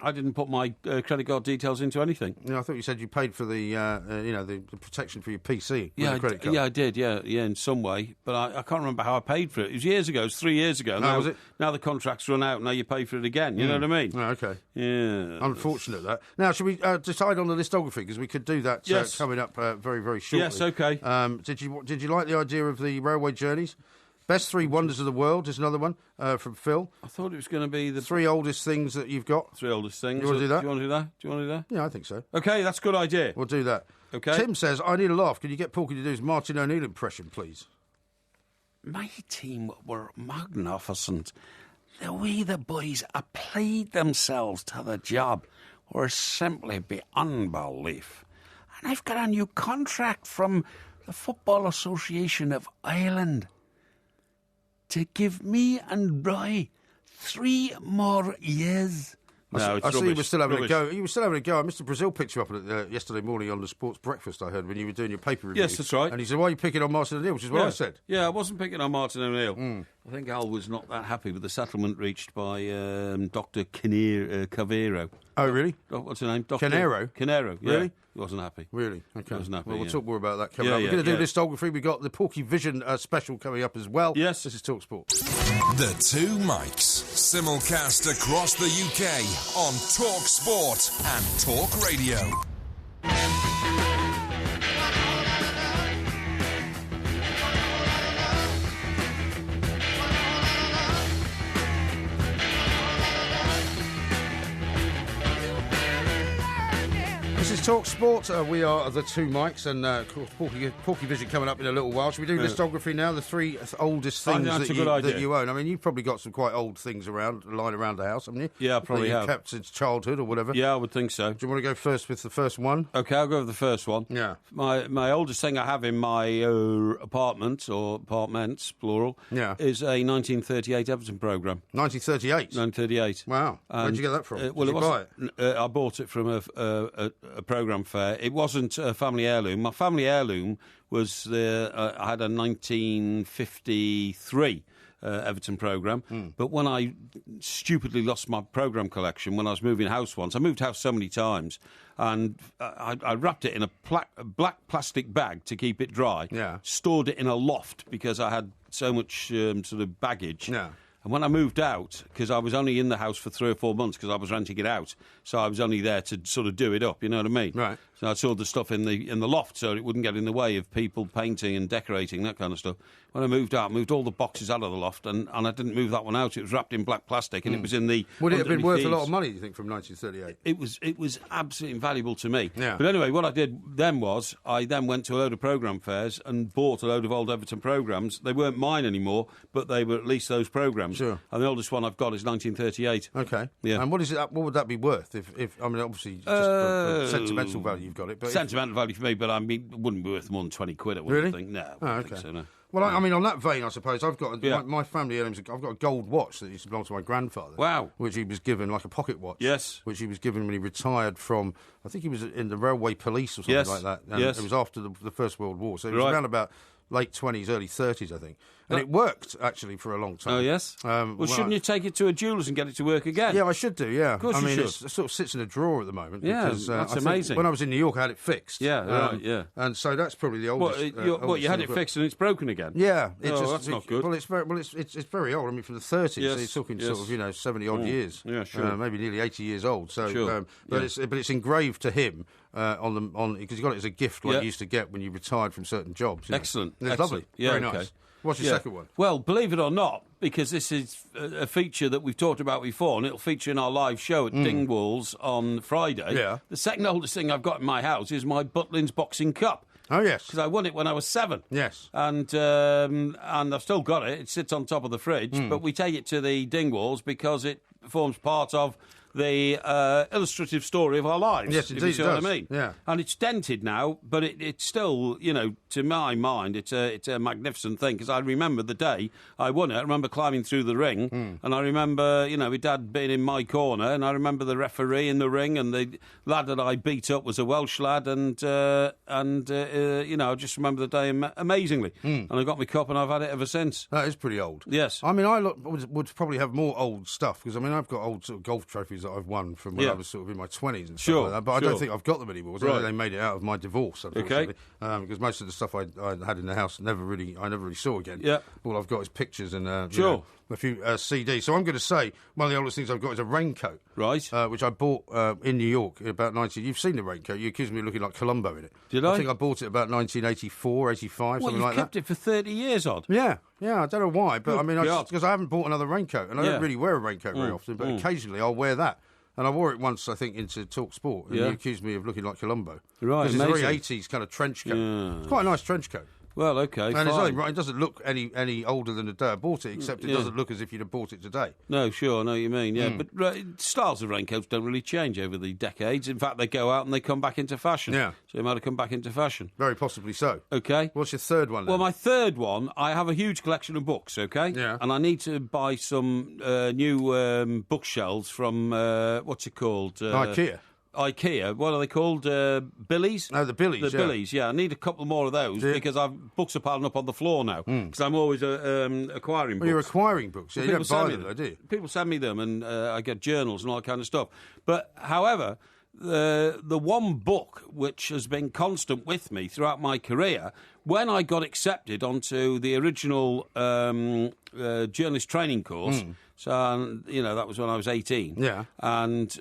I didn't put my credit card details into anything. I thought you said you paid for the the protection for your PC with a credit card. Yeah, I did, yeah, in some way. But I can't remember how I paid for it. It was years ago. It was 3 years ago. Now, was it? Now the contract's run out. Now you pay for it again. You know what I mean? Oh, okay. Yeah. Unfortunate that. Now, should we decide on the listography? Because we could do that Yes. coming up very, very shortly. Yes, okay. Did you like the idea of the railway journeys? Best 3 wonders of the world is another one from Phil. I thought it was going to be the 3 oldest things that you've got. 3 oldest things. You want to do that? Do you want to do that? Do you want to do that? Yeah, I think so. Okay, that's a good idea. We'll do that. Okay. Tim says, I need a laugh. Can you get Porky to do his Martin O'Neill impression, please? My team were magnificent. The way the boys applied themselves to the job were simply beyond belief. And I've got a new contract from the Football Association of Ireland to give me and Roy 3 more years. No, I see you were still having rubbish. a go. You were still having a go. Mr. Brazil picked you up yesterday morning on the Sports Breakfast, I heard, when you were doing your paper review. Yes, that's right. And he said, why are you picking on Martin O'Neill? Which is what I said. Yeah, I wasn't picking on Martin O'Neill. I think Al was not that happy with the settlement reached by Dr. Cavero. Oh, really? What's her name? Canero? Canero, yeah. Really? He wasn't happy. Really? Okay. Wasn't happy, Well, we'll yeah. talk more about that coming Yeah, up. We're yeah, going to do yeah. listography. We've got the Porkyvision special coming up as well. Yes. This is TalkSport. The Two Mics, simulcast across the UK on Talk Sport and Talk Radio. This is TalkSport. We are the Two Mics, and of course, Porkyvision coming up in a little while. Should we do listography now? The 3 oldest I things think that's that a good idea. you own. I mean, you've probably got some quite old things lying around the house, haven't you? Yeah, I probably that you've have. kept since childhood or whatever. Yeah, I would think so. Do you want to go first with the first one? Okay, I'll go with the first one. Yeah. My oldest thing I have in my apartment, or apartments, plural, Yeah. is a 1938 Everton programme. 1938. 1938. Wow. Where'd you get that from? Well, Did you buy it? I bought it from a programme programme fair. It wasn't a family heirloom. My family heirloom was I had a 1953 Everton programme. But when I stupidly lost my programme collection when I was moving house once, I moved house so many times, and I wrapped it in a black plastic bag to keep it dry, stored it in a loft because I had so much sort of baggage. Yeah. And when I moved out, because I was only in the house for 3 or 4 months because I was renting it out, so I was only there to sort of do it up, you know what I mean? Right. So I stored the stuff in the loft so it wouldn't get in the way of people painting and decorating, that kind of stuff. When I moved out, I moved all the boxes out of the loft, and I didn't move that one out. It was wrapped in black plastic, and it was in the... Would it have been worth a lot of money, do you think, from 1938? It was absolutely invaluable to me. Yeah. But anyway, what I did then was I then went to a load of programme fairs and bought a load of old Everton programmes. They weren't mine anymore, but they were at least those programmes. Sure. And the oldest one I've got is 1938. Okay. Yeah. And what would that be worth? If I mean, obviously, just for sentimental value, you've got it. But sentimental value for me, but I mean, it wouldn't be worth more than 20 quid, I wouldn't think. No, I wouldn't think so, no. Well, I mean, on that vein, I suppose, I've got my family heirlooms. I've got a gold watch that used to belong to my grandfather. Wow. Which he was given, like a pocket watch. Yes. Which he was given when he retired from, I think he was in the railway police or something like that. And it was after the First World War. So it was around about late 20s, early 30s, I think. And it worked, actually, for a long time. Oh, yes? Well, shouldn't you take it to a jeweller's and get it to work again? Yeah, I should do, yeah. Of course you should. It sort of sits in a drawer at the moment. Yeah, because, that's I think amazing. When I was in New York, I had it fixed. Yeah, right, yeah. And so that's probably the oldest. What, you had it fixed and it's broken again? Yeah. That's not good. Well, it's very old. I mean, from the 30s. Yes, so you're talking sort of, 70-odd years. Yeah, sure. Maybe nearly 80 years old. So, sure. But it's engraved to him because he got it as a gift like you used to get when you retired from certain jobs. Excellent. It's lovely. Yeah, very nice. What's your second one? Well, believe it or not, because this is a feature that we've talked about before, and it'll feature in our live show at Dingwalls on Friday. Yeah. The second oldest thing I've got in my house is my Butlins Boxing Cup. Oh, yes. Because I won it when I was 7. Yes. And I've still got it. It sits on top of the fridge, but we take it to the Dingwalls because it forms part of the illustrative story of our lives. Yes, indeed, if you see it what does. I mean. Yeah. And it's dented now, but it's still, to my mind, it's a magnificent thing, because I remember the day I won it. I remember climbing through the ring, and I remember, my dad being in my corner, and I remember the referee in the ring, and the lad that I beat up was a Welsh lad, and I just remember the day amazingly. And I got my cup, and I've had it ever since. That is pretty old. Yes. I mean, I would probably have more old stuff, because, I mean, I've got old sort of golf trophies that I've won from when I was sort of in my 20s and stuff like that, but I don't think I've got them anymore. So they made it out of my divorce, unfortunately, because most of the stuff I had in the house I never really saw again. Yeah. All I've got is pictures and a few CDs. So I'm going to say one of the oldest things I've got is a raincoat, right? Which I bought in New York about 19. You've seen the raincoat. You accused me of looking like Columbo in it. Did I? I think I bought it about 1984, 85, something like that. You've kept it for 30 years, odd. Yeah, I don't know why, but I mean, because I haven't bought another raincoat, and I don't really wear a raincoat very often, but occasionally I'll wear that. And I wore it once, I think, into Talk Sport, and you accused me of looking like Columbo. Right, because it's a very 80s kind of trench coat. Yeah. It's quite a nice trench coat. Well, okay, and it doesn't look any older than the day I bought it, except it doesn't look as if you'd have bought it today. No, sure, I know what you mean, yeah. But styles of raincoats don't really change over the decades. In fact, they go out and they come back into fashion. Yeah. So they might have come back into fashion. Very possibly so. Okay. What's your third one then? Well, my third one, I have a huge collection of books, okay? Yeah. And I need to buy some new bookshelves from, what's it called? IKEA. What are they called? Billies? Oh, the Billies. The Billies, yeah. I need a couple more of those because books are piling up on the floor now. Because I'm always acquiring books. Well, you're acquiring books. Yeah, you don't buy them, do you? People send me them, and I get journals and all that kind of stuff. But, however, the one book which has been constant with me throughout my career, when I got accepted onto the original journalist training course. So, that was when I was 18. Yeah. And,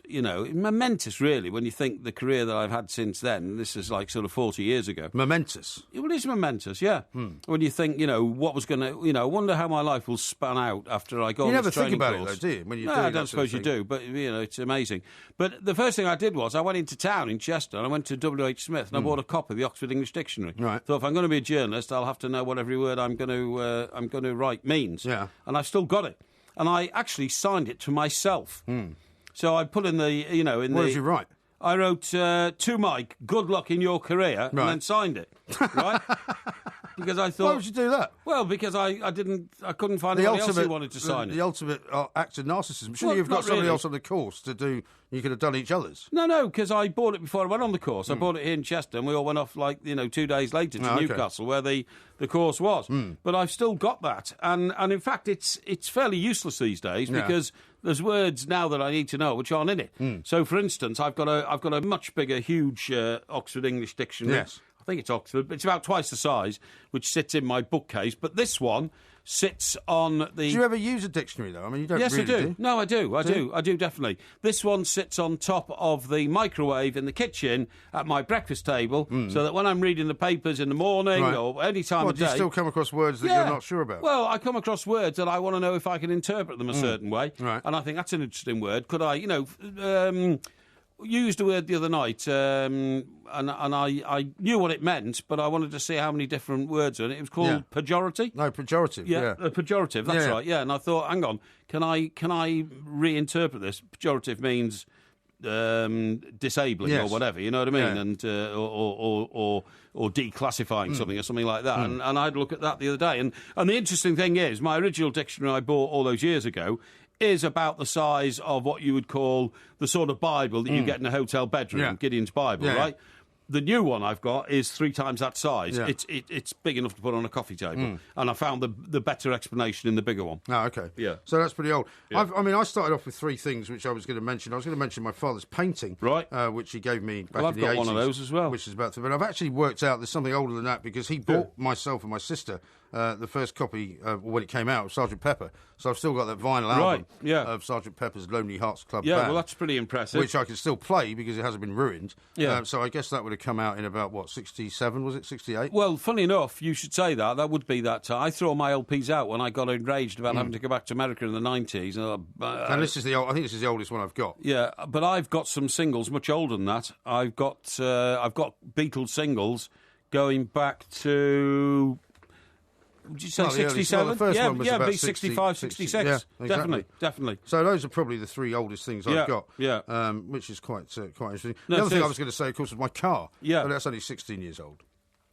momentous, really, when you think the career that I've had since then. This is like sort of 40 years ago. Momentous? Well, it is momentous, yeah. When you think, what was going to, I wonder how my life will span out after I go on this training course. You never think about it, though, do you? When No, I don't suppose you do, but, it's amazing. But the first thing I did was I went into town in Chester and I went to W.H. Smith and I bought a copy of the Oxford English Dictionary. Right. So if I'm going to be a journalist, I'll have to know what every word I'm going to write means. Yeah. And I've still got it. And I actually signed it to myself. So I put in the, What did you write? I wrote, to Mike, good luck in your career, and then signed it, right? because I thought. Why would you do that? Well, because I couldn't find anyone else who wanted to sign it. The ultimate act of narcissism. Shouldn't Well, you have got not somebody really. else on the course to do? You could have done each other's. No, because I bought it before I went on the course. I bought it here in Chester, and we all went off 2 days later to okay. Newcastle, where the course was. But I've still got that, and in fact, it's fairly useless these days because there's words now that I need to know which aren't in it. So, for instance, I've got a much bigger, huge Oxford English dictionary. Yes. I think it's Oxford, but it's about twice the size, which sits in my bookcase. But this one sits on the... Do you ever use a dictionary, though? I mean, you don't Yes, really I do. No, I do. I do, definitely. This one sits on top of the microwave in the kitchen at my breakfast table, so that when I'm reading the papers in the morning or any time of do you day... still come across words that you're not sure about? Well, I come across words that I want to know if I can interpret them a certain way. Right. And I think that's an interesting word. Could I, used a word the other night, and I knew what it meant, but I wanted to see how many different words are in it. It was called pejorative. No, pejorative. Yeah. Pejorative. That's right. Yeah, and I thought, hang on, can I reinterpret this? Pejorative means disabling or whatever. You know what I mean? And or declassifying something or something like that. And I'd look at that the other day. And the interesting thing is, my original dictionary I bought all those years ago is about the size of what you would call the sort of Bible that you get in a hotel bedroom, Gideon's Bible, right? The new one I've got is 3 times that size. Yeah. It's big enough to put on a coffee table. And I found the better explanation in the bigger one. Oh, okay. Yeah. So that's pretty old. Yeah. I started off with 3 things which I was going to mention. I was going to mention my father's painting, right, which he gave me back I've in the 80s. got one of those as well. Which is about to... But I've actually worked out there's something older than that because he bought myself and my sister the first copy when it came out of Sgt. Pepper. So I've still got that vinyl album of Sgt. Pepper's Lonely Hearts Club Band. Yeah, well, that's pretty impressive. Which I can still play because it hasn't been ruined. Yeah. So I guess that would have come out in about, 67, was it? 68? Well, funny enough, you should say that. That would be that time. I threw all my LPs out when I got enraged about having to go back to America in the 90s. And this is I think this is the oldest one I've got. Yeah, but I've got some singles much older than that. I've got Beatles singles going back to... Would you say 67? The first one was about 65, 66. Yeah, exactly. Definitely. So those are probably the 3 oldest things I've got. Yeah. Which is quite interesting. No, the other thing I was going to say, of course, was my car. Yeah. But that's only 16 years old.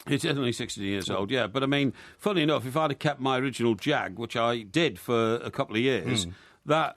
It's only 16 years old, yeah. But, I mean, funny enough, if I'd have kept my original Jag, which I did for a couple of years... That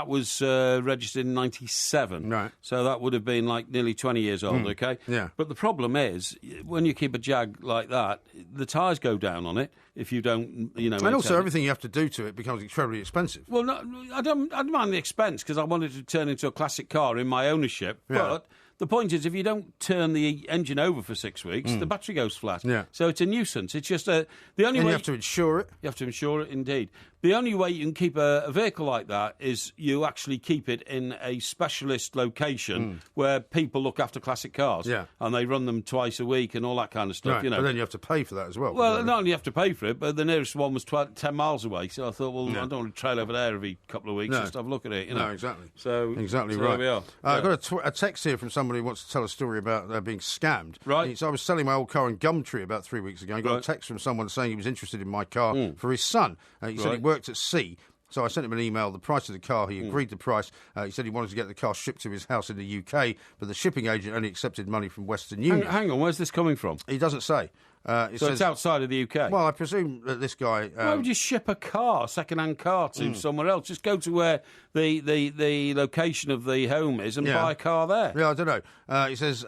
was registered in 97. Right. So that would have been nearly 20 years old, okay? Yeah. But the problem is, when you keep a Jag like that, the tyres go down on it if you don't, And also everything you have to do to it becomes incredibly expensive. Well, no, I don't mind the expense because I wanted to turn into a classic car in my ownership, but... The point is, if you don't turn the engine over for 6 weeks, the battery goes flat. Yeah. So it's a nuisance. It's just the only way... you have to insure it. You have to insure it, indeed. The only way you can keep a vehicle like that is you actually keep it in a specialist location where people look after classic cars. Yeah. And they run them twice a week and all that kind of stuff, Right. But then you have to pay for that as well. Well, not only you have to pay for it, but the nearest one was 10 miles away. So I thought, I don't want to trail over there every couple of weeks just have a look at it. No, exactly. So exactly so right. There we are. I've got a text here from somebody who wants to tell a story about being scammed. Right. So I was selling my old car in Gumtree about 3 weeks ago. I got a text from someone saying he was interested in my car for his son. He said he worked at sea. So I sent him an email, the price of the car, he agreed the price. He said he wanted to get the car shipped to his house in the UK, but the shipping agent only accepted money from Western Union. Hang on, where's this coming from? He doesn't say. So it's outside of the UK? Well, I presume that this guy... Why would you ship a car, second-hand car, to somewhere else? Just go to where the location of the home is and buy a car there. Yeah, I don't know. He says,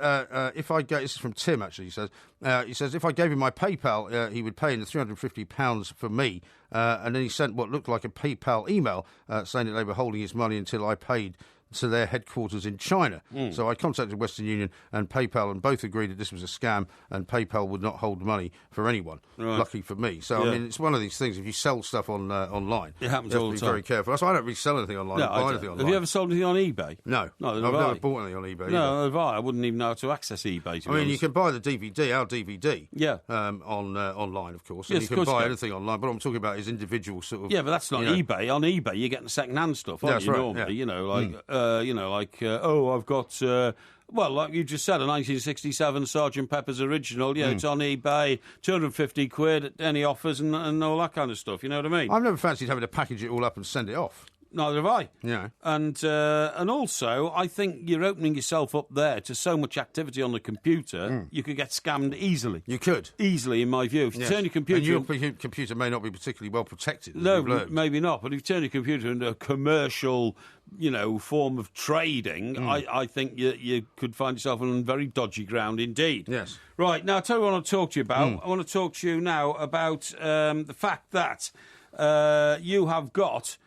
if I go... This is from Tim, actually. He says, if I gave him my PayPal, he would pay in the £350 for me. And then he sent what looked like a PayPal email saying that they were holding his money until I paid to their headquarters in China. So I contacted Western Union and PayPal, and both agreed that this was a scam and PayPal would not hold money for anyone. Right. Lucky for me. So, I mean, it's one of these things. If you sell stuff online, it happens you all have the to be time. very careful. That's why I don't really sell anything online. No, Buy anything online. Have you ever sold anything on eBay? No. No, I've never bought anything on eBay. No, have I. I wouldn't even know how to access eBay, to be honest. You can buy the DVD, our DVD, online, of course. And Yes, you of can course buy you can. anything online, but what I'm talking about is individual sort of... Yeah, but that's not eBay. On eBay, you're getting second-hand stuff, aren't That's you, right, normally? I've got... like you just said, a 1967 Sgt. Pepper's original. Yeah, it's on eBay, £250 at any offers and all that kind of stuff. You know what I mean? I've never fancied having to package it all up and send it off. Neither have I. Yeah. And also, I think you're opening yourself up there to so much activity on the computer, you could get scammed easily. You could. Easily, in my view. If you turn your computer... And your computer may not be particularly well protected. No, maybe not. But if you turn your computer into a commercial, form of trading, I think you could find yourself on very dodgy ground indeed. Yes. Right, now, I'll tell you what I want to talk to you about. I want to talk to you now about the fact that you have got...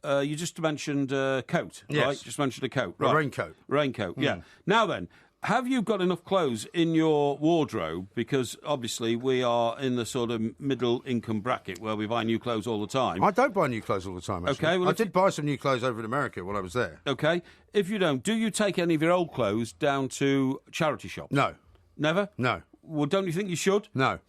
you just mentioned a coat, Yes. right? Just mentioned a coat. A Right. raincoat. Raincoat, yeah. Now then, have you got enough clothes in your wardrobe? Because obviously we are in the sort of middle income bracket where we buy new clothes all the time. I don't buy new clothes all the time, actually. Okay, well, I did buy some new clothes over in America while I was there. Okay. If you don't, do you take any of your old clothes down to charity shops? No. Never? No. Well, don't you think you should? No.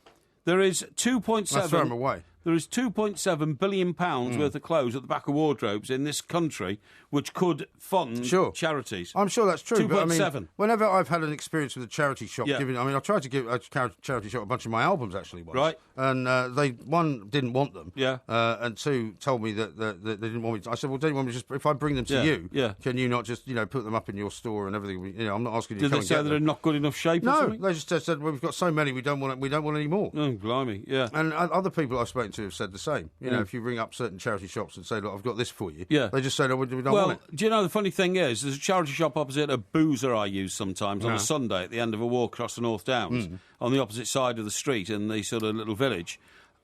There is 2.7... I throw them away. There is £2.7 billion worth of clothes at the back of wardrobes in this country which could fund charities. I'm sure that's true. 2.7. But I mean, whenever I've had an experience with a charity shop Yeah. I tried to give a charity shop a bunch of my albums actually once. Right. And they, one, didn't want them. Yeah. And two, told me that they didn't want me to. I said, well, don't you want me to just, if I bring them to you, can you not just, put them up in your store and everything? I'm not asking you to Did come they and say get they're in not good enough shape or No, something? they just said, well, we've got so many, we don't want any more. Oh, blimey, yeah. And other people I've spoken to have said the same. If you ring up certain charity shops and say, look, I've got this for you, they just say, no, we don't want it. Do you know, the funny thing is, there's a charity shop opposite a boozer I use sometimes on a Sunday at the end of a walk across the North Downs, on the opposite side of the street in the sort of little village,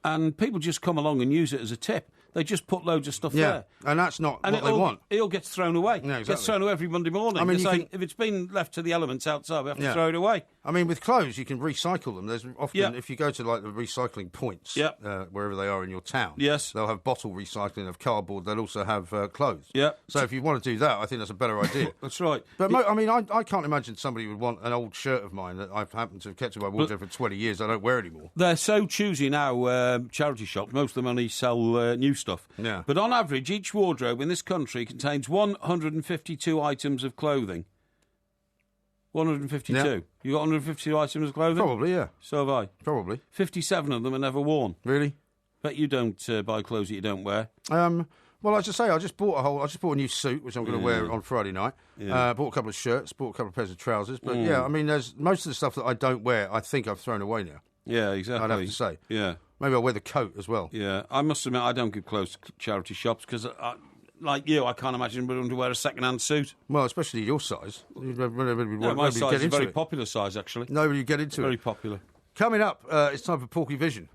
and people just come along and use it as a tip. They just put loads of stuff there. And that's not what they want. It all gets thrown away. Yeah, exactly. It gets thrown away every Monday morning. I mean, if it's been left to the elements outside, we have to throw it away. I mean, with clothes, you can recycle them. There's often, if you go to like the recycling points, wherever they are in your town, they'll have bottle recycling of cardboard. They'll also have clothes. Yeah. So if you want to do that, I think that's a better idea. That's right. But I can't imagine somebody would want an old shirt of mine that I've happened to have kept in my wardrobe for 20 years. I don't wear anymore. They're so choosy now, charity shops. Most of them only sell new stuff. Yeah. But on average, each wardrobe in this country contains 152 items of clothing. 152. Yeah. You got 152 items of clothing? Probably, yeah. So have I. Probably. 57 of them are never worn. Really? Bet you don't buy clothes that you don't wear. Well, as I say, I just bought a new suit, which I'm going to wear on Friday night. Bought a couple of shirts, bought a couple of pairs of trousers. But there's most of the stuff that I don't wear, I think I've thrown away now. Yeah, exactly. I'd have to say. Yeah. Maybe I'll wear the coat as well. Yeah. I must admit, I don't give clothes to charity shops because, like you, I can't imagine having to wear a second-hand suit. Well, especially your size. My size is a very popular size, actually. Nobody get into it. Very popular. Coming up, it's time for Porkyvision.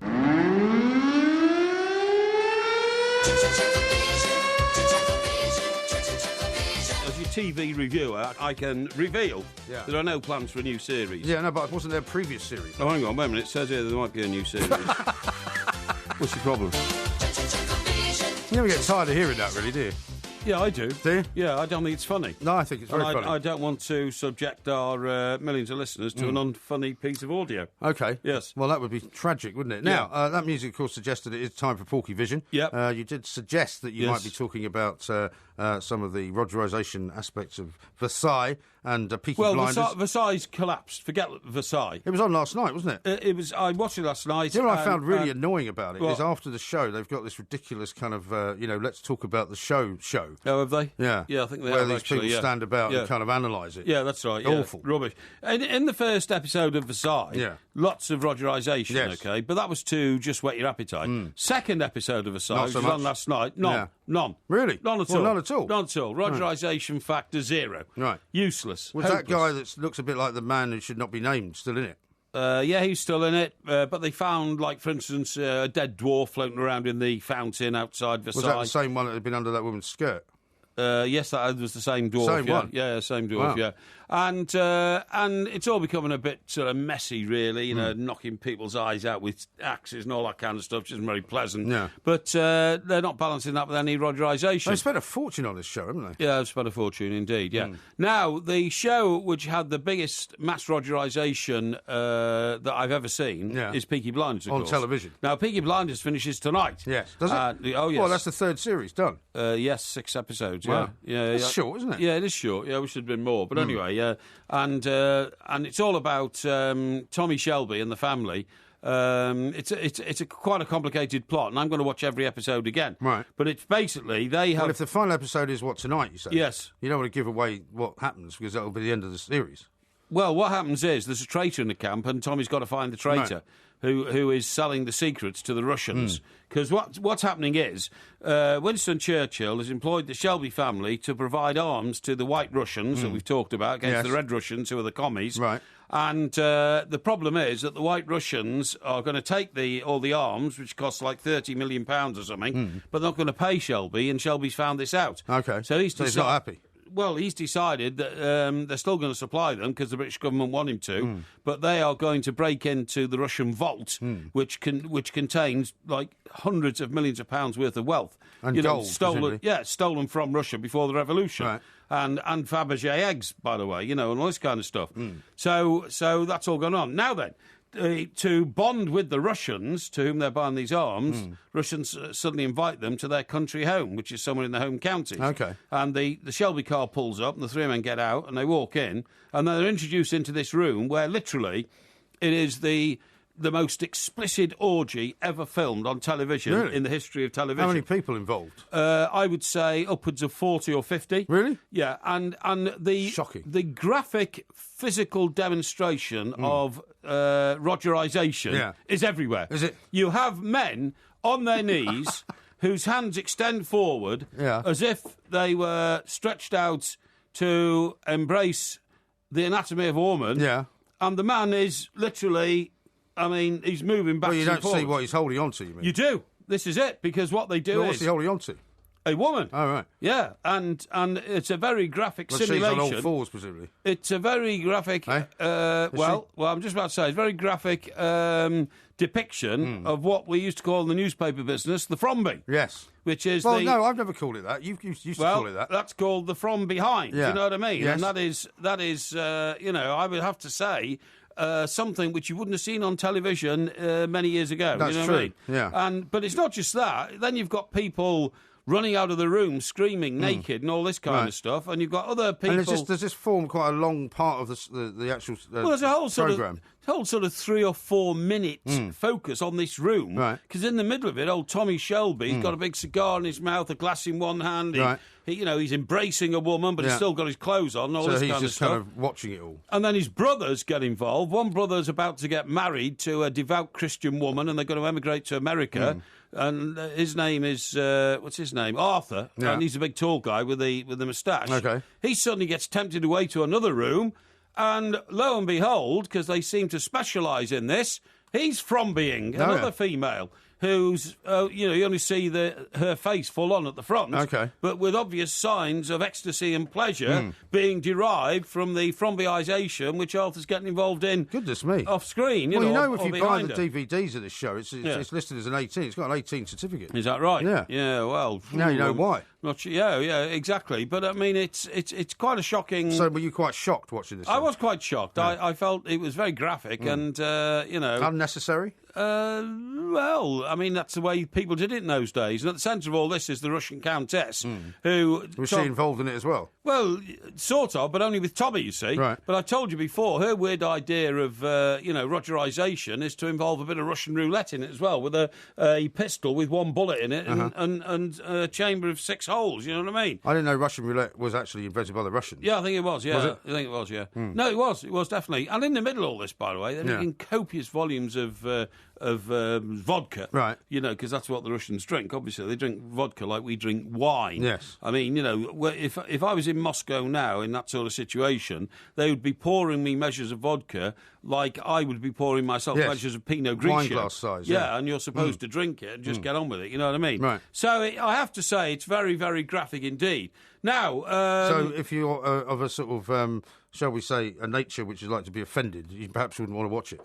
As your TV reviewer, I can reveal there are no plans for a new series. Yeah, no, but wasn't there a previous series? Oh, hang on, wait a minute. It says here there might be a new series. What's your problem? You never get tired of hearing that, really, do you? Yeah, I do. Do you? Yeah, I don't think it's funny. No, I think it's very funny. I don't want to subject our millions of listeners to an unfunny piece of audio. Okay. Yes. Well, that would be tragic, wouldn't it? Now, that music, of course, suggested it is time for Porkyvision. Yep. You did suggest that you might be talking about some of the Rogerisation aspects of Versailles and Peaky Blinders. Well, Versailles collapsed. Forget Versailles. It was on last night, wasn't it? It was. I watched it last night. You know what I found really annoying about it what? is after the show, they've got this ridiculous kind of, let's talk about the show. Oh, have they? Yeah. Yeah, I think they Where have, these actually, people stand about and kind of analyse it. Yeah, that's right. Awful. Rubbish. In the first episode of Versailles, lots of Rogerisation, okay? But that was to just whet your appetite. Second episode of Versailles, which was on last night, none. Really? None at Well, all. none at all? None at all. Rogerisation factor zero. Right. Useless. Was Hopeless. that guy that looks a bit like the man who should not be named still in it? Yeah, he's still in it, but they found, like, for instance, a dead dwarf floating around in the fountain outside Versailles. Was that the same one that had been under that woman's skirt? Yes, that was the same dwarf. Same one? Yeah, same dwarf, Wow. yeah. And it's all becoming a bit sort of messy, really, knocking people's eyes out with axes and all that kind of stuff, which isn't very pleasant. Yeah. But they're not balancing that with any Rogerisation. They spent a fortune on this show, haven't they? Yeah, they've spent a fortune indeed, yeah. Now, the show which had the biggest mass Rogerisation that I've ever seen is Peaky Blinders, of On course. television. Now, Peaky Blinders finishes tonight. Yes. Does it? Oh, yes. Well, that's the third series done. Yes, 6 episodes, Wow. yeah. It's short, isn't it? Yeah, it is short. Yeah, we should have been more. But anyway, and it's all about Tommy Shelby and the family It's quite a complicated plot, and I'm going to watch every episode again. Right. But it's basically they have. Well, if the final episode is what tonight, you say? Yes. You don't want to give away what happens because that'll be the end of the series. Well, what happens is there's a traitor in the camp, and Tommy's got to find the traitor who is selling the secrets to the Russians. Because what's happening is Winston Churchill has employed the Shelby family to provide arms to the White Russians that we've talked about against the Red Russians, who are the commies. Right. And the problem is that the White Russians are going to take all the arms, which cost like £30 million or something, but they're not going to pay Shelby, and Shelby's found this out. Okay. So he's not happy. Well, he's decided that they're still going to supply them because the British government want him to, but they are going to break into the Russian vault, which contains like hundreds of millions of pounds worth of wealth and gold, stolen from Russia before the revolution, right. and Fabergé eggs, by the way, and all this kind of stuff. So that's all going on now. Then. To bond with the Russians, to whom they're buying these arms, Russians suddenly invite them to their country home, which is somewhere in the home counties. Okay. And the Shelby car pulls up, and the three men get out, and they walk in, and then they're introduced into this room where literally it is the most explicit orgy ever filmed on television in the history of television. How many people involved? I would say upwards of 40 or 50. Really? Yeah, and the shocking. The graphic physical demonstration of Rogerization is everywhere. Is it? You have men on their knees whose hands extend forward as if they were stretched out to embrace the anatomy of a woman. Yeah. And the man is literally, he's moving back and forth. Well, you don't see what he's holding on to, you mean? You do. This is it, because what they do What's he holding on to? a woman. Oh, right. Yeah, and it's a very graphic simulation. She's on all fours, presumably. It's a very graphic. Eh? Well, I'm just about to say, it's a very graphic depiction of what we used to call in the newspaper business the fromby. Yes. Which is no, I've never called it that. You used to call it that. That's called the from behind. Yeah. You know what I mean? Yes. And that is I would have to say something which you wouldn't have seen on television many years ago. That's you know true. What I mean? Yeah. But it's not just that. Then you've got people running out of the room, screaming naked, and all this kind of stuff. And you've got other people. And does this form quite a long part of the actual well, there's a whole program? Sort of 3 or 4 minutes focus on this room. Right. Because in the middle of it, old Tommy Shelby's got a big cigar in his mouth, a glass in one hand. Right. He's embracing a woman, but he's still got his clothes on, all so this he's kind of just stuff. kind of watching it all. And then his brothers get involved. One brother's about to get married to a devout Christian woman, and they're going to emigrate to America. And his name is what's his name? Arthur. Yeah. And he's a big tall guy with the moustache. Okay. He suddenly gets tempted away to another room, and lo and behold, because they seem to specialise in this, he's frombying another female. Who's, you only see her face full on at the front, but with obvious signs of ecstasy and pleasure being derived from the frombyisation which Arthur's getting involved in. Goodness me. Off screen, if you buy the her. DVDs of this show, it's listed as an 18. It's got an 18 certificate. Is that right? Yeah. Yeah, well... Now you know why. Not sure. Yeah, exactly. But, it's quite a shocking... So were you quite shocked watching this? I was quite shocked. Yeah. I felt it was very graphic and, Unnecessary? Well, that's the way people did it in those days. And at the centre of all this is the Russian Countess, who... Was she involved in it as well? Well, sort of, but only with Tommy, you see. Right. But I told you before, her weird idea of, Rogerisation is to involve a bit of Russian roulette in it as well, with a pistol with one bullet in it and a chamber of 6 holes, you know what I mean? I didn't know Russian roulette was actually invented by the Russians. Yeah, I think it was, yeah. Was it? I think it was, yeah. No, it was definitely. And in the middle of all this, by the way, they're drinking copious volumes of vodka. Right. Because that's what the Russians drink. Obviously, they drink vodka like we drink wine. Yes. If I was in Moscow now in that sort of situation, they would be pouring me measures of vodka like I would be pouring myself measures of Pinot Grigio. Wine glass size. Yeah, and you're supposed to drink it and just get on with it. You know what I mean? Right. So I have to say it's very, very graphic indeed. Now... so if you're of a sort of, shall we say, a nature which is like to be offended, you perhaps wouldn't want to watch it.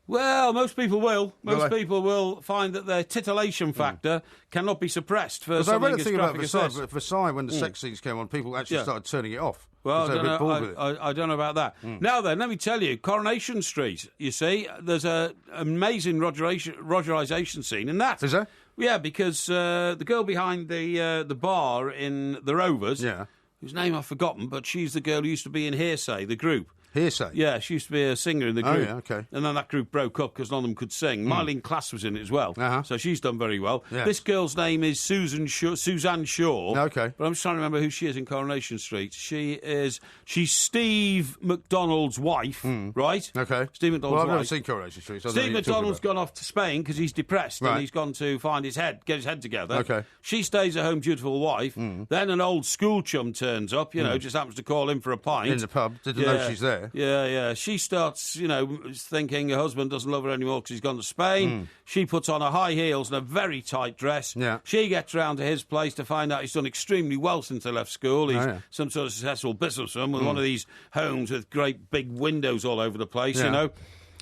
Well, most people will. Most people will find that their titillation factor cannot be suppressed for something as graphic as this. Versailles, when the sex scenes came on, people actually started turning it off. Well, I don't know about that. Now then, let me tell you, Coronation Street, you see, there's an amazing Rogerisation scene in that. Is there? Yeah, because the girl behind the bar in The Rovers, whose name I've forgotten, but she's the girl who used to be in Hearsay, the group. Hearsay? Yeah, she used to be a singer in the group. Oh, yeah, okay. And then that group broke up because none of them could sing. Mylene Class was in it as well. So she's done very well. Yes. This girl's name is Suzanne Shaw. Okay. But I'm just trying to remember who she is in Coronation Street. She's Steve McDonald's wife, right? Okay. Steve McDonald's Well, I've never wife. seen Coronation Street. So I don't know Steve what you're talking McDonald's about. gone off to Spain because he's depressed and Right. he's gone to find his head, get his head together. Okay. She stays at home, dutiful wife. Then an old school chum turns up, just happens to call in for a pint. In the pub. Didn't know she's there. Yeah. She starts, thinking her husband doesn't love her anymore because he's gone to Spain. She puts on her high heels and a very tight dress. Yeah. She gets round to his place to find out he's done extremely well since they left school. He's some sort of successful businessman with one of these homes with great big windows all over the place, And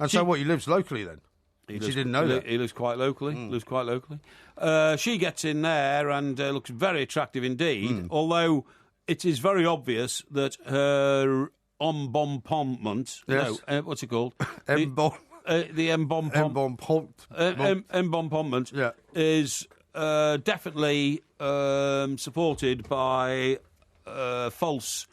so what, he lives locally then? She didn't know that. He lives quite locally. She gets in there and looks very attractive indeed, although it is very obvious that her embonpoint, what's it called? The embonpoint is definitely supported by false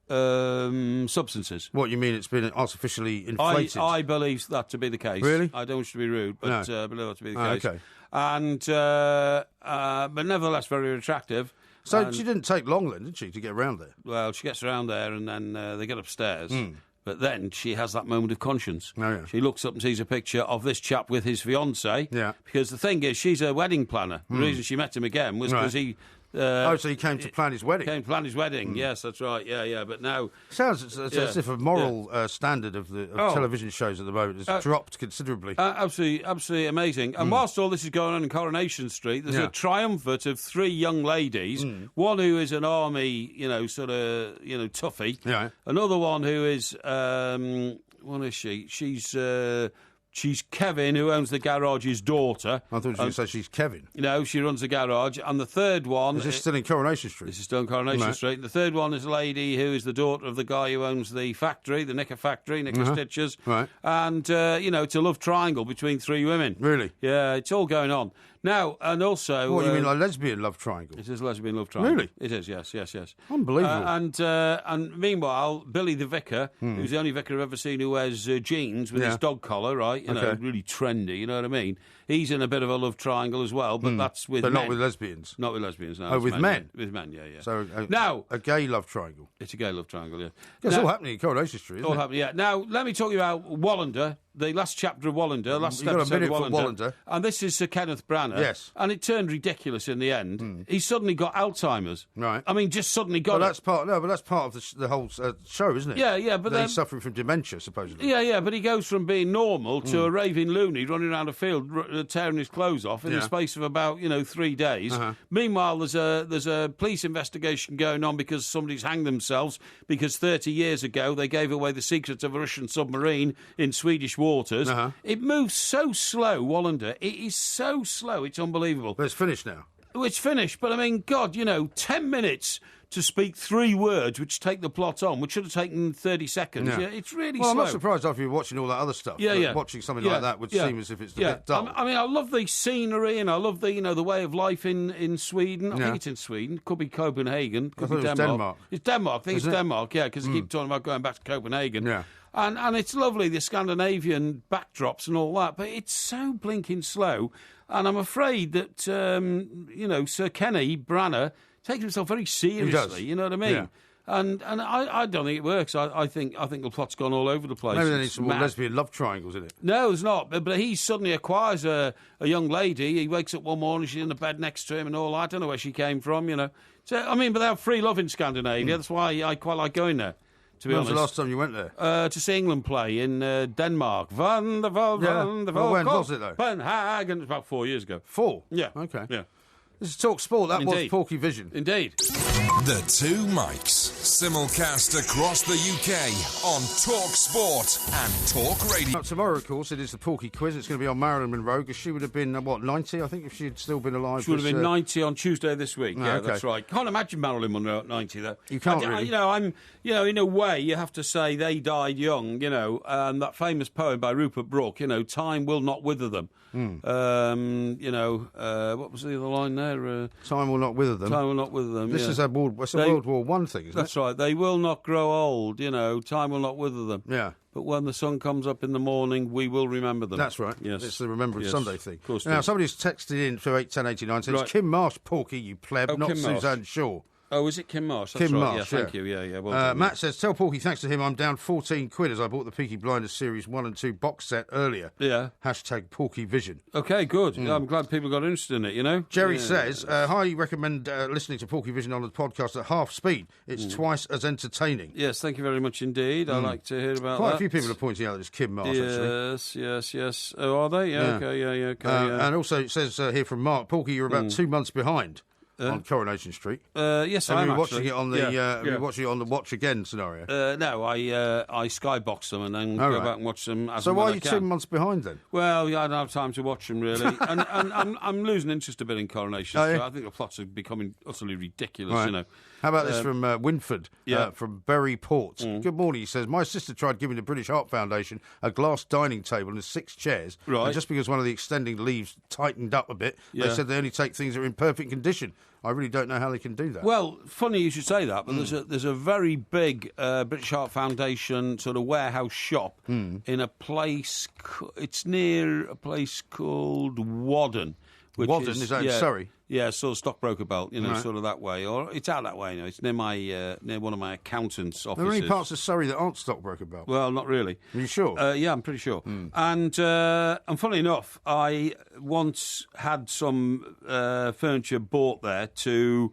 substances. What, you mean it's been artificially inflated? I believe that to be the case. Really? I don't wish to be rude, but I believe that to be the case. Okay. And but nevertheless very attractive. So she didn't take long then, did she, to get around there? Well, she gets around there and then they get upstairs. But then she has that moment of conscience. She looks up and sees a picture of this chap with his fiancée. Yeah. Because the thing is, she's a wedding planner. The reason she met him again was because he... so he came to plan his wedding? Came to plan his wedding, yes, that's right, yeah. But now... Sounds as if a moral standard of television shows at the moment has dropped considerably. Absolutely amazing. And whilst all this is going on in Coronation Street, there's a triumvirate of three young ladies. One who is an army, toughie. Yeah. Another one who is, what is she? She's Kevin, who owns the garage's daughter. I thought you were going to say she's Kevin. She runs the garage. And the third one... Is this still in Coronation Street? This is still in Coronation Street. The third one is a lady who is the daughter of the guy who owns the factory, the Knicker factory, Knicker Stitchers. Right. And, it's a love triangle between three women. Really? Yeah, it's all going on. Now, and also... What, you mean like lesbian love triangle? It is a lesbian love triangle. Really? It is, yes. Unbelievable. And meanwhile, Billy the vicar, who's the only vicar I've ever seen who wears jeans with his dog collar, right? Really trendy, you know what I mean? He's in a bit of a love triangle as well, but that's with men. But not with lesbians? Not with lesbians, no. Oh, with men? With men, yeah. So now, a gay love triangle? It's a gay love triangle, yeah. It's all happening in Coronation Street, isn't it? All happening, yeah. Now, let me talk to you about Wallander, the last chapter of Wallander, last You've got a episode minute of for Wallander. And this is Sir Kenneth Branagh. Yes. And it turned ridiculous in the end. He suddenly got Alzheimer's. Right. I mean, just suddenly got That's part of the whole show, isn't it? Yeah, but that he's suffering from dementia, supposedly. Yeah, but he goes from being normal to a raving loony running around a field tearing his clothes off in the space of about 3 days. Meanwhile, there's a police investigation going on because somebody's hanged themselves because 30 years ago they gave away the secrets of a Russian submarine in Swedish waters. It moves so slow, Wallander. It is so slow, it's unbelievable. But it's finished now. It's finished, but I mean, God, 10 minutes to speak 3 words which take the plot on, which should have taken 30 seconds. Yeah, it's really slow. I'm not surprised after you're watching all that other stuff. Watching something like that would seem as if it's a bit dull. I mean, I love the scenery and I love the the way of life in Sweden. I think it's in Sweden. Could be Copenhagen. Could be Denmark. It's Denmark. I think it's Denmark, because they keep talking about going back to Copenhagen. Yeah. And it's lovely, the Scandinavian backdrops and all that, but it's so blinking slow. And I'm afraid that, Sir Kenny Branagh takes himself very seriously. He does. You know what I mean? Yeah. And I don't think it works. I think the plot's gone all over the place. Maybe there needs some more lesbian love triangles in it. No, there's not. But he suddenly acquires a young lady. He wakes up one morning, she's in the bed next to him and all that. I don't know where she came from, So, I mean, but they have free love in Scandinavia. That's why I quite like going there. To be honest. When was the last time you went there? To see England play in Denmark. Wonderful. Well, when was it, though? Copenhagen. About 4 years ago. 4? Yeah. Okay. Yeah. This is Talk Sport. That Indeed. was Porkyvision. Indeed. The Two Mics. Simulcast across the UK on Talk Sport and Talk Radio. Tomorrow, of course, it is the Porky quiz. It's going to be on Marilyn Monroe, because she would have been, 90, I think, if she had still been alive. She would have been 90 on Tuesday this week. Yeah, okay. That's right. Can't imagine Marilyn Monroe at 90, though. You can't really. In a way, you have to say they died young, and that famous poem by Rupert Brooke, time will not wither them. What was the other line there? Time will not wither them. Time will not wither them. This is award World War One thing, isn't That's right. They will not grow old, time will not wither them. Yeah. But when the sun comes up in the morning, we will remember them. That's right. Yes. It's the Remembrance Sunday thing. Of course. Now, somebody's texted in for 81089 says, Right. Kim Marsh, Porky, you pleb, not Kim Marsh. Suzanne Shaw. Oh, is it Kim Marsh? That's Kim right. Marsh, yeah, thank you. Yeah. Well done, Matt says, tell Porky thanks to him I'm down 14 quid as I bought the Peaky Blinders Series 1 and 2 box set earlier. Yeah. Hashtag Porkyvision. Okay, good. Yeah, I'm glad people got interested in it, Jerry says, highly recommend listening to Porkyvision on the podcast at half speed. It's twice as entertaining. Yes, thank you very much indeed. I like to hear about Quite that. a few people are pointing out that it's Kim Marsh, actually. Yes. Oh, are they? Yeah. Okay. And also it says here from Mark, Porky, you're about 2 months behind on Coronation Street. Yes, Have I'm you been actually. watching it on the have you watching it on the watch again scenario? No, I skybox them and then go back and watch them. So why are you 2 months behind then? Well, I don't have time to watch them really, and I'm losing interest a bit in Coronation. Oh, yeah? So I think the plots are becoming utterly ridiculous. Right. How about this from Winford, from Bury Port? Good morning, he says, my sister tried giving the British Heart Foundation a glass dining table and 6 chairs. Right. And just because one of the extending leaves tightened up a bit, they said they only take things that are in perfect condition. I really don't know how they can do that. Well, funny you should say that, but there's a very big British Heart Foundation sort of warehouse shop in a place. It's near a place called Wadden. Wadden, is that in Surrey? Yeah, sort of stockbroker belt, sort of that way, or it's out that way. It's near my near one of my accountant's offices. Are there any parts of Surrey that aren't stockbroker belt? Well, not really. Are you sure? Yeah, I'm pretty sure. And funnily enough, I once had some furniture bought there to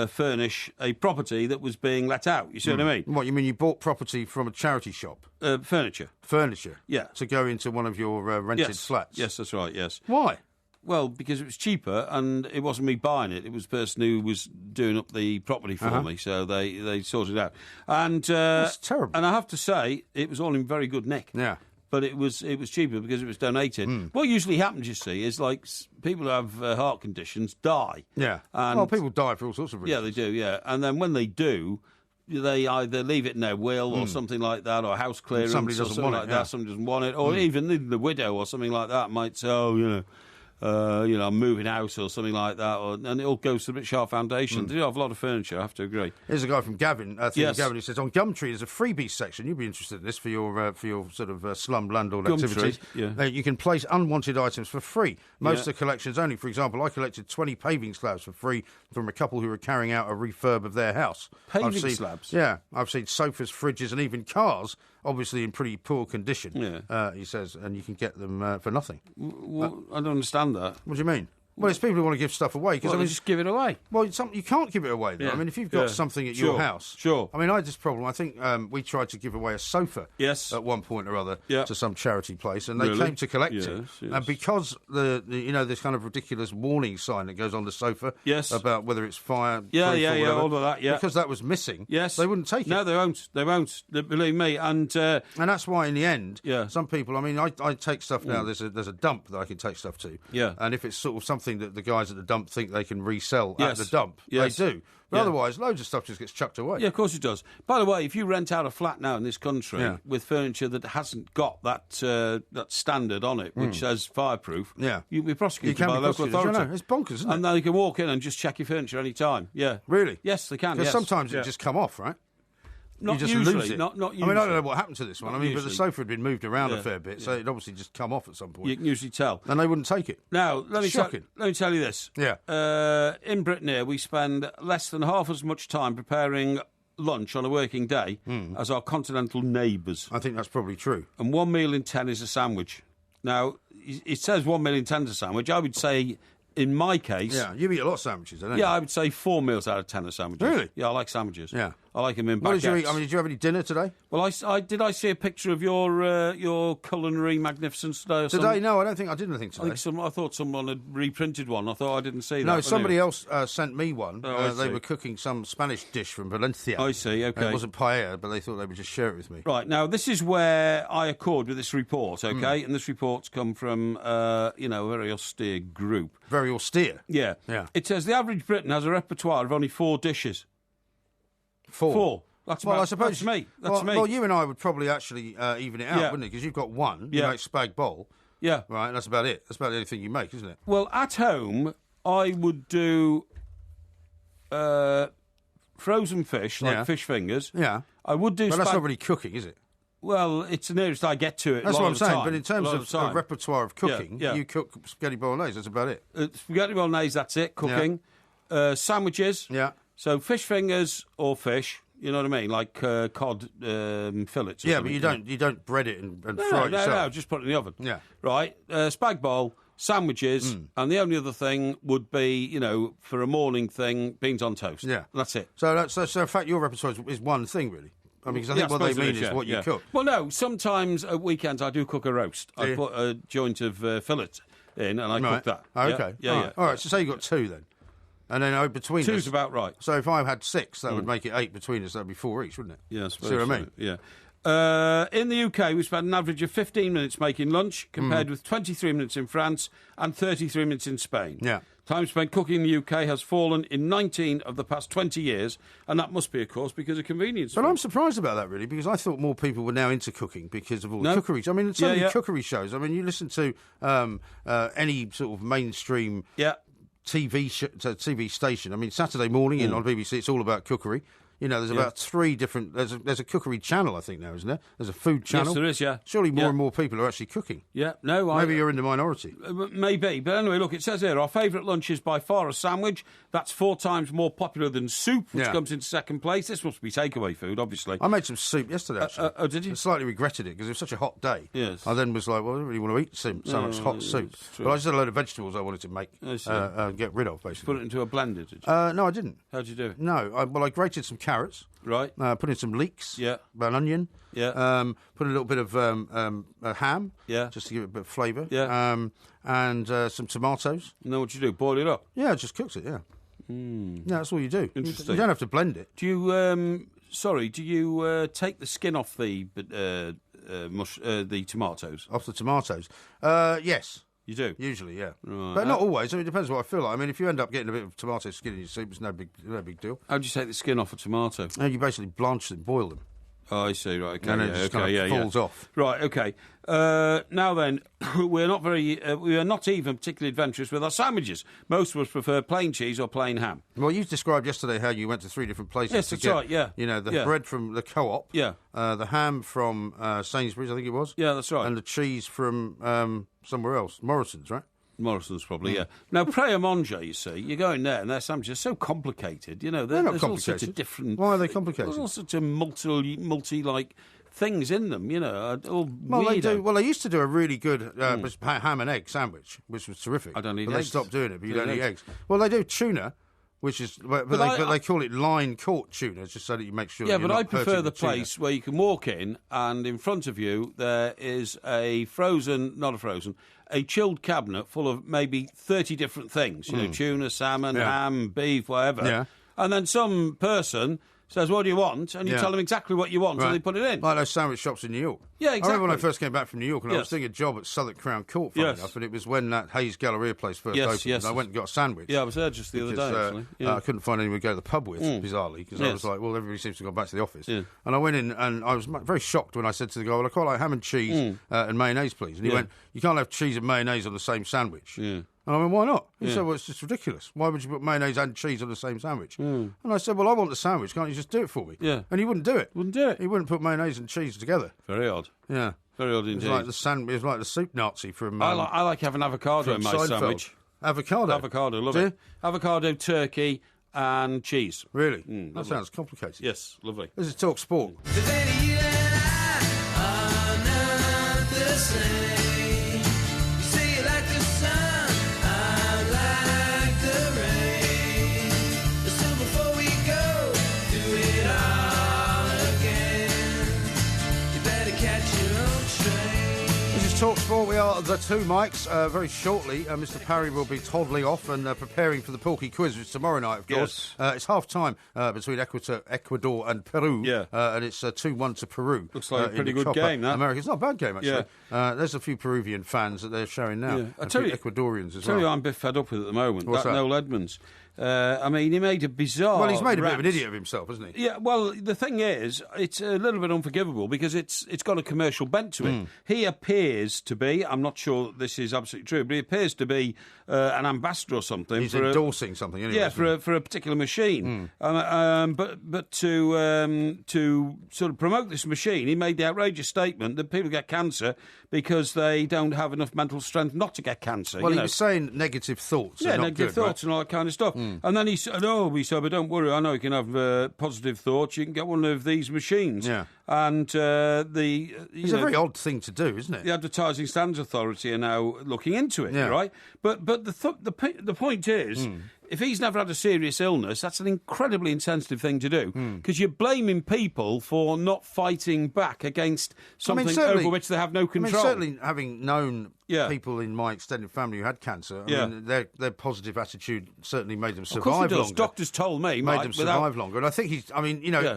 furnish a property that was being let out. You see what I mean? What, you mean you bought property from a charity shop? Furniture. Furniture? Yeah. To go into one of your rented flats? Yes, that's right, yes. Why? Well, because it was cheaper, and it wasn't me buying it. It was the person who was doing up the property for me, so they sorted it out. And that's terrible. And I have to say, it was all in very good nick. Yeah. But it was cheaper because it was donated. What usually happens, you see, is like people who have heart conditions die. Yeah. And well, people die for all sorts of reasons. Yeah, they do, yeah. And then when they do, they either leave it in their will or something like that, or house clearance Somebody or doesn't something want like that. Somebody doesn't want it. Or even the widow or something like that might say, I'm moving house or something like that, and it all goes to the British Heart Foundation. They do have a lot of furniture, I have to agree. Here's a guy from Gavin. Yes. Gavin, who says, on Gumtree, there's a freebies section. You'd be interested in this for your sort of slum landlord activities. Yeah. You can place unwanted items for free. Most of the collections only. For example, I collected 20 paving slabs for free from a couple who were carrying out a refurb of their house. Paving slabs? Yeah. I've seen sofas, fridges, and even cars, obviously in pretty poor condition, he says, and you can get them for nothing. Well, I don't understand that. What do you mean? Well, it's people who want to give stuff away. Well, just give it away. Well, you can't give it away, though. Yeah. I mean, if you've got something at your house... Sure. I mean, I had this problem. I think we tried to give away a sofa at one point or other to some charity place, and they came to collect it. Yes. And because this kind of ridiculous warning sign that goes on the sofa about whether it's fire... all of that, because that was missing, they wouldn't take it. No, they won't. They won't. Believe me. And that's why, in the end, some people... I mean, I take stuff now. There's a dump that I can take stuff to. Yeah. And if it's sort of something that the guys at the dump think they can resell at the dump, they do. But otherwise, loads of stuff just gets chucked away. Yeah, of course it does. By the way, if you rent out a flat now in this country with furniture that hasn't got that standard on it, which says fireproof, you'll be prosecuted by the local authority. It's bonkers, isn't it? And then you can walk in and just check your furniture any time. Yeah. Really? Yes, they can. Because sometimes it just come off, right? Not you just usually. lose it. Not usually. I mean, I don't know what happened to this one. Not I mean, but usually. the sofa had been moved around a fair bit, so it'd obviously just come off at some point. You can usually tell. And they wouldn't take it. Now, let me tell you this. Yeah. In Britain here, we spend less than half as much time preparing lunch on a working day as our continental neighbours. I think that's probably true. And 1 meal in 10 is a sandwich. Now, it says 1 meal in 10 is a sandwich. I would say, in my case... Yeah, you eat a lot of sandwiches, don't you? Yeah, I would say 4 meals out of 10 are sandwiches. Really? Yeah, I like sandwiches. Yeah. I like them in What baguettes. did you eat? I mean, did you have any dinner today? Well, I see a picture of your culinary magnificence today or something? Today? No, I don't think I did anything today. I thought someone had reprinted one. I thought I didn't see that. No, somebody else sent me one. Oh, they were cooking some Spanish dish from Valencia. I see, okay. It wasn't paella, but they thought they would just share it with me. Right, now, this is where I accord with this report, okay? And this report's come from, a very austere group. Very austere? Yeah. It says the average Briton has a repertoire of only 4 dishes. 4. That's me. That's me. Well, you and I would probably actually even it out, wouldn't it? Because you've got one. You make spag bol. Yeah. Right, and that's about it. That's about the only thing you make, isn't it? Well, at home, I would do frozen fish, like fish fingers. Yeah. I would do But that's not really cooking, is it? Well, it's the nearest I get to it. That's what I'm saying. Time. But in terms of a repertoire of cooking, you cook spaghetti bolognese. That's about it. Spaghetti bolognese, that's it, cooking. Sandwiches. Yeah. So fish fingers or fish, you know what I mean? Like cod fillets. Yeah, but you don't bread it and fry it yourself. No, just put it in the oven. Yeah. Right. Spag bowl, sandwiches, and the only other thing would be, for a morning thing, beans on toast. Yeah. That's it. So in fact, your repertoire is one thing, really. I mean, because I think what they mean is what you cook. Well, no, sometimes at weekends I do cook a roast. I put a joint of fillet in and I cook that. Oh, okay. Yeah. All right, so say you've got 2 then. And then between us... 2's about right. So if I had 6, that would make it 8 between us. That would be 4 each, wouldn't it? Yeah, I suppose. See what I mean? Yeah. In the UK, we spent an average of 15 minutes making lunch, compared with 23 minutes in France and 33 minutes in Spain. Yeah. Time spent cooking in the UK has fallen in 19 of the past 20 years, and that must be, of course, because of convenience. But I'm surprised about that, really, because I thought more people were now into cooking because of all the cookery. I mean, so many cookery shows. I mean, you listen to any sort of mainstream TV station. I mean, Saturday morning on BBC, it's all about cookery. There's about 3 different... There's a cookery channel, I think, now, isn't there? There's a food channel. Yes, there is, yeah. Surely more and more people are actually cooking. Yeah, no, Maybe you're in the minority. Maybe. But anyway, look, it says here, our favourite lunch is by far a sandwich. That's 4 times more popular than soup, which comes in second place. This must be takeaway food, obviously. I made some soup yesterday, actually. Oh, did you? I slightly regretted it, because it was such a hot day. Yes. I then was like, well, I don't really want to eat so much hot soup. But I just had a load of vegetables I wanted to make get rid of, basically. Put it into a blender, did you? No, I didn't. How'd you do it? No, I grated some carrots. Right. Put in some leeks. Yeah. An onion. Yeah. Put a little bit of ham. Yeah. Just to give it a bit of flavour. Yeah. And some tomatoes. You know what you do? Boil it up? Yeah, just cooked it, yeah. Yeah, that's all you do. Interesting. You don't have to blend it. Do you, take the skin off the tomatoes? Off the tomatoes? Yes. You do? Usually, yeah. Right. But not always. I mean, it depends what I feel like. I mean, if you end up getting a bit of tomato skin in your soup, it's no big deal. How do you take the skin off a tomato? You basically blanch them, boil them. Oh, I see. Right. Okay. And then it just kind of falls off. Right. Okay. Now then, we're not even particularly adventurous with our sandwiches. Most of us prefer plain cheese or plain ham. Well, you described yesterday how you went to 3 different places. Yes, that's right. Yeah. The bread from the Co-op. Yeah. The ham from Sainsbury's, I think it was. Yeah, that's right. And the cheese from somewhere else, Morrison's, right? Morrison's probably, yeah. Now, Pré à Manger, you see, you go in there and their sandwiches are so complicated. They're not there's complicated. all sorts of different... Why are they complicated? There's all sorts of multi things in them, all Well, they used to do a really good ham and egg sandwich, which was terrific. I don't eat eggs. They stopped doing it, but you don't eat eggs. Well, they do tuna, which is... But they call it line-caught tuna, just so that you make sure Yeah, that you're but not I prefer the tuna. place where you can walk in and in front of you there is a chilled cabinet full of maybe 30 different things. Tuna, salmon, ham, beef, whatever. Yeah. And then some person says, what do you want? And you tell them exactly what you want and they put it in. Like those sandwich shops in New York. Yeah, exactly. I remember when I first came back from New York and I was doing a job at Southwark Crown Court, funny enough, and it was when that Hayes Galleria place first opened. And I went and got a sandwich. Yeah, I was there just the other day, actually. I couldn't find anyone to go to the pub with, bizarrely, because I was like, well, everybody seems to have gone back to the office. Yeah. And I went in and I was very shocked when I said to the guy, well, I quite like ham and cheese and mayonnaise, please. And he went, you can't have cheese and mayonnaise on the same sandwich. Yeah. And I went, why not? He said, well, it's just ridiculous. Why would you put mayonnaise and cheese on the same sandwich? And I said, well, I want the sandwich. Can't you just do it for me? Yeah. And he wouldn't do it. Wouldn't do it. He wouldn't put mayonnaise and cheese together. Very odd. Yeah. Very odd indeed. It was like the soup Nazi from... I like having avocado in my Seinfeld. sandwich. Avocado? Avocado, love it. Avocado, turkey and cheese. Really? That sounds complicated. Yes, lovely. This is Talk Sport. Today you and I are not the same. You say you like the sun, I like the rain. So before we go, do it all again. You better catch your own train. This is Talk Sport. We are the 2 mics. Very shortly, Mr. Parry will be toddling off and preparing for the Porky quiz, which is tomorrow night, of course. Yes. It's half-time between Ecuador and Peru. Yeah. And it's 2-1 to Peru. Looks like a pretty good Copa game, that. America. It's not a bad game, actually. There's a few Peruvian fans that they're showing now. Yeah. I tell you, Ecuadorians as well. I tell you, I'm a bit fed up with at the moment. What's that? Noel Edmonds. I mean, he made a bizarre... Well, he's made a bit rant. of an idiot of himself, hasn't he? Yeah, well, the thing is, it's a little bit unforgivable because it's got a commercial bent to it. He appears to be, I'm not sure this is absolutely true, but he appears to be an ambassador or something. He's endorsing something, anyway. Yeah, for a particular machine. But to sort of promote this machine, he made the outrageous statement that people get cancer because they don't have enough mental strength not to get cancer. Well, he was saying negative thoughts. Yeah, are not negative good, thoughts and all that kind of stuff. And then he said, but don't worry, I know you can have positive thoughts. You can get one of these machines. Yeah. And It's a very odd thing to do, isn't it? The Advertising Standards Authority are now looking into it, Yeah. right? But the point is, if he's never had a serious illness, that's an incredibly insensitive thing to do because you're blaming people for not fighting back against something over which they have no control. Certainly, having known people in my extended family who had cancer, I mean, their positive attitude certainly made them survive of course it does. longer. Doctors told me, made them survive longer. And I think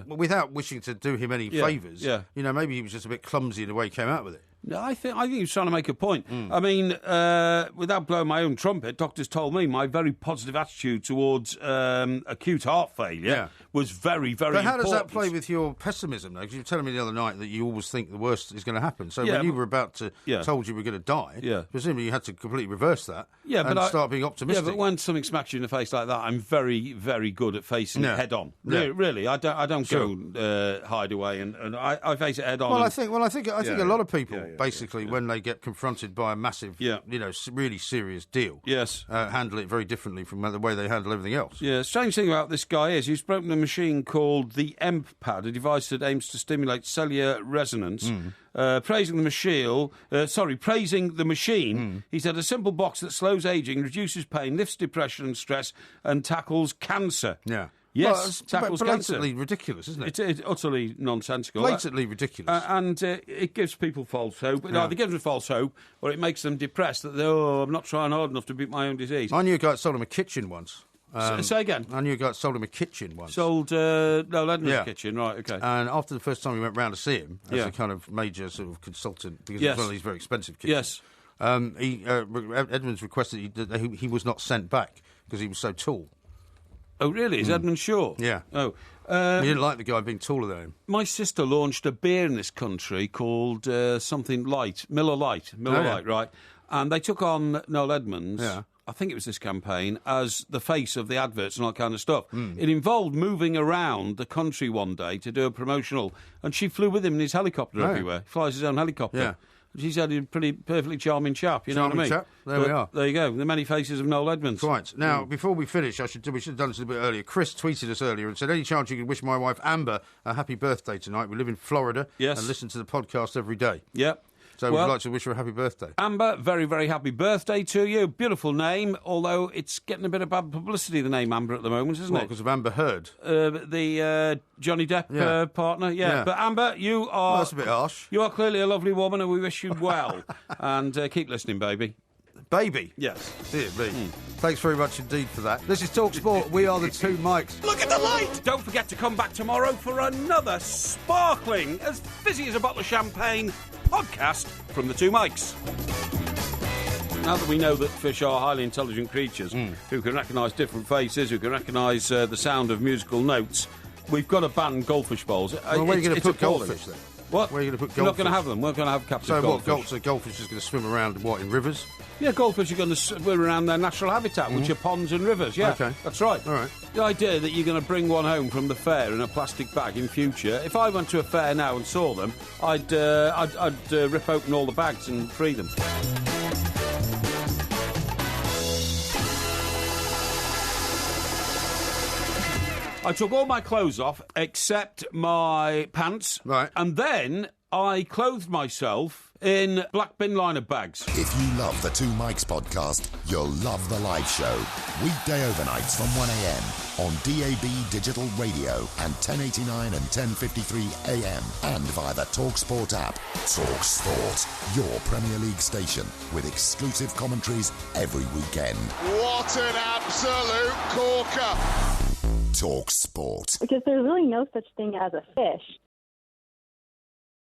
without wishing to do him any favours, maybe he was just a bit clumsy in the way he came out with it. No, I think he was trying to make a point. I mean, without blowing my own trumpet, doctors told me my very positive attitude towards acute heart failure was very, very important. But how does that play with your pessimism, though? Because you were telling me the other night that you always think the worst is going to happen. So when you were about to told you were going to die, presumably you had to completely reverse that and start being optimistic. Yeah, but when something smacks you in the face like that, I'm very, very good at facing it head on. Really, I don't go hide away, and I face it head on. Well, I think a lot of people basically when they get confronted by a massive, really serious deal, handle it very differently from the way they handle everything else. Yeah, strange thing about this guy is he's broken a machine called the EMP pad, a device that aims to stimulate cellular resonance. Praising the machine, he said a simple box that slows aging, reduces pain, lifts depression and stress, and tackles cancer. Yeah. Yes, tackles cancer. Blatantly ridiculous, isn't it? It's utterly nonsensical. Blatantly ridiculous. And it gives people false hope. It either gives them false hope or it makes them depressed that I'm not trying hard enough to beat my own disease. I knew a guy that sold him a kitchen once. Say again? I knew a guy that sold him a kitchen once. Sold Edmund's kitchen, right, okay. And after the first time we went round to see him, as a kind of major sort of consultant, because it was one of these very expensive kitchens, Edmunds requested that he was not sent back because he was so tall. Oh, really? Is Edmund sure? Yeah. Oh. He didn't like the guy being taller than him. My sister launched a beer in this country called something Light, Miller Light, right? And they took on Noel Edmonds, I think it was this campaign, as the face of the adverts and all that kind of stuff. It involved moving around the country one day to do a promotional, and she flew with him in his helicopter everywhere. He flies his own helicopter. Yeah. She said he's a perfectly charming chap, you know what I mean? Chap. There we are. There you go, the many faces of Noel Edmonds. Right. Now, before we finish, we should have done this a bit earlier. Chris tweeted us earlier and said, any chance you could wish my wife Amber a happy birthday tonight? We live in Florida and listen to the podcast every day. Yep. So we'd like to wish her a happy birthday. Amber, very, very happy birthday to you. Beautiful name, although it's getting a bit of bad publicity, the name Amber, at the moment, isn't it? Because of Amber Heard? The Johnny Depp partner, But Amber, you are... Well, that's a bit harsh. You are clearly a lovely woman and we wish you well. And keep listening, baby. Baby? Yes. Dear me. Thanks very much indeed for that. This is Talk Sport. We are the Two Mikes. Look at the light! Don't forget to come back tomorrow for another sparkling, as fizzy as a bottle of champagne, podcast from the Two Mikes. Now that we know that fish are highly intelligent creatures who can recognise different faces, who can recognise the sound of musical notes, we've got to ban goldfish bowls. Well, where are you going to put goldfish then? What? Where are you going to put goldfish? We're not going to have them. We're going to have captive goldfish. So goldfish is going to swim around, in rivers? Yeah, goldfish are going to swim around their natural habitat, which are ponds and rivers, Okay. That's right. All right. The idea that you're going to bring one home from the fair in a plastic bag in future, if I went to a fair now and saw them, I'd rip open all the bags and free them. I took all my clothes off except my pants. Right. And then I clothed myself in black bin liner bags. If you love the Two Mikes podcast, you'll love the live show. Weekday overnights from 1am on DAB Digital Radio and 1089 and 1053 AM and via the TalkSport app. TalkSport, your Premier League station with exclusive commentaries every weekend. What an absolute corker! TalkSport. Because there's really no such thing as a fish